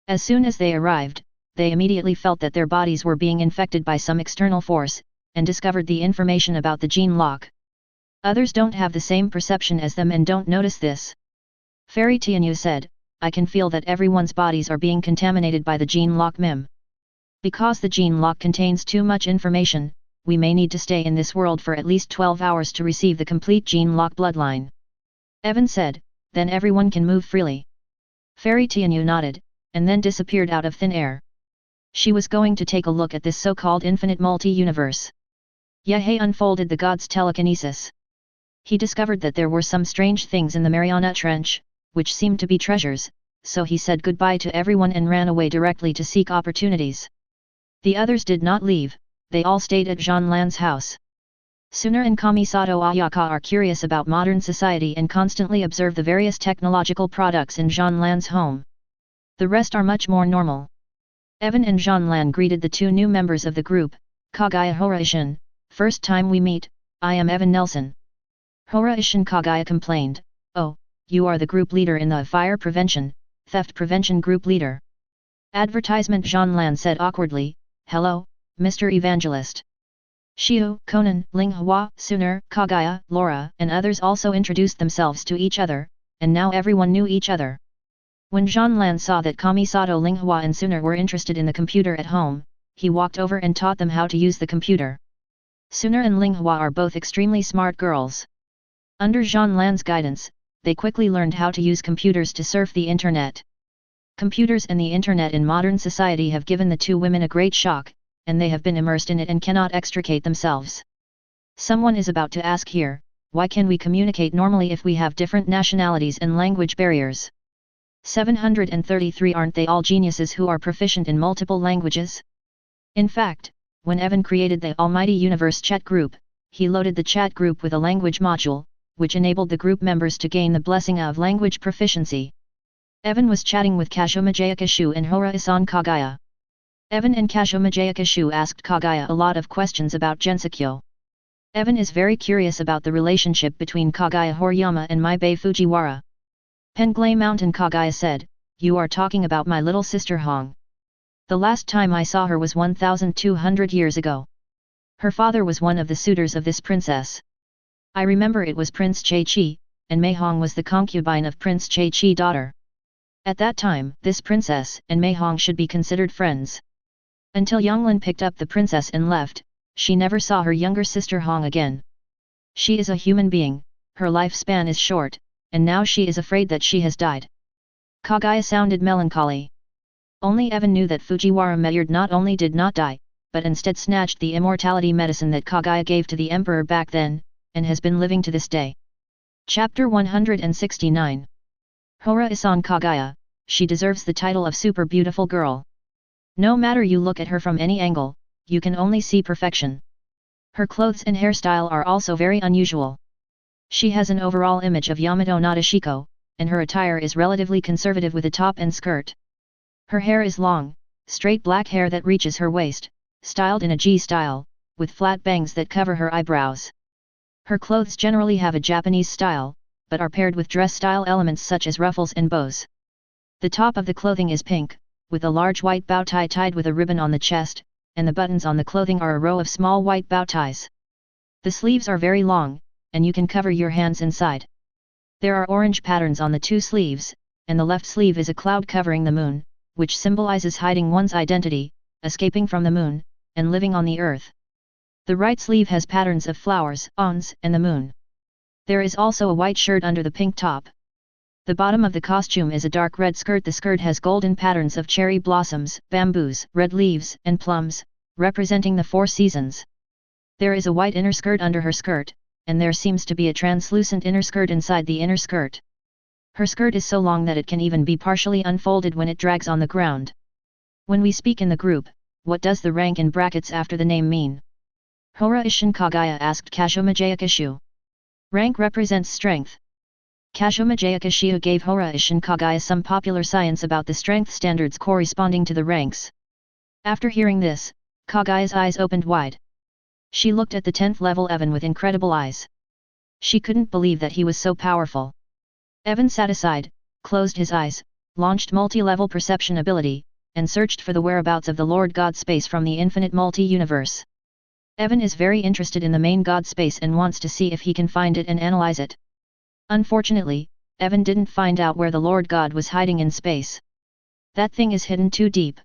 Speaker 1: As soon as they arrived, they immediately felt that their bodies were being infected by some external force, and discovered the information about the gene lock. Others don't have the same perception as them and don't notice this. Fairy Tianyu said, I can feel that everyone's bodies are being contaminated by the gene lock mim. Because the gene lock contains too much information, we may need to stay in this world for at least 12 hours to receive the complete gene lock bloodline. Evan said, then everyone can move freely. Fairy Tianyu nodded, and then disappeared out of thin air. She was going to take a look at this so-called infinite multi-universe. Yehei unfolded the god's telekinesis. He discovered that there were some strange things in the Mariana Trench, which seemed to be treasures, so he said goodbye to everyone and ran away directly to seek opportunities. The others did not leave, they all stayed at Jean Lan's house. Sooner and Kamisato Ayaka are curious about modern society and constantly observe the various technological products in Jean Lan's home. The rest are much more normal. Evan and Jean Lan greeted the two new members of the group, Kagaya Horaishin, first time we meet, I am Evan Nelson. Horaishin Kagaya complained, oh, you are the group leader in the fire prevention, theft prevention group leader. Advertisement Jean Lan said awkwardly, hello, Mr. Evangelist. Shiu, Conan, Ling Hua, Sooner, Kagaya, Laura, and others also introduced themselves to each other, and now everyone knew each other. When Jean Lan saw that Kamisato, Ling Hua and Sooner were interested in the computer at home, he walked over and taught them how to use the computer. Sooner and Ling Hua are both extremely smart girls. Under Jean Lan's guidance, they quickly learned how to use computers to surf the internet. Computers and the internet in modern society have given the two women a great shock, and they have been immersed in it and cannot extricate themselves. Someone is about to ask here, why can we communicate normally if we have different nationalities and language barriers? 733 Aren't they all geniuses who are proficient in multiple languages? In fact, when Evan created the Almighty Universe chat group, he loaded the chat group with a language module, which enabled the group members to gain the blessing of language proficiency. Evan was chatting with Kashuma Jayakishu and Hora-isan Kagaya. Evan and Kashuma Jayakishu asked Kagaya a lot of questions about Gensokyo. Evan is very curious about the relationship between Kagaya Horiyama and Maibei Fujiwara. Penglay Mountain Kagaya said, you are talking about my little sister Hong. The last time I saw her was 1,200 years ago. Her father was one of the suitors of this princess. I remember it was Prince Che-Chi, and Mei Hong was the concubine of Prince Che-Chi daughter. At that time, this princess and Mei Hong should be considered friends. Until Yonglin picked up the princess and left, she never saw her younger sister Hong again. She is a human being, her lifespan is short, and now she is afraid that she has died. Kaguya sounded melancholy. Only Evan knew that Fujiwara Maillard not only did not die, but instead snatched the immortality medicine that Kaguya gave to the emperor back then, and has been living to this day. Chapter 169. Hora-isan Kaguya, she deserves the title of super beautiful girl. No matter you look at her from any angle, you can only see perfection. Her clothes and hairstyle are also very unusual. She has an overall image of Yamato Nadeshiko, and her attire is relatively conservative with a top and skirt. Her hair is long, straight black hair that reaches her waist, styled in a G-style, with flat bangs that cover her eyebrows. Her clothes generally have a Japanese style, but are paired with dress-style elements such as ruffles and bows. The top of the clothing is pink, with a large white bow tie tied with a ribbon on the chest, and the buttons on the clothing are a row of small white bow ties. The sleeves are very long, and you can cover your hands inside. There are orange patterns on the two sleeves, and the left sleeve is a cloud covering the moon, which symbolizes hiding one's identity, escaping from the moon, and living on the earth. The right sleeve has patterns of flowers, ons, and the moon. There is also a white shirt under the pink top. The bottom of the costume is a dark red skirt. The skirt has golden patterns of cherry blossoms, bamboos, red leaves, and plums, representing the 4 seasons. There is a white inner skirt under her skirt, and there seems to be a translucent inner skirt inside the inner skirt. Her skirt is so long that it can even be partially unfolded when it drags on the ground. When we speak in the group, what does the rank in brackets after the name mean? Hora-ishin Kaguya asked Kashoma Jayakishu. Rank represents strength. Kashoma Jayakishu gave Hora-ishin Kaguya some popular science about the strength standards corresponding to the ranks. After hearing this, Kaguya's eyes opened wide. She looked at the 10th level Evan with incredible eyes. She couldn't believe that he was so powerful. Evan sat aside, closed his eyes, launched multi-level perception ability, and searched for the whereabouts of the Lord God space from the infinite multi-universe. Evan is very interested in the main God space and wants to see if he can find it and analyze it. Unfortunately, Evan didn't find out where the Lord God was hiding in space. That thing is hidden too deep.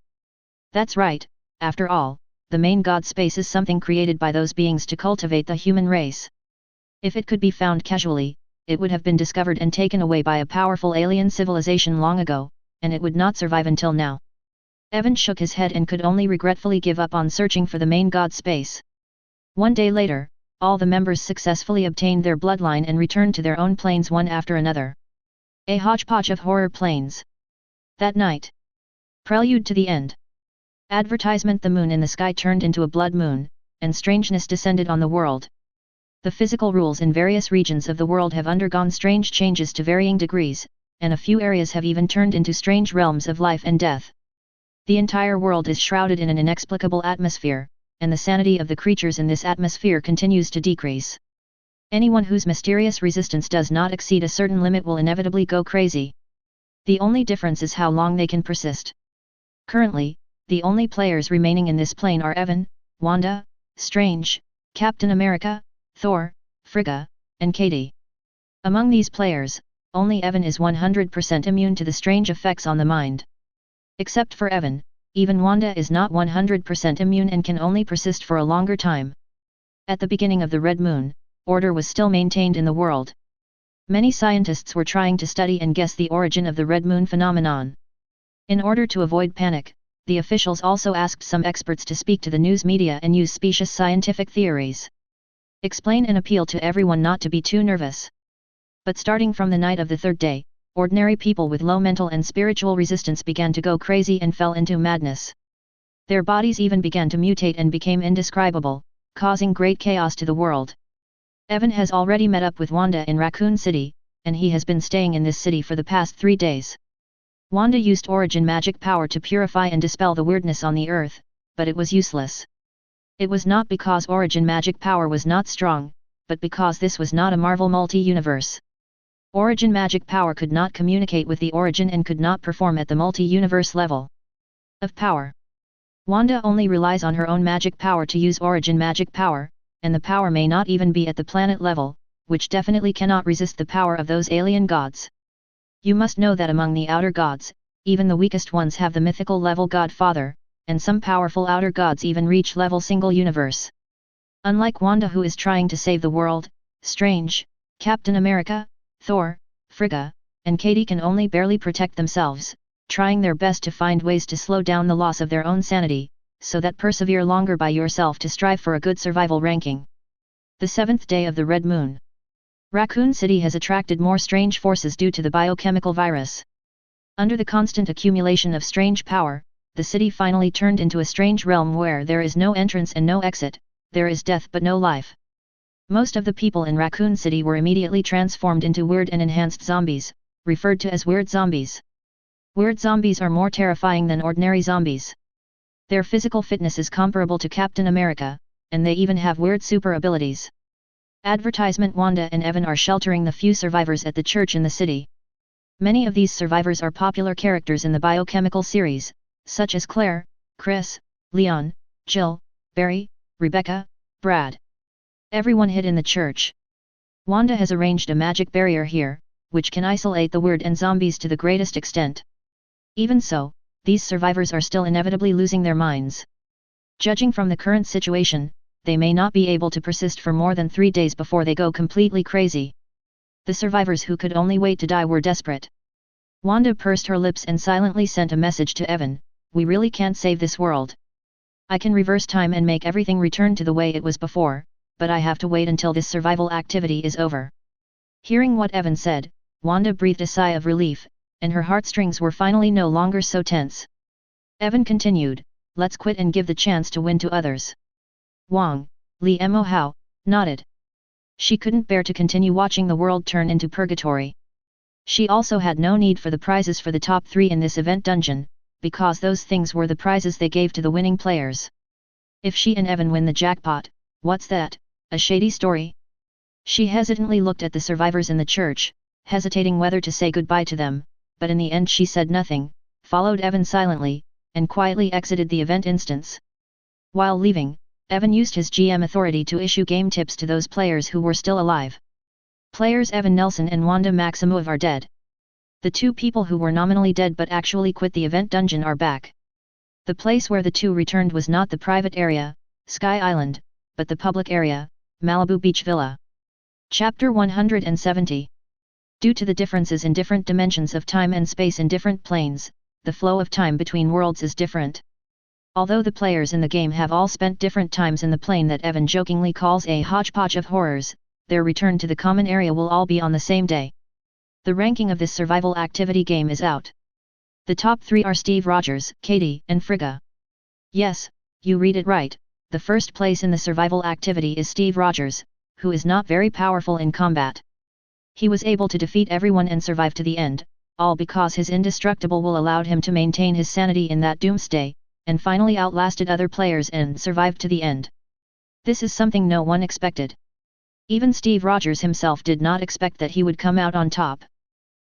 Speaker 1: That's right, after all, the main God space is something created by those beings to cultivate the human race. If it could be found casually, it would have been discovered and taken away by a powerful alien civilization long ago, and it would not survive until now. Evan shook his head and could only regretfully give up on searching for the main God space. One day later, all the members successfully obtained their bloodline and returned to their own planes one after another. A hodgepodge of horror planes. That night. Prelude to the end. Advertisement: the moon in the sky turned into a blood moon, and strangeness descended on the world. The physical rules in various regions of the world have undergone strange changes to varying degrees, and a few areas have even turned into strange realms of life and death. The entire world is shrouded in an inexplicable atmosphere, and the sanity of the creatures in this atmosphere continues to decrease. Anyone whose mysterious resistance does not exceed a certain limit will inevitably go crazy. The only difference is how long they can persist. Currently, the only players remaining in this plane are Evan, Wanda, Strange, Captain America, Thor, Frigga, and Katie. Among these players, only Evan is 100% immune to the strange effects on the mind. Except for Evan, even Wanda is not 100% immune and can only persist for a longer time. At the beginning of the Red Moon, order was still maintained in the world. Many scientists were trying to study and guess the origin of the Red Moon phenomenon. In order to avoid panic, the officials also asked some experts to speak to the news media and use specious scientific theories. Explain and appeal to everyone not to be too nervous. But starting from the night of the 3rd day, ordinary people with low mental and spiritual resistance began to go crazy and fell into madness. Their bodies even began to mutate and became indescribable, causing great chaos to the world. Evan has already met up with Wanda in Raccoon City, and he has been staying in this city for the past 3 days. Wanda used origin magic power to purify and dispel the weirdness on the earth, but it was useless. It was not because origin magic power was not strong, but because this was not a Marvel multi-universe. Origin magic power could not communicate with the origin and could not perform at the multi-universe level of power. Wanda only relies on her own magic power to use origin magic power, and the power may not even be at the planet level, which definitely cannot resist the power of those alien gods. You must know that among the outer gods, even the weakest ones have the mythical level Godfather, and some powerful outer gods even reach level single universe. Unlike Wanda, who is trying to save the world, Strange, Captain America, Thor, Frigga, and Katie can only barely protect themselves, trying their best to find ways to slow down the loss of their own sanity, so that persevere longer by yourself to strive for a good survival ranking. The 7th day of the Red Moon. Raccoon City has attracted more strange forces due to the biochemical virus. Under the constant accumulation of strange power, the city finally turned into a strange realm where there is no entrance and no exit, there is death but no life. Most of the people in Raccoon City were immediately transformed into weird and enhanced zombies, referred to as weird zombies. Weird zombies are more terrifying than ordinary zombies. Their physical fitness is comparable to Captain America, and they even have weird super abilities. Advertisement: Wanda and Evan are sheltering the few survivors at the church in the city. Many of these survivors are popular characters in the biochemical series, such as Claire, Chris, Leon, Jill, Barry, Rebecca, Brad. Everyone hid in the church. Wanda has arranged a magic barrier here, which can isolate the weird and zombies to the greatest extent. Even so, these survivors are still inevitably losing their minds. Judging from the current situation, they may not be able to persist for more than 3 days before they go completely crazy. The survivors who could only wait to die were desperate. Wanda pursed her lips and silently sent a message to Evan: "We really can't save this world. I can reverse time and make everything return to the way it was before, but I have to wait until this survival activity is over." Hearing what Evan said, Wanda breathed a sigh of relief, and her heartstrings were finally no longer so tense. Evan continued, "Let's quit and give the chance to win to others." Wang, Li Mo Hao, nodded. She couldn't bear to continue watching the world turn into purgatory. She also had no need for the prizes for the top 3 in this event dungeon, because those things were the prizes they gave to the winning players. If she and Evan win the jackpot, what's that, a shady story? She hesitantly looked at the survivors in the church, hesitating whether to say goodbye to them, but in the end she said nothing, followed Evan silently, and quietly exited the event instance. While leaving, Evan used his GM authority to issue game tips to those players who were still alive. Players Evan Nelson and Wanda Maximoff are dead. The 2 people who were nominally dead but actually quit the event dungeon are back. The place where the 2 returned was not the private area, Sky Island, but the public area, Malibu Beach Villa. Chapter 170. Due to the differences in different dimensions of time and space in different planes, the flow of time between worlds is different. Although the players in the game have all spent different times in the plane that Evan jokingly calls a hodgepodge of horrors, their return to the common area will all be on the same day. The ranking of this survival activity game is out. The top 3 are Steve Rogers, Katie, and Frigga. Yes, you read it right, the first place in the survival activity is Steve Rogers, who is not very powerful in combat. He was able to defeat everyone and survive to the end, all because his indestructible will allowed him to maintain his sanity in that doomsday, and finally outlasted other players and survived to the end. This is something no one expected. Even Steve Rogers himself did not expect that he would come out on top.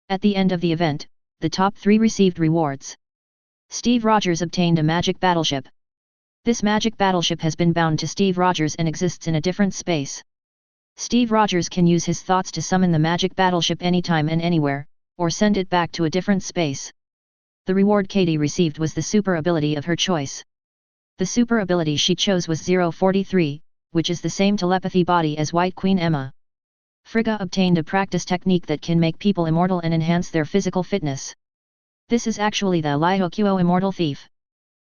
Speaker 1: At the end of the event, the top 3 received rewards. Steve Rogers obtained a magic battleship. This magic battleship has been bound to Steve Rogers and exists in a different space. Steve Rogers can use his thoughts to summon the magic battleship anytime and anywhere, or send it back to a different space. The reward Katie received was the super ability of her choice. The super ability she chose was 043, which is the same telepathy body as White Queen Emma. Frigga obtained a practice technique that can make people immortal and enhance their physical fitness. This is actually the Laihokuo Immortal Thief.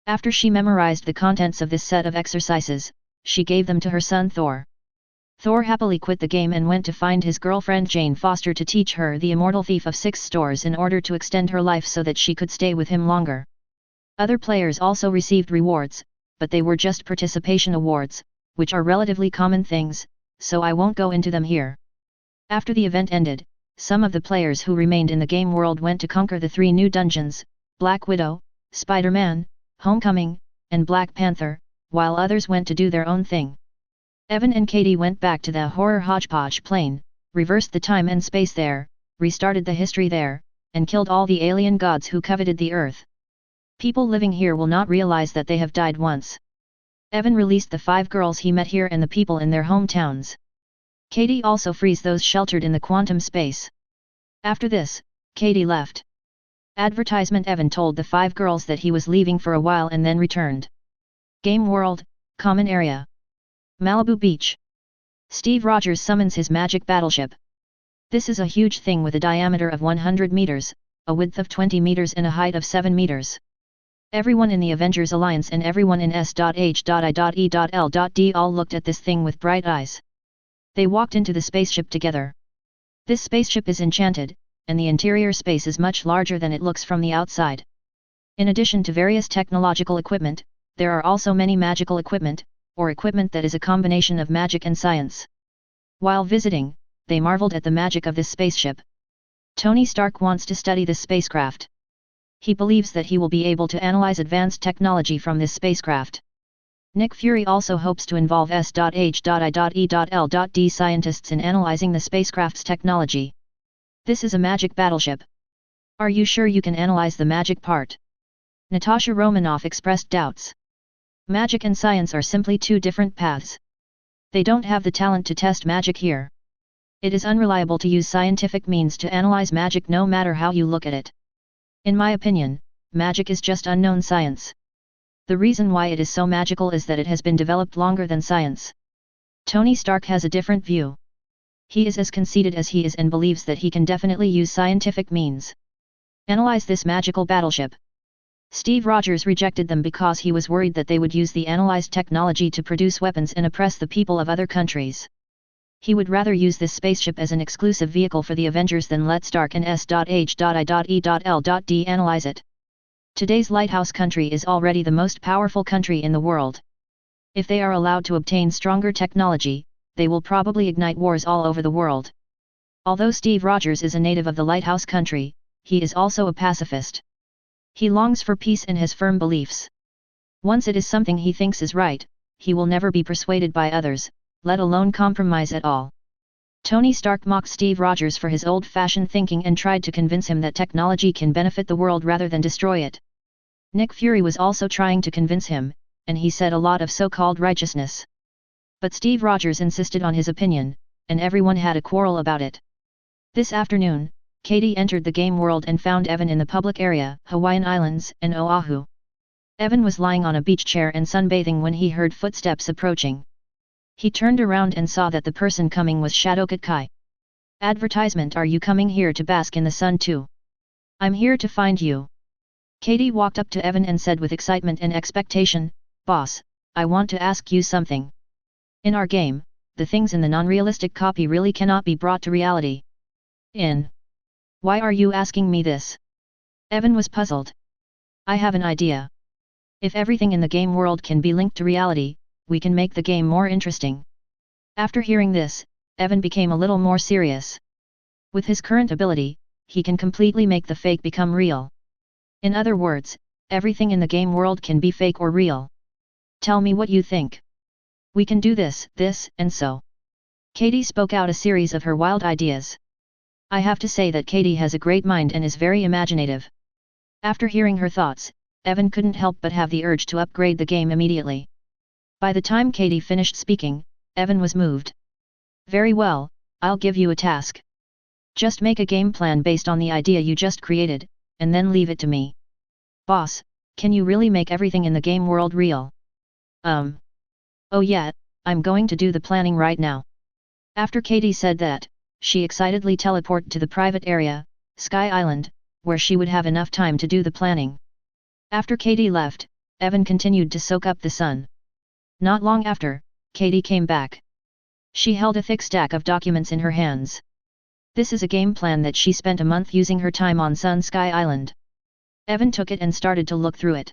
Speaker 1: After she memorized the contents of this set of exercises, she gave them to her son Thor. Thor happily quit the game and went to find his girlfriend Jane Foster to teach her the Immortal Thief of 6 stores in order to extend her life so that she could stay with him longer. Other players also received rewards, but they were just participation awards, which are relatively common things, so I won't go into them here. After the event ended, some of the players who remained in the game world went to conquer the 3 new dungeons, Black Widow, Spider-Man, Homecoming, and Black Panther, while others went to do their own thing. Evan and Katie went back to the horror hodgepodge plane, reversed the time and space there, restarted the history there, and killed all the alien gods who coveted the earth. People living here will not realize that they have died once. Evan released the 5 girls he met here and the people in their hometowns. Katie also frees those sheltered in the quantum space. After this, Katie left. Advertisement: Evan told the 5 girls that he was leaving for a while and then returned. Game world, common area. Malibu Beach. Steve Rogers summons his magic battleship. This is a huge thing with a diameter of 100 meters, a width of 20 meters and a height of 7 meters. Everyone in the Avengers Alliance and everyone in S.H.I.E.L.D all looked at this thing with bright eyes. They walked into the spaceship together. This spaceship is enchanted, and the interior space is much larger than it looks from the outside. In addition to various technological equipment, there are also many magical equipment, or equipment that is a combination of magic and science. While visiting, they marveled at the magic of this spaceship. Tony Stark wants to study this spacecraft. He believes that he will be able to analyze advanced technology from this spacecraft. Nick Fury also hopes to involve S.H.I.E.L.D scientists in analyzing the spacecraft's technology. This is a magic battleship. Are you sure you can analyze the magic part? Natasha Romanoff expressed doubts. Magic and science are simply two different paths. They don't have the talent to test magic here. It is unreliable to use scientific means to analyze magic no matter how you look at it. In my opinion, magic is just unknown science. The reason why it is so magical is that it has been developed longer than science. Tony Stark has a different view. He is as conceited as he is and believes that he can definitely use scientific means. Analyze this magical battleship. Steve Rogers rejected them because he was worried that they would use the analyzed technology to produce weapons and oppress the people of other countries. He would rather use this spaceship as an exclusive vehicle for the Avengers than let Stark and S.H.I.E.L.D analyze it. Today's lighthouse country is already the most powerful country in the world. If they are allowed to obtain stronger technology, they will probably ignite wars all over the world. Although Steve Rogers is a native of the lighthouse country, he is also a pacifist. He longs for peace and has firm beliefs. Once it is something he thinks is right, he will never be persuaded by others, let alone compromise at all. Tony Stark mocked Steve Rogers for his old-fashioned thinking and tried to convince him that technology can benefit the world rather than destroy it. Nick Fury was also trying to convince him, and he said a lot of so-called righteousness. But Steve Rogers insisted on his opinion, and everyone had a quarrel about it. This afternoon, Katie entered the game world and found Evan in the public area, Hawaiian Islands, and Oahu. Evan was lying on a beach chair and sunbathing when he heard footsteps approaching. He turned around and saw that the person coming was Shadowcat Kai. Advertisement: are you coming here to bask in the sun too? I'm here to find you. Katie walked up to Evan and said with excitement and expectation, Boss, I want to ask you something. In our game, the things in the non-realistic copy really cannot be brought to reality. Why are you asking me this? Evan was puzzled. I have an idea. If everything in the game world can be linked to reality, we can make the game more interesting. After hearing this, Evan became a little more serious. With his current ability, he can completely make the fake become real. In other words, everything in the game world can be fake or real. Tell me what you think. We can do this, and so. Katie spoke out a series of her wild ideas. I have to say that Katie has a great mind and is very imaginative. After hearing her thoughts, Evan couldn't help but have the urge to upgrade the game immediately. By the time Katie finished speaking, Evan was moved. Very well, I'll give you a task. Just make a game plan based on the idea you just created, and then leave it to me. Boss, can you really make everything in the game world real? Oh yeah, I'm going to do the planning right now. After Katie said that, she excitedly teleported to the private area, Sky Island, where she would have enough time to do the planning. After Katie left, Evan continued to soak up the sun. Not long after, Katie came back. She held a thick stack of documents in her hands. This is a game plan that she spent a month using her time on Sun Sky Island. Evan took it and started to look through it.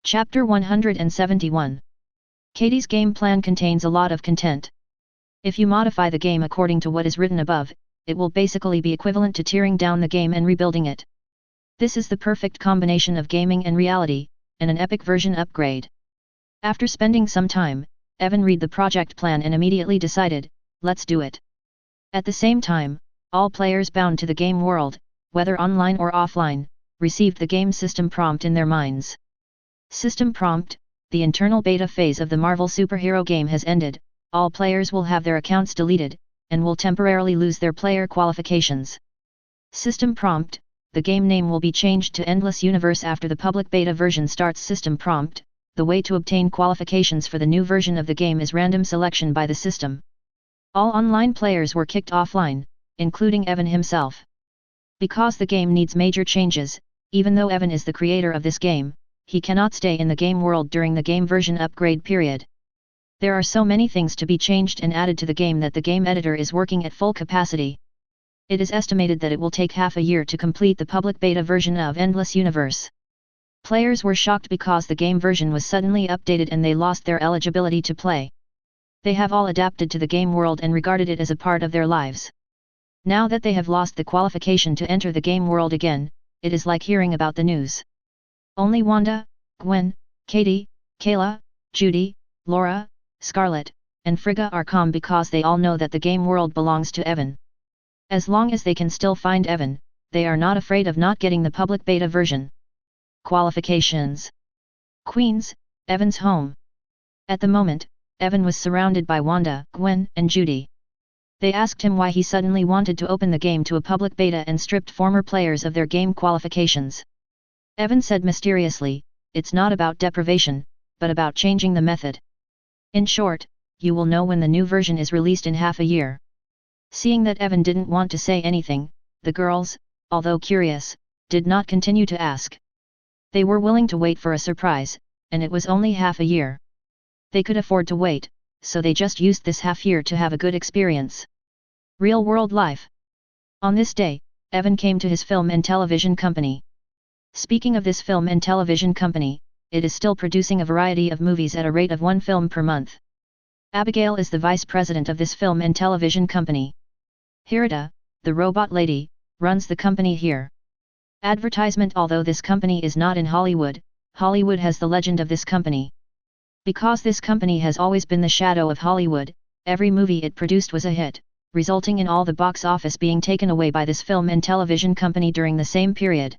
Speaker 1: Chapter 171. Katie's game plan contains a lot of content. If you modify the game according to what is written above, it will basically be equivalent to tearing down the game and rebuilding it. This is the perfect combination of gaming and reality, and an epic version upgrade. After spending some time, Evan read the project plan and immediately decided, let's do it. At the same time, all players bound to the game world, whether online or offline, received the game system prompt in their minds. System prompt: the internal beta phase of the Marvel superhero game has ended, all players will have their accounts deleted, and will temporarily lose their player qualifications. System prompt: the game name will be changed to Endless Universe after the public beta version starts. System prompt: the way to obtain qualifications for the new version of the game is random selection by the system. All online players were kicked offline, including Evan himself. Because the game needs major changes, even though Evan is the creator of this game, he cannot stay in the game world during the game version upgrade period. There are so many things to be changed and added to the game that the game editor is working at full capacity. It is estimated that it will take half a year to complete the public beta version of Endless Universe. Players were shocked because the game version was suddenly updated and they lost their eligibility to play. They have all adapted to the game world and regarded it as a part of their lives. Now that they have lost the qualification to enter the game world again, it is like hearing about the news. Only Wanda, Gwen, Katie, Kayla, Judy, Laura, Scarlett, and Frigga are calm because they all know that the game world belongs to Evan. As long as they can still find Evan, they are not afraid of not getting the public beta version. Qualifications. Queens, Evan's home. At the moment, Evan was surrounded by Wanda, Gwen, and Judy. They asked him why he suddenly wanted to open the game to a public beta and stripped former players of their game qualifications. Evan said mysteriously, "It's not about deprivation, but about changing the method. In short, you will know when the new version is released in half a year." Seeing that Evan didn't want to say anything, the girls, although curious, did not continue to ask. They were willing to wait for a surprise, and it was only half a year. They could afford to wait, so they just used this half year to have a good experience. Real-world life. On this day, Evan came to his film and television company. Speaking of this film and television company, it is still producing a variety of movies at a rate of one film per month. Abigail is the vice president of this film and television company. Hirata, the robot lady, runs the company here. Advertisement. Although this company is not in Hollywood, Hollywood has the legend of this company. Because this company has always been the shadow of Hollywood, every movie it produced was a hit, resulting in all the box office being taken away by this film and television company during the same period.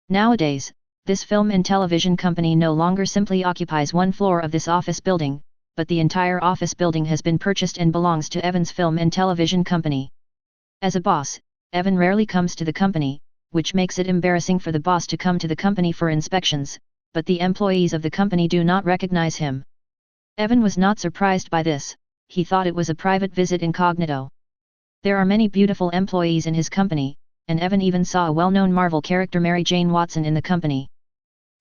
Speaker 1: Nowadays, this film and television company no longer simply occupies one floor of this office building, but the entire office building has been purchased and belongs to Evan's film and television company. As a boss, Evan rarely comes to the company, which makes it embarrassing for the boss to come to the company for inspections, but the employees of the company do not recognize him. Evan was not surprised by this, he thought it was a private visit incognito. There are many beautiful employees in his company, and Evan even saw a well-known Marvel character Mary Jane Watson in the company.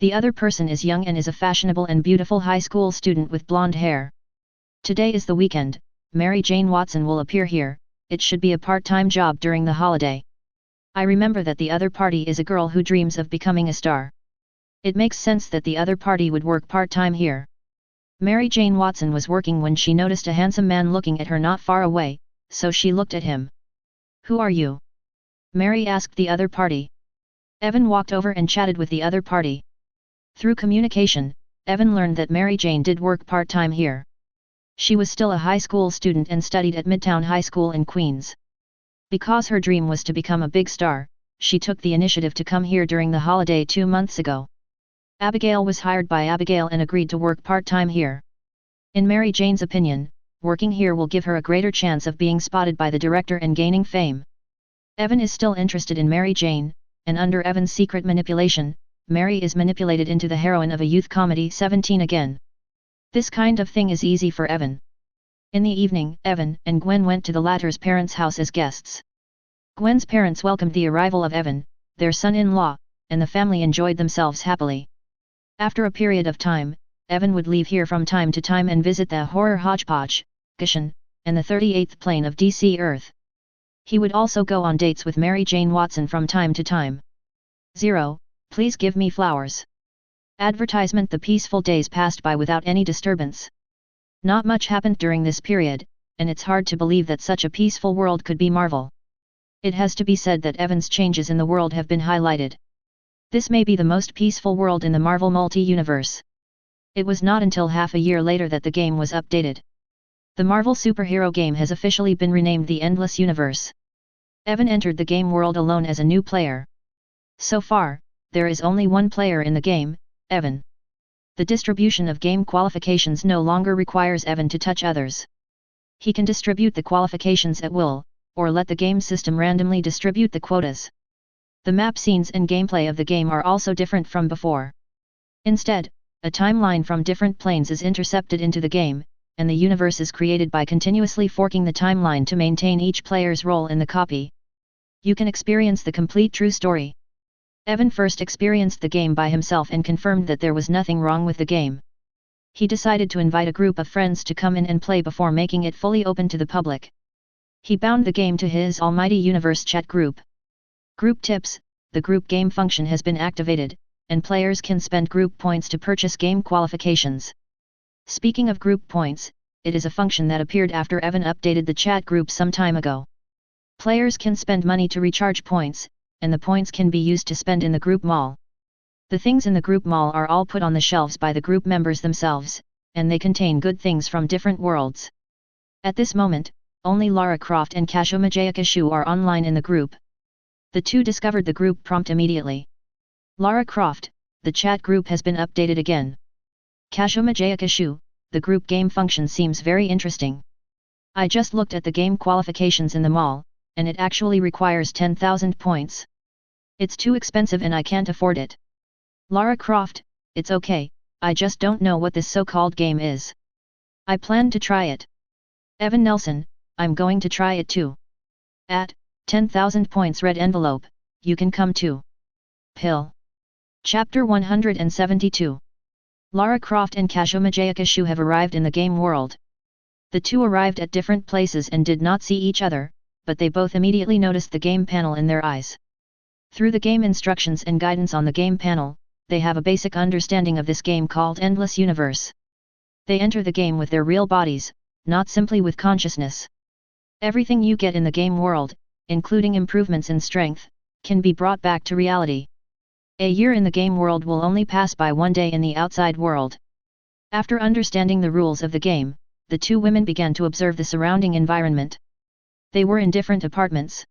Speaker 1: The other person is young and is a fashionable and beautiful high school student with blonde hair. Today is the weekend, Mary Jane Watson will appear here, it should be a part-time job during the holiday. I remember that the other party is a girl who dreams of becoming a star. It makes sense that the other party would work part-time here. Mary Jane Watson was working when she noticed a handsome man looking at her not far away, so she looked at him. "Who are you?" Mary asked the other party. Evan walked over and chatted with the other party. Through communication, Evan learned that Mary Jane did work part-time here. She was still a high school student and studied at Midtown High School in Queens. Because her dream was to become a big star, she took the initiative to come here during the holiday 2 months ago. Abigail was hired by Abigail and agreed to work part-time here. In Mary Jane's opinion, working here will give her a greater chance of being spotted by the director and gaining fame. Evan is still interested in Mary Jane, and under Evan's secret manipulation, Mary is manipulated into the heroine of a youth comedy 17 again. This kind of thing is easy for Evan. In the evening, Evan and Gwen went to the latter's parents' house as guests. Gwen's parents welcomed the arrival of Evan, their son-in-law, and the family enjoyed themselves happily. After a period of time, Evan would leave here from time to time and visit the horror hodgepodge, Coulson, and the 38th plane of DC Earth. He would also go on dates with Mary Jane Watson from time to time. 0. Please give me flowers. Advertisement. The peaceful days passed by without any disturbance. Not much happened during this period, and it's hard to believe that such a peaceful world could be Marvel. It has to be said that Evan's changes in the world have been highlighted. This may be the most peaceful world in the Marvel multi-universe. It was not until half a year later that the game was updated. The Marvel superhero game has officially been renamed the Endless Universe. Evan entered the game world alone as a new player. So far, there is only one player in the game, Evan. The distribution of game qualifications no longer requires Evan to touch others. He can distribute the qualifications at will, or let the game system randomly distribute the quotas. The map scenes and gameplay of the game are also different from before. Instead, a timeline from different planes is intercepted into the game, and the universe is created by continuously forking the timeline to maintain each player's role in the copy. You can experience the complete true story. Evan first experienced the game by himself and confirmed that there was nothing wrong with the game. He decided to invite a group of friends to come in and play before making it fully open to the public. He bound the game to his Almighty Universe chat group. Group tips: the group game function has been activated, and players can spend group points to purchase game qualifications. Speaking of group points, it is a function that appeared after Evan updated the chat group some time ago. Players can spend money to recharge points, and the points can be used to spend in the group mall. The things in the group mall are all put on the shelves by the group members themselves, and they contain good things from different worlds. At this moment, only Lara Croft and Kasho are online in the group. The two discovered the group prompt immediately. Lara Croft, the chat group has been updated again. Kasho, the group game function seems very interesting. I just looked at the game qualifications in the mall, and it actually requires 10,000 points. It's too expensive and I can't afford it. Lara Croft, it's okay, I just don't know what this so-called game is. I plan to try it. Evan Nelson, I'm going to try it too. At 10,000 points red envelope, you can come too. Pill. Chapter 172. Lara Croft and Kasho have arrived in the game world. The two arrived at different places and did not see each other, but they both immediately noticed the game panel in their eyes. Through the game instructions and guidance on the game panel, they have a basic understanding of this game called Endless Universe. They enter the game with their real bodies, not simply with consciousness. Everything you get in the game world, including improvements in strength, can be brought back to reality. A year in the game world will only pass by one day in the outside world. After understanding the rules of the game, the two women began to observe the surrounding environment. They were in different apartments.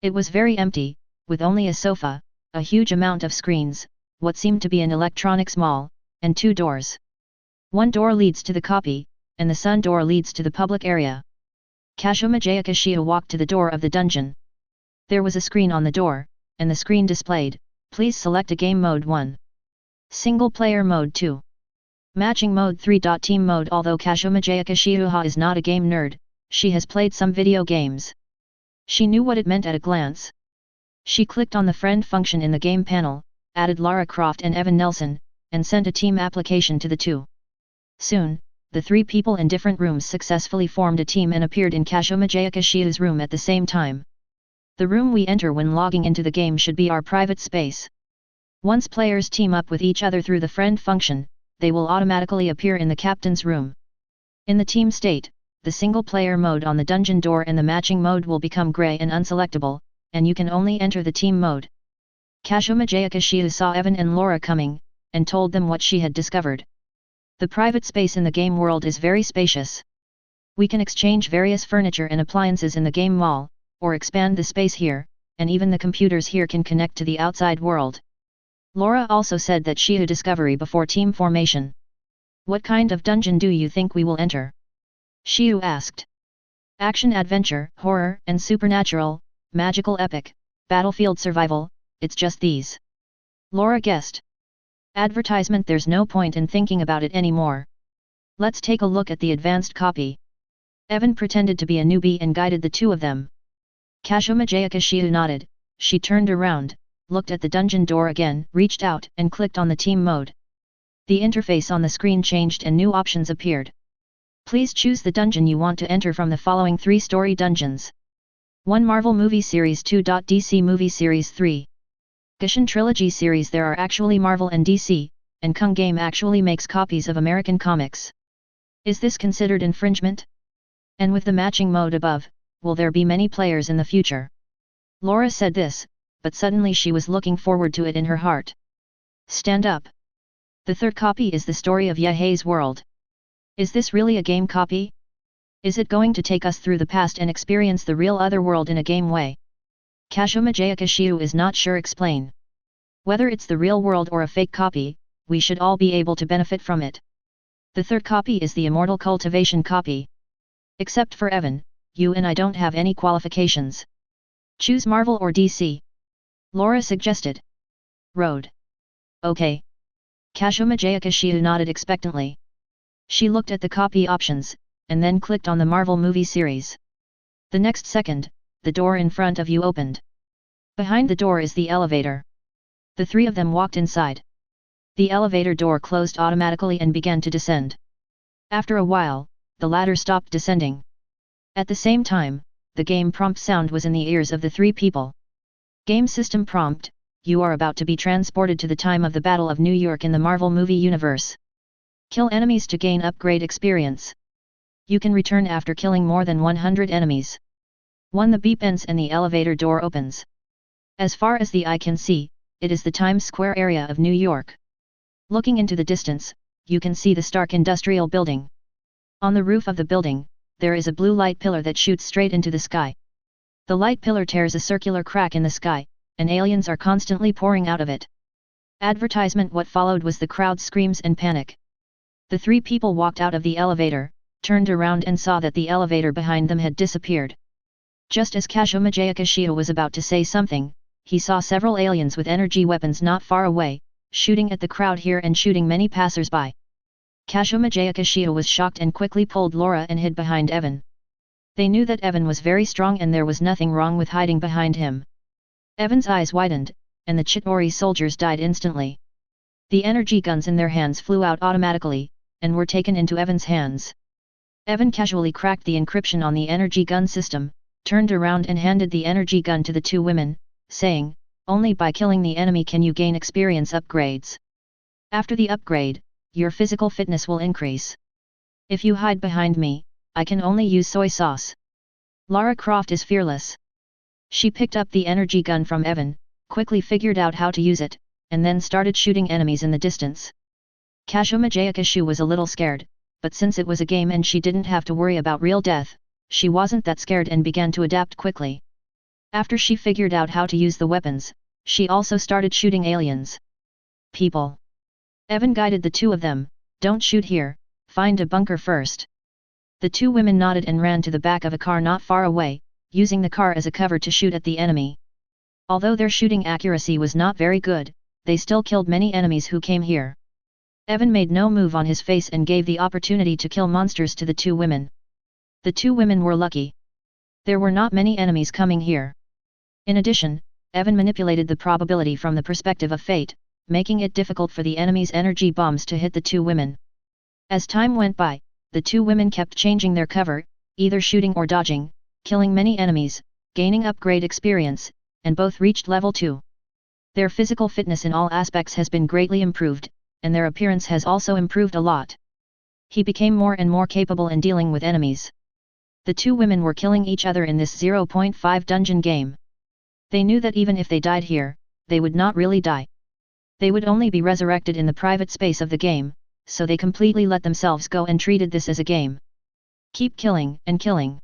Speaker 1: It was very empty, with only a sofa, a huge amount of screens, what seemed to be an electronics mall, and two doors. One door leads to the copy, and the sun door leads to the public area. Kasho walked to the door of the dungeon. There was a screen on the door, and the screen displayed, please select a game mode 1. Single player mode 2. Matching mode 3. Team mode. Although Kasho is not a game nerd, she has played some video games. She knew what it meant at a glance. She clicked on the friend function in the game panel, added Lara Croft and Evan Nelson, and sent a team application to the two. Soon, the three people in different rooms successfully formed a team and appeared in Kasho room at the same time. The room we enter when logging into the game should be our private space. Once players team up with each other through the friend function, they will automatically appear in the captain's room. In the team state, the single-player mode on the dungeon door and the matching mode will become grey and unselectable, and you can only enter the team mode. Kasho saw Evan and Laura coming, and told them what she had discovered. The private space in the game world is very spacious. We can exchange various furniture and appliances in the game mall, or expand the space here, and even the computers here can connect to the outside world. Laura also said that she had discovery before team formation. What kind of dungeon do you think we will enter? Shiu asked. Action adventure, horror and supernatural, magical epic, battlefield survival, it's just these. Laura guessed. Advertisement. There's no point in thinking about it anymore. Let's take a look at the advanced copy. Evan pretended to be a newbie and guided the two of them. Kasho nodded, she turned around, looked at the dungeon door again, reached out and clicked on the team mode. The interface on the screen changed and new options appeared. Please choose the dungeon you want to enter from the following 3 story dungeons. 1 Marvel Movie Series, 2. DC Movie Series, 3. Goshen Trilogy Series. There are actually Marvel and DC, and Kung Game actually makes copies of American comics. Is this considered infringement? And with the matching mode above, will there be many players in the future? Laura said this, but suddenly she was looking forward to it in her heart. Stand up. The third copy is the story of Yehei's world. Is this really a game copy? Is it going to take us through the past and experience the real other world in a game way? Kasho is not sure. Explain. Whether it's the real world or a fake copy, we should all be able to benefit from it. The third copy is the Immortal Cultivation copy. Except for Evan, you and I don't have any qualifications. Choose Marvel or DC. Laura suggested. Road. Okay. Kasho nodded expectantly. She looked at the copy options, and then clicked on the Marvel movie series. The next second, the door in front of you opened. Behind the door is the elevator. The three of them walked inside. The elevator door closed automatically and began to descend. After a while, the ladder stopped descending. At the same time, the game prompt sound was in the ears of the three people. Game system prompt: you are about to be transported to the time of the Battle of New York in the Marvel movie universe. Kill enemies to gain upgrade experience. You can return after killing more than 100 enemies. 1. The beep ends and the elevator door opens. As far as the eye can see, it is the Times Square area of New York. Looking into the distance, you can see the Stark Industrial Building. On the roof of the building, there is a blue light pillar that shoots straight into the sky. The light pillar tears a circular crack in the sky, and aliens are constantly pouring out of it. Advertisement. What followed was the crowd's screams and panic. The three people walked out of the elevator, turned around and saw that the elevator behind them had disappeared. Just as S.H.I.E.L.D was about to say something, he saw several aliens with energy weapons not far away, shooting at the crowd here and shooting many passers-by. S.H.I.E.L D was shocked and quickly pulled Laura and hid behind Evan. They knew that Evan was very strong and there was nothing wrong with hiding behind him. Evan's eyes widened, and the Chitauri soldiers died instantly. The energy guns in their hands flew out automatically, and were taken into Evan's hands. Evan casually cracked the encryption on the energy gun system, turned around and handed the energy gun to the two women, saying, "Only by killing the enemy can you gain experience upgrades. After the upgrade, your physical fitness will increase. If you hide behind me, I can only use soy sauce." Lara Croft is fearless. She picked up the energy gun from Evan, quickly figured out how to use it, and then started shooting enemies in the distance. S.H.I.E.L D was a little scared, but since it was a game and she didn't have to worry about real death, she wasn't that scared and began to adapt quickly. After she figured out how to use the weapons, she also started shooting aliens. People. Evan guided the two of them, "Don't shoot here, find a bunker first." The two women nodded and ran to the back of a car not far away, using the car as a cover to shoot at the enemy. Although their shooting accuracy was not very good, they still killed many enemies who came here. Evan made no move on his face and gave the opportunity to kill monsters to the two women. The two women were lucky. There were not many enemies coming here. In addition, Evan manipulated the probability from the perspective of fate, making it difficult for the enemy's energy bombs to hit the two women. As time went by, the two women kept changing their cover, either shooting or dodging, killing many enemies, gaining upgrade experience, and both reached level 2. Their physical fitness in all aspects has been greatly improved, and their appearance has also improved a lot. He became more and more capable in dealing with enemies. The two women were killing each other in this 0.5 dungeon game. They knew that even if they died here, they would not really die. They would only be resurrected in the private space of the game, so they completely let themselves go and treated this as a game. Keep killing and killing.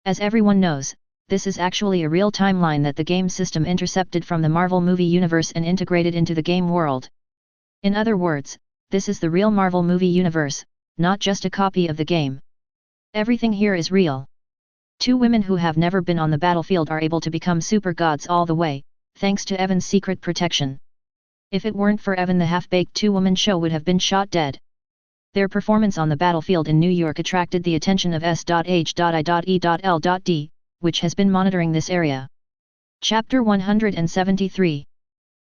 Speaker 1: As everyone knows, this is actually a real timeline that the game system intercepted from the Marvel movie universe and integrated into the game world. In other words, this is the real Marvel movie universe, not just a copy of the game. Everything here is real. Two women who have never been on the battlefield are able to become super gods all the way, thanks to Evan's secret protection. If it weren't for Evan, the half-baked two-woman show would have been shot dead. Their performance on the battlefield in New York attracted the attention of S.H.I.E.L.D, which has been monitoring this area. Chapter 173.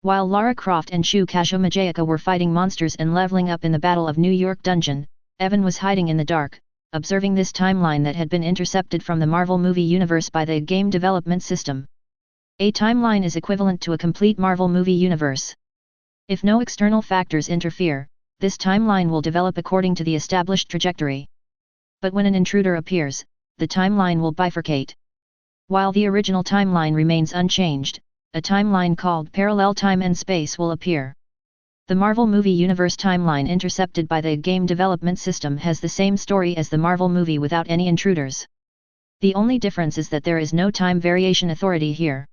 Speaker 1: While Lara Croft and S.H.I.E.L D were fighting monsters and leveling up in the Battle of New York dungeon, Evan was hiding in the dark, observing this timeline that had been intercepted from the Marvel movie universe by the game development system. A timeline is equivalent to a complete Marvel movie universe. If no external factors interfere, this timeline will develop according to the established trajectory. But when an intruder appears, the timeline will bifurcate. While the original timeline remains unchanged, a timeline called parallel time and space will appear. The Marvel movie universe timeline intercepted by the game development system has the same story as the Marvel movie without any intruders. The only difference is that there is no time variation authority here.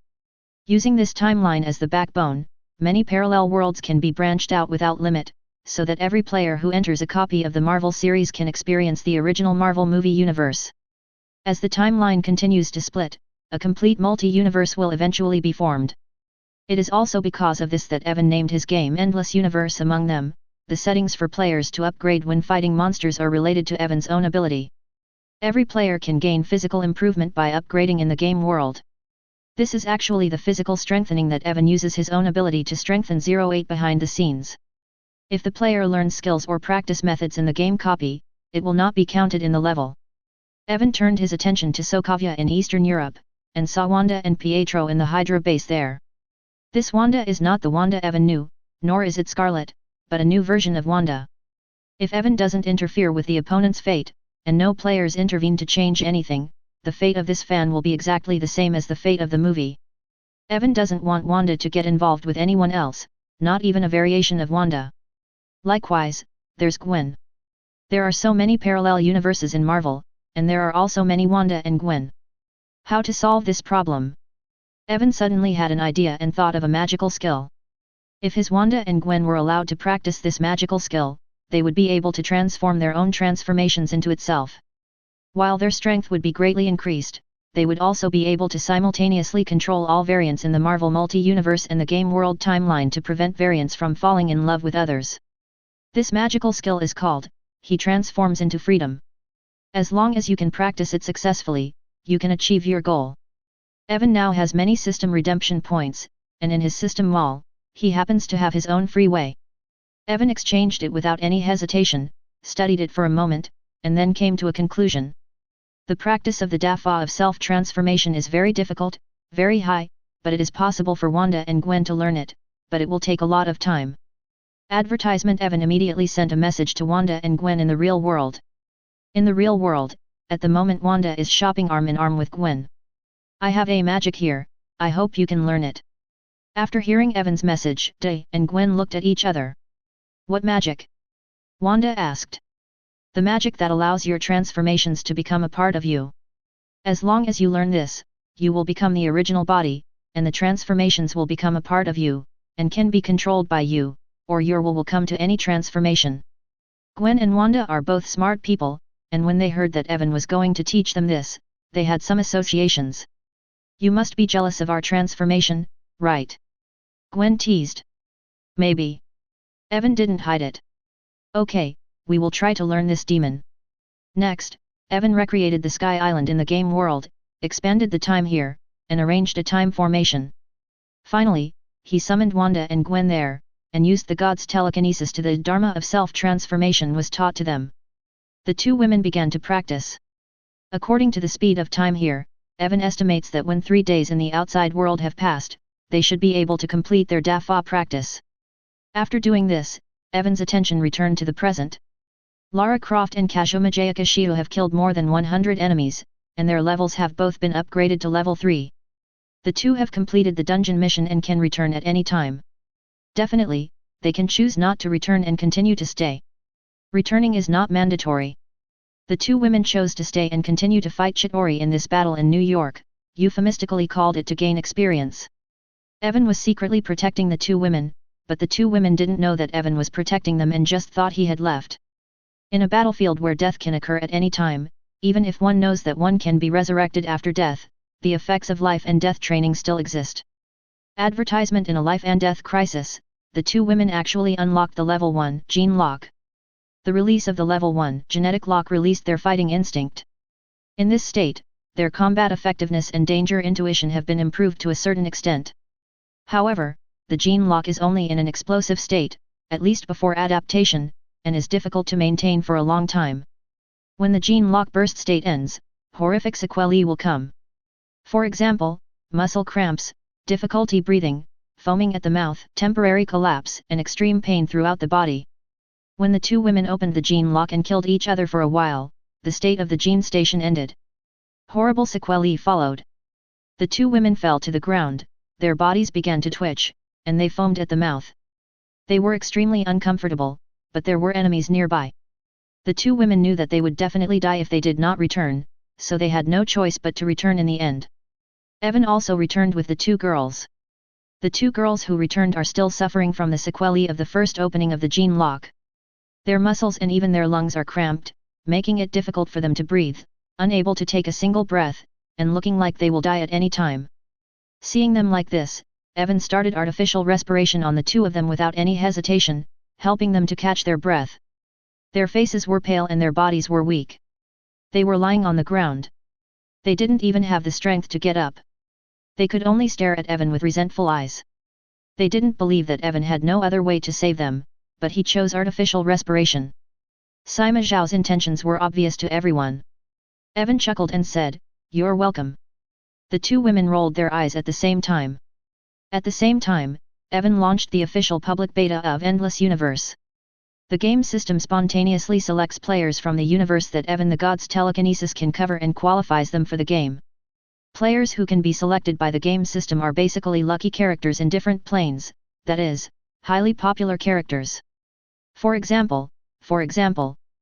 Speaker 1: Using this timeline as the backbone, many parallel worlds can be branched out without limit, so that every player who enters a copy of the Marvel series can experience the original Marvel movie universe. As the timeline continues to split, a complete multi-universe will eventually be formed. It is also because of this that Evan named his game Endless Universe among them, the settings for players to upgrade when fighting monsters are related to Evan's own ability. Every player can gain physical improvement by upgrading in the game world. This is actually the physical strengthening that Evan uses his own ability to strengthen 08 behind the scenes. If the player learns skills or practice methods in the game copy, it will not be counted in the level. Evan turned his attention to Sokovia in Eastern Europe, and saw Wanda and Pietro in the Hydra base there. This Wanda is not the Wanda Evan knew, nor is it Scarlet, but a new version of Wanda. If Evan doesn't interfere with the opponent's fate, and no players intervene to change anything, the fate of this fan will be exactly the same as the fate of the movie. Evan doesn't want Wanda to get involved with anyone else, not even a variation of Wanda. Likewise, there's Gwen. There are so many parallel universes in Marvel, and there are also many Wanda and Gwen. How to solve this problem? Evan suddenly had an idea and thought of a magical skill. If his Wanda and Gwen were allowed to practice this magical skill, they would be able to transform their own transformations into itself. While their strength would be greatly increased, they would also be able to simultaneously control all variants in the Marvel multi-universe and the game world timeline to prevent variants from falling in love with others. This magical skill is called, He Transforms into Freedom. As long as you can practice it successfully, you can achieve your goal. Evan now has many system redemption points, and in his system wall, he happens to have his own free way. Evan exchanged it without any hesitation, studied it for a moment, and then came to a conclusion. The practice of the DAFA of self-transformation is very difficult, very high, but it is possible for Wanda and Gwen to learn it, but it will take a lot of time. Advertisement. Evan immediately sent a message to Wanda and Gwen in the real world. In the real world, at the moment Wanda is shopping arm in arm with Gwen. I have a magic here, I hope you can learn it. After hearing Evan's message, Day and Gwen looked at each other. What magic? Wanda asked. The magic that allows your transformations to become a part of you. As long as you learn this, you will become the original body, and the transformations will become a part of you, and can be controlled by you, or your will come to any transformation. Gwen and Wanda are both smart people, and when they heard that Evan was going to teach them this, they had some associations. You must be jealous of our transformation, right? Gwen teased. Maybe. Evan didn't hide it. Okay, we will try to learn this demon. Next, Evan recreated the Sky Island in the game world, expanded the time here, and arranged a time formation. Finally, he summoned Wanda and Gwen there, and used the gods' telekinesis to the Dharma of self-transformation was taught to them. The two women began to practice. According to the speed of time here, Evan estimates that when 3 days in the outside world have passed, they should be able to complete their DAFA practice. After doing this, Evan's attention returned to the present. Lara Croft and Kazuma Jayakishiu have killed more than 100 enemies, and their levels have both been upgraded to level 3. The two have completed the dungeon mission and can return at any time. Definitely, they can choose not to return and continue to stay. Returning is not mandatory. The two women chose to stay and continue to fight Chitauri in this battle in New York, euphemistically called it to gain experience. Evan was secretly protecting the two women, but the two women didn't know that Evan was protecting them and just thought he had left. In a battlefield where death can occur at any time, even if one knows that one can be resurrected after death, the effects of life and death training still exist. Advertisement. In a life and death crisis, the two women actually unlocked the level 1 gene lock. The release of the level 1 genetic lock released their fighting instinct. In this state, their combat effectiveness and danger intuition have been improved to a certain extent. However, the gene lock is only in an explosive state, at least before adaptation, and is difficult to maintain for a long time. When the gene lock burst state ends, horrific sequelae will come. For example, muscle cramps, difficulty breathing, foaming at the mouth, temporary collapse, and extreme pain throughout the body. When the two women opened the gene lock and killed each other for a while, the state of the gene station ended. Horrible sequelae followed. The two women fell to the ground, their bodies began to twitch, and they foamed at the mouth. They were extremely uncomfortable, but there were enemies nearby. The two women knew that they would definitely die if they did not return, so they had no choice but to return in the end. Evan also returned with the two girls. The two girls who returned are still suffering from the sequelae of the first opening of the gene lock. Their muscles and even their lungs are cramped, making it difficult for them to breathe, unable to take a single breath, and looking like they will die at any time. Seeing them like this, Evan started artificial respiration on the two of them without any hesitation, helping them to catch their breath. Their faces were pale and their bodies were weak. They were lying on the ground. They didn't even have the strength to get up. They could only stare at Evan with resentful eyes. They didn't believe that Evan had no other way to save them, but he chose artificial respiration. Sima Zhao's intentions were obvious to everyone. Evan chuckled and said, "You're welcome." The two women rolled their eyes at the same time. At the same time, Evan launched the official public beta of Endless Universe. The game system spontaneously selects players from the universe that Evan the God's telekinesis can cover and qualifies them for the game. Players who can be selected by the game system are basically lucky characters in different planes, that is, highly popular characters. For example,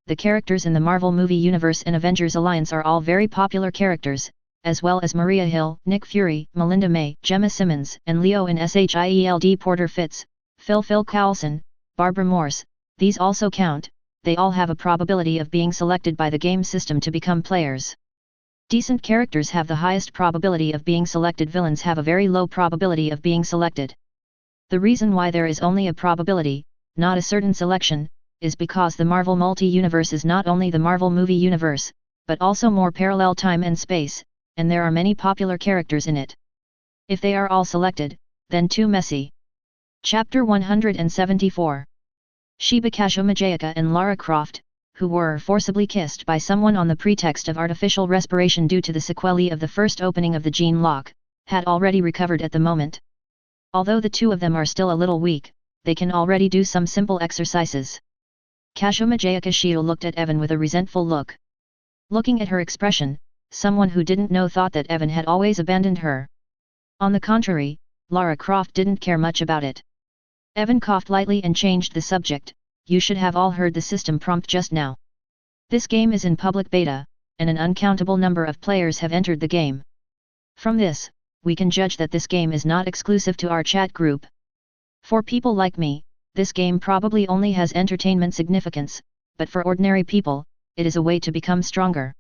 Speaker 1: the characters in the Marvel movie universe and Avengers Alliance are all very popular characters, as well as Maria Hill, Nick Fury, Melinda May, Gemma Simmons, and Leo in S.H.I.E.L.D. Porter Fitz, Phil Coulson, Barbara Morse. These also count. They all have a probability of being selected by the game system to become players. Decent characters have the highest probability of being selected. Villains have a very low probability of being selected. The reason why there is only a probability, not a certain selection, is because the Marvel multi-universe is not only the Marvel movie universe, but also more parallel time and space, and there are many popular characters in it. If they are all selected, then too messy. Chapter 174. Sheba Kashomajayaka and Lara Croft, who were forcibly kissed by someone on the pretext of artificial respiration due to the sequelae of the first opening of the gene lock, had already recovered at the moment. Although the two of them are still a little weak, they can already do some simple exercises. Kashomajayaka Shio looked at Evan with a resentful look. Looking at her expression, someone who didn't know thought that Evan had always abandoned her. On the contrary, Lara Croft didn't care much about it. Evan coughed lightly and changed the subject. "You should have all heard the system prompt just now. This game is in public beta, and an uncountable number of players have entered the game. From this, we can judge that this game is not exclusive to our chat group. For people like me, this game probably only has entertainment significance, but for ordinary people, it is a way to become stronger.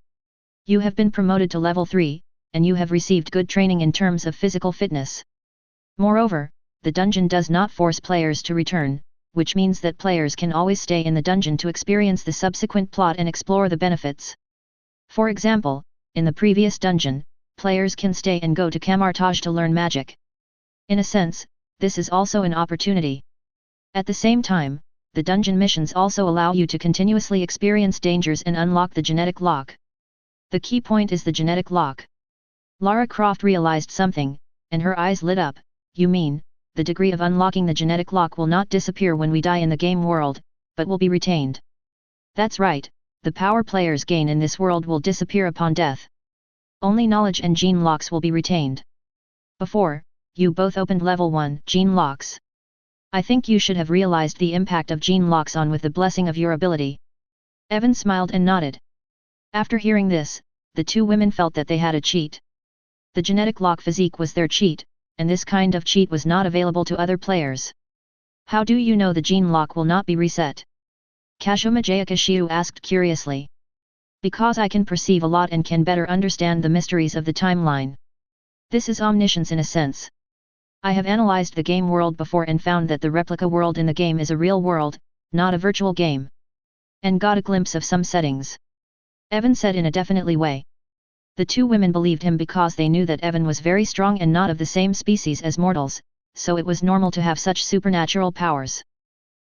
Speaker 1: You have been promoted to level 3, and you have received good training in terms of physical fitness. Moreover, the dungeon does not force players to return, which means that players can always stay in the dungeon to experience the subsequent plot and explore the benefits. For example, in the previous dungeon, players can stay and go to Kamartaj to learn magic. In a sense, this is also an opportunity. At the same time, the dungeon missions also allow you to continuously experience dangers and unlock the genetic lock. The key point is the genetic lock." Lara Croft realized something, and her eyes lit up. "You mean, the degree of unlocking the genetic lock will not disappear when we die in the game world, but will be retained?" "That's right, the power players gain in this world will disappear upon death. Only knowledge and gene locks will be retained. Before, you both opened level 1 gene locks. I think you should have realized the impact of gene locks on with the blessing of your ability." Evan smiled and nodded. After hearing this, the two women felt that they had a cheat. The genetic lock physique was their cheat, and this kind of cheat was not available to other players. "How do you know the gene lock will not be reset?" Kashomajayaka Shiu asked curiously. "Because I can perceive a lot and can better understand the mysteries of the timeline. This is omniscience in a sense. I have analyzed the game world before and found that the replica world in the game is a real world, not a virtual game. And got a glimpse of some settings," Evan said in a definitely way. The two women believed him because they knew that Evan was very strong and not of the same species as mortals, so it was normal to have such supernatural powers.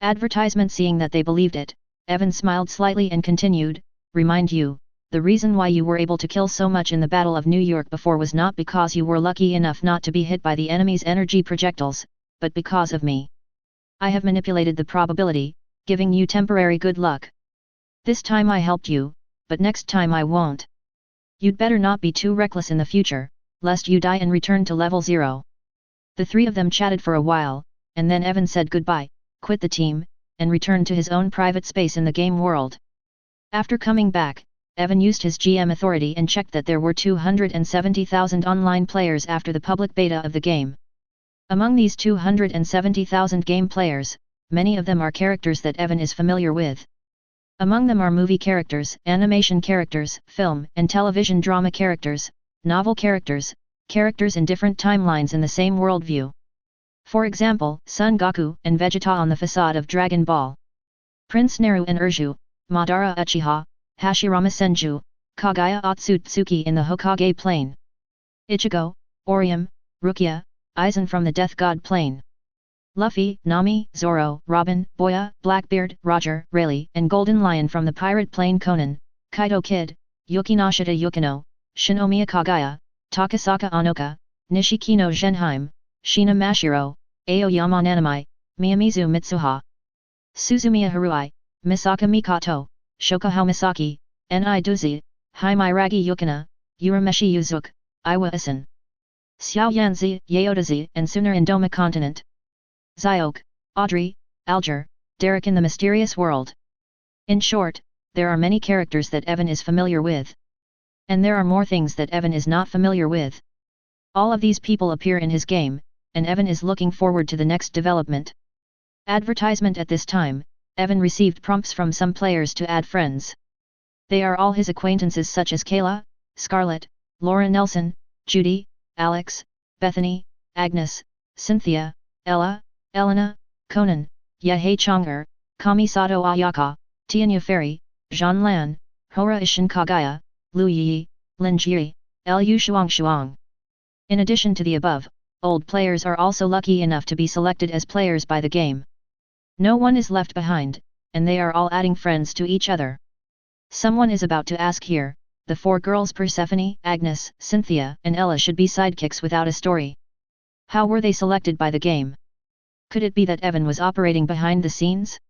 Speaker 1: Advertisement. Seeing that they believed it, Evan smiled slightly and continued, "Remind you, the reason why you were able to kill so much in the Battle of New York before was not because you were lucky enough not to be hit by the enemy's energy projectiles, but because of me. I have manipulated the probability, giving you temporary good luck. This time I helped you, but next time I won't. You'd better not be too reckless in the future, lest you die and return to level 0. The three of them chatted for a while, and then Evan said goodbye, quit the team, and returned to his own private space in the game world. After coming back, Evan used his GM authority and checked that there were 270,000 online players after the public beta of the game. Among these 270,000 game players, many of them are characters that Evan is familiar with. Among them are movie characters, animation characters, film and television drama characters, novel characters, characters in different timelines in the same worldview. For example, Son Goku and Vegeta on the facade of Dragon Ball. Prince Naru and Urju, Madara Uchiha, Hashirama Senju, Kagaya Otsutsuki in the Hokage Plain. Ichigo, Orium, Rukia, Aizen from the Death God Plain. Luffy, Nami, Zoro, Robin, Boya, Blackbeard, Roger, Rayleigh, and Golden Lion from the Pirate Plain Conan, Kaido Kid, Yukinashita Yukino, Shinomiya Kagaya, Takasaka Anoka, Nishikino Genheim, Shina Mashiro, Aoyama Nanami, Miyamizu Mitsuha. Suzumiya Haruai, Misaka Mikoto, Shokahao Misaki, Ni Duzi, Haimiragi Yukina, Urameshi Yuzuki, Iwa Isan. Xiao Yanzi, Yaodazi, and Sooner Indoma Continent. Zyok, Audrey, Alger, Derek in the Mysterious World. In short, there are many characters that Evan is familiar with. And there are more things that Evan is not familiar with. All of these people appear in his game, and Evan is looking forward to the next development. Advertisement. At this time, Evan received prompts from some players to add friends. They are all his acquaintances such as Kayla, Scarlett, Laura Nelson, Judy, Alex, Bethany, Agnes, Cynthia, Ella, Elena, Conan, Yehei Chonger, Kamisato Ayaka, Tianya Ferry, Zhan Lan, Hora Ishin Kagaya, Lu Yi, Lin Jie, Lu Shuang. In addition to the above, old players are also lucky enough to be selected as players by the game. No one is left behind, and they are all adding friends to each other. Someone is about to ask here, the four girls Persephone, Agnes, Cynthia, and Ella should be sidekicks without a story. How were they selected by the game? Could it be that Evan was operating behind the scenes?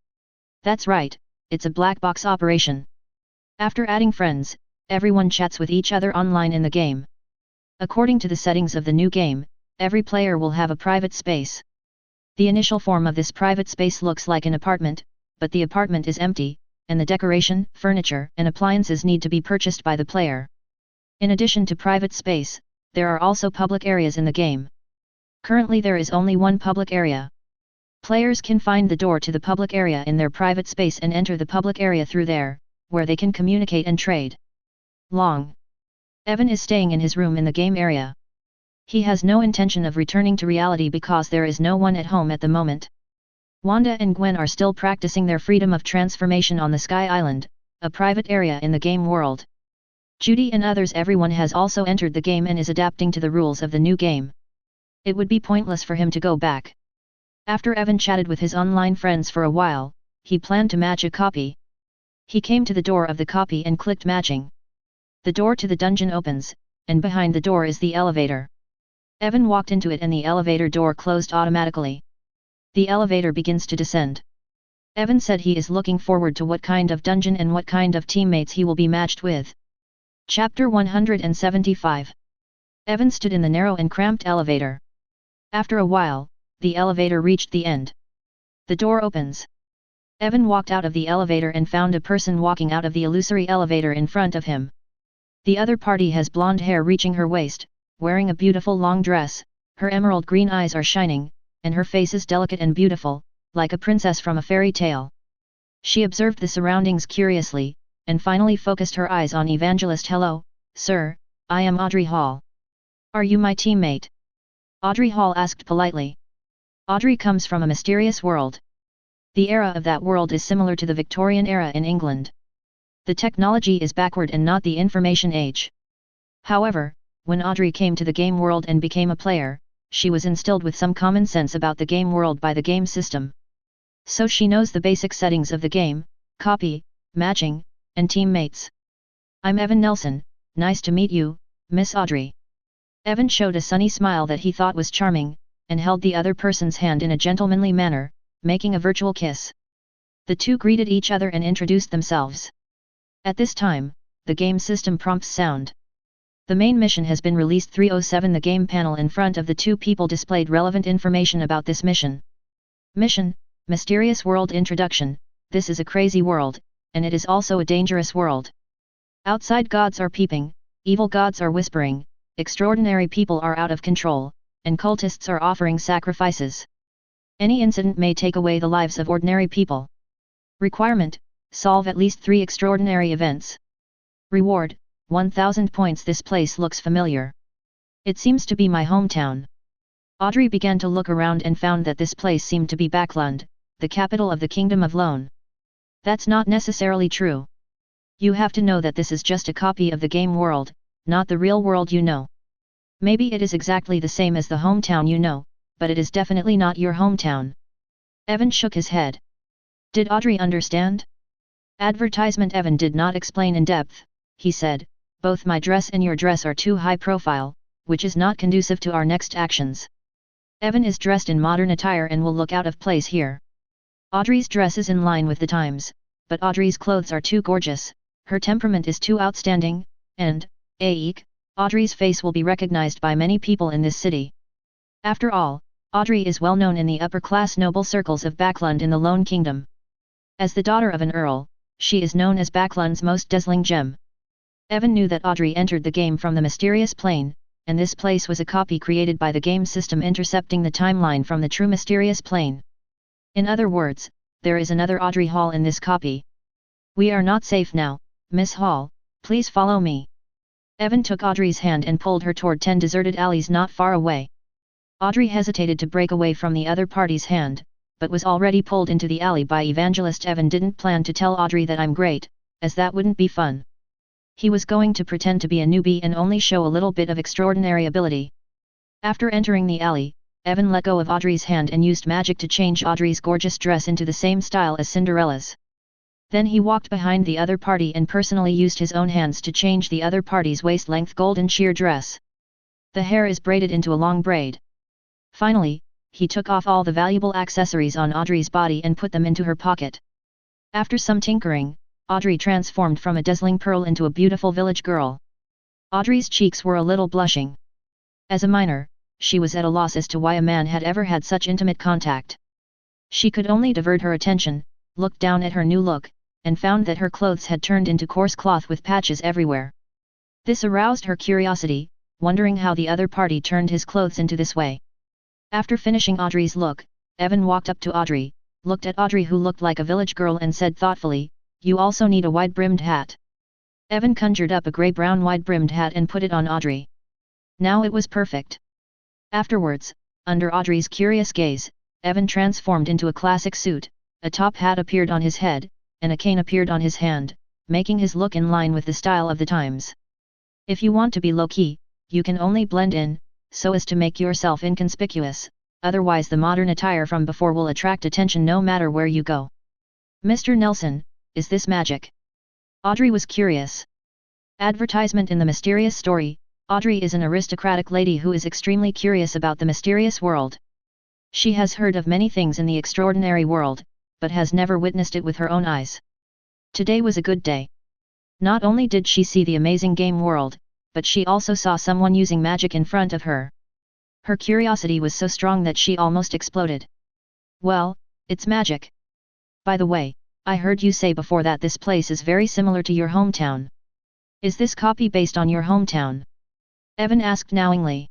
Speaker 1: That's right, it's a black box operation. After adding friends, everyone chats with each other online in the game. According to the settings of the new game, every player will have a private space. The initial form of this private space looks like an apartment, but the apartment is empty, and the decoration, furniture, and appliances need to be purchased by the player. In addition to private space, there are also public areas in the game. Currently there is only one public area. Players can find the door to the public area in their private space and enter the public area through there, where they can communicate and trade. Long. Evan is staying in his room in the game area. He has no intention of returning to reality because there is no one at home at the moment. Wanda and Gwen are still practicing their freedom of transformation on the Sky Island, a private area in the game world. Judy and others, everyone has also entered the game and is adapting to the rules of the new game. It would be pointless for him to go back. After Evan chatted with his online friends for a while, he planned to match a copy. He came to the door of the copy and clicked matching. The door to the dungeon opens, and behind the door is the elevator. Evan walked into it and the elevator door closed automatically. The elevator begins to descend. Evan said he is looking forward to what kind of dungeon and what kind of teammates he will be matched with. Chapter 175. Evan stood in the narrow and cramped elevator. After a while, the elevator reached the end. The door opens. Evan walked out of the elevator and found a person walking out of the illusory elevator in front of him. The other party has blonde hair reaching her waist, wearing a beautiful long dress, her emerald green eyes are shining, and her face is delicate and beautiful, like a princess from a fairy tale. She observed the surroundings curiously, and finally focused her eyes on Evangelist. "Hello, sir, I am Audrey Hall. Are you my teammate?" Audrey Hall asked politely. Audrey comes from a mysterious world. The era of that world is similar to the Victorian era in England. The technology is backward and not the information age. However, when Audrey came to the game world and became a player, she was instilled with some common sense about the game world by the game system. So she knows the basic settings of the game, copy, matching, and teammates. "I'm Evan Nelson, nice to meet you, Miss Audrey." Evan showed a sunny smile that he thought was charming, and held the other person's hand in a gentlemanly manner, making a virtual kiss. The two greeted each other and introduced themselves. At this time, the game system prompts sound. The main mission has been released 307. The game panel in front of the two people displayed relevant information about this mission. Mission, Mysterious World Introduction. This is a crazy world, and it is also a dangerous world. Outside gods are peeping, evil gods are whispering, extraordinary people are out of control, and cultists are offering sacrifices. Any incident may take away the lives of ordinary people. Requirement: solve at least 3 extraordinary events. Reward: 1000 points. This place looks familiar. It seems to be my hometown. Audrey began to look around and found that this place seemed to be Backlund, the capital of the Kingdom of Loan. That's not necessarily true. You have to know that this is just a copy of the game world, not the real world you know. Maybe it is exactly the same as the hometown you know, but it is definitely not your hometown. Evan shook his head. Did Audrey understand? Advertisement. Evan did not explain in depth. He said, both my dress and your dress are too high profile, which is not conducive to our next actions. Evan is dressed in modern attire and will look out of place here. Audrey's dress is in line with the times, but Audrey's clothes are too gorgeous, her temperament is too outstanding, and, eek, Audrey's face will be recognized by many people in this city. After all, Audrey is well known in the upper-class noble circles of Backlund in the Lone Kingdom. As the daughter of an earl, she is known as Backlund's most dazzling gem. Evan knew that Audrey entered the game from the mysterious plane, and this place was a copy created by the game system intercepting the timeline from the true mysterious plane. In other words, there is another Audrey Hall in this copy. We are not safe now, Miss Hall, please follow me. Evan took Audrey's hand and pulled her toward 10 deserted alleys not far away. Audrey hesitated to break away from the other party's hand, but was already pulled into the alley by Evangelist. Evan didn't plan to tell Audrey that I'm great, as that wouldn't be fun. He was going to pretend to be a newbie and only show a little bit of extraordinary ability. After entering the alley, Evan let go of Audrey's hand and used magic to change Audrey's gorgeous dress into the same style as Cinderella's. Then he walked behind the other party and personally used his own hands to change the other party's waist-length golden sheer dress. The hair is braided into a long braid. Finally, he took off all the valuable accessories on Audrey's body and put them into her pocket. After some tinkering, Audrey transformed from a dazzling pearl into a beautiful village girl. Audrey's cheeks were a little blushing. As a minor, she was at a loss as to why a man had ever had such intimate contact. She could only divert her attention, look down at her new look, and found that her clothes had turned into coarse cloth with patches everywhere. This aroused her curiosity, wondering how the other party turned his clothes into this way. After finishing Audrey's look, Evan walked up to Audrey, looked at Audrey who looked like a village girl and said thoughtfully, "You also need a wide-brimmed hat." Evan conjured up a grey-brown wide-brimmed hat and put it on Audrey. Now it was perfect. Afterwards, under Audrey's curious gaze, Evan transformed into a classic suit, a top hat appeared on his head, and a cane appeared on his hand, making his look in line with the style of the times. If you want to be low-key, you can only blend in, so as to make yourself inconspicuous, otherwise the modern attire from before will attract attention no matter where you go. Mr. Nelson, is this magic? Audrey was curious. Advertisement. In the mysterious story, Audrey is an aristocratic lady who is extremely curious about the mysterious world. She has heard of many things in the extraordinary world, but has never witnessed it with her own eyes. Today was a good day. Not only did she see the amazing game world, but she also saw someone using magic in front of her. Her curiosity was so strong that she almost exploded. Well, it's magic. By the way, I heard you say before that this place is very similar to your hometown. Is this copy based on your hometown? Evan asked knowingly.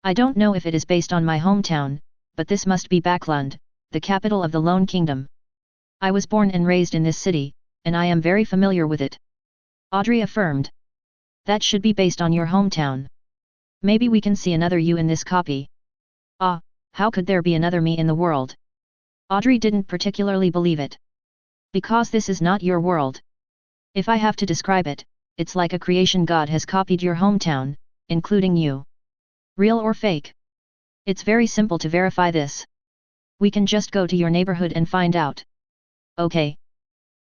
Speaker 1: I don't know if it is based on my hometown, but this must be Backlund, the capital of the Lone Kingdom. I was born and raised in this city, and I am very familiar with it. Audrey affirmed. That should be based on your hometown. Maybe we can see another you in this copy. Ah, how could there be another me in the world? Audrey didn't particularly believe it. Because this is not your world. If I have to describe it, it's like a creation god has copied your hometown, including you. Real or fake? It's very simple to verify this. We can just go to your neighborhood and find out. Okay.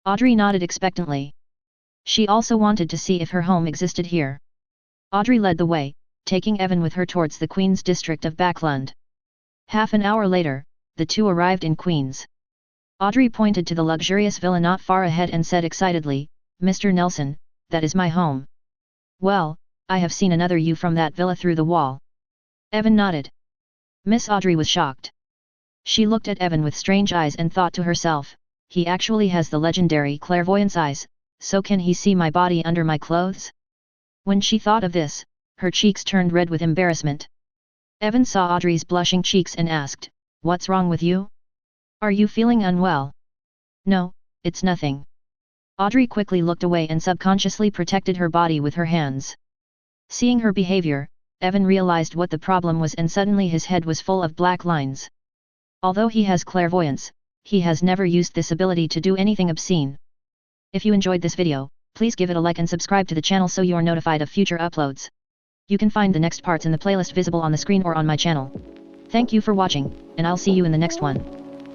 Speaker 1: Audrey nodded expectantly. She also wanted to see if her home existed here. Audrey led the way, taking Evan with her towards the Queen's district of Backlund. Half an hour later, the two arrived in Queens. Audrey pointed to the luxurious villa not far ahead and said excitedly, "Mr. Nelson, that is my home." "Well, I have seen another you from that villa through the wall." Evan nodded. Miss Audrey was shocked. She looked at Evan with strange eyes and thought to herself, he actually has the legendary clairvoyance eyes, so can he see my body under my clothes? When she thought of this, her cheeks turned red with embarrassment. Evan saw Audrey's blushing cheeks and asked, "What's wrong with you? Are you feeling unwell?" "No, it's nothing." Audrey quickly looked away and subconsciously protected her body with her hands. Seeing her behavior, Evan realized what the problem was and suddenly his head was full of black lines. Although he has clairvoyance, he has never used this ability to do anything obscene. If you enjoyed this video, please give it a like and subscribe to the channel so you are notified of future uploads. You can find the next parts in the playlist visible on the screen or on my channel. Thank you for watching, and I'll see you in the next one.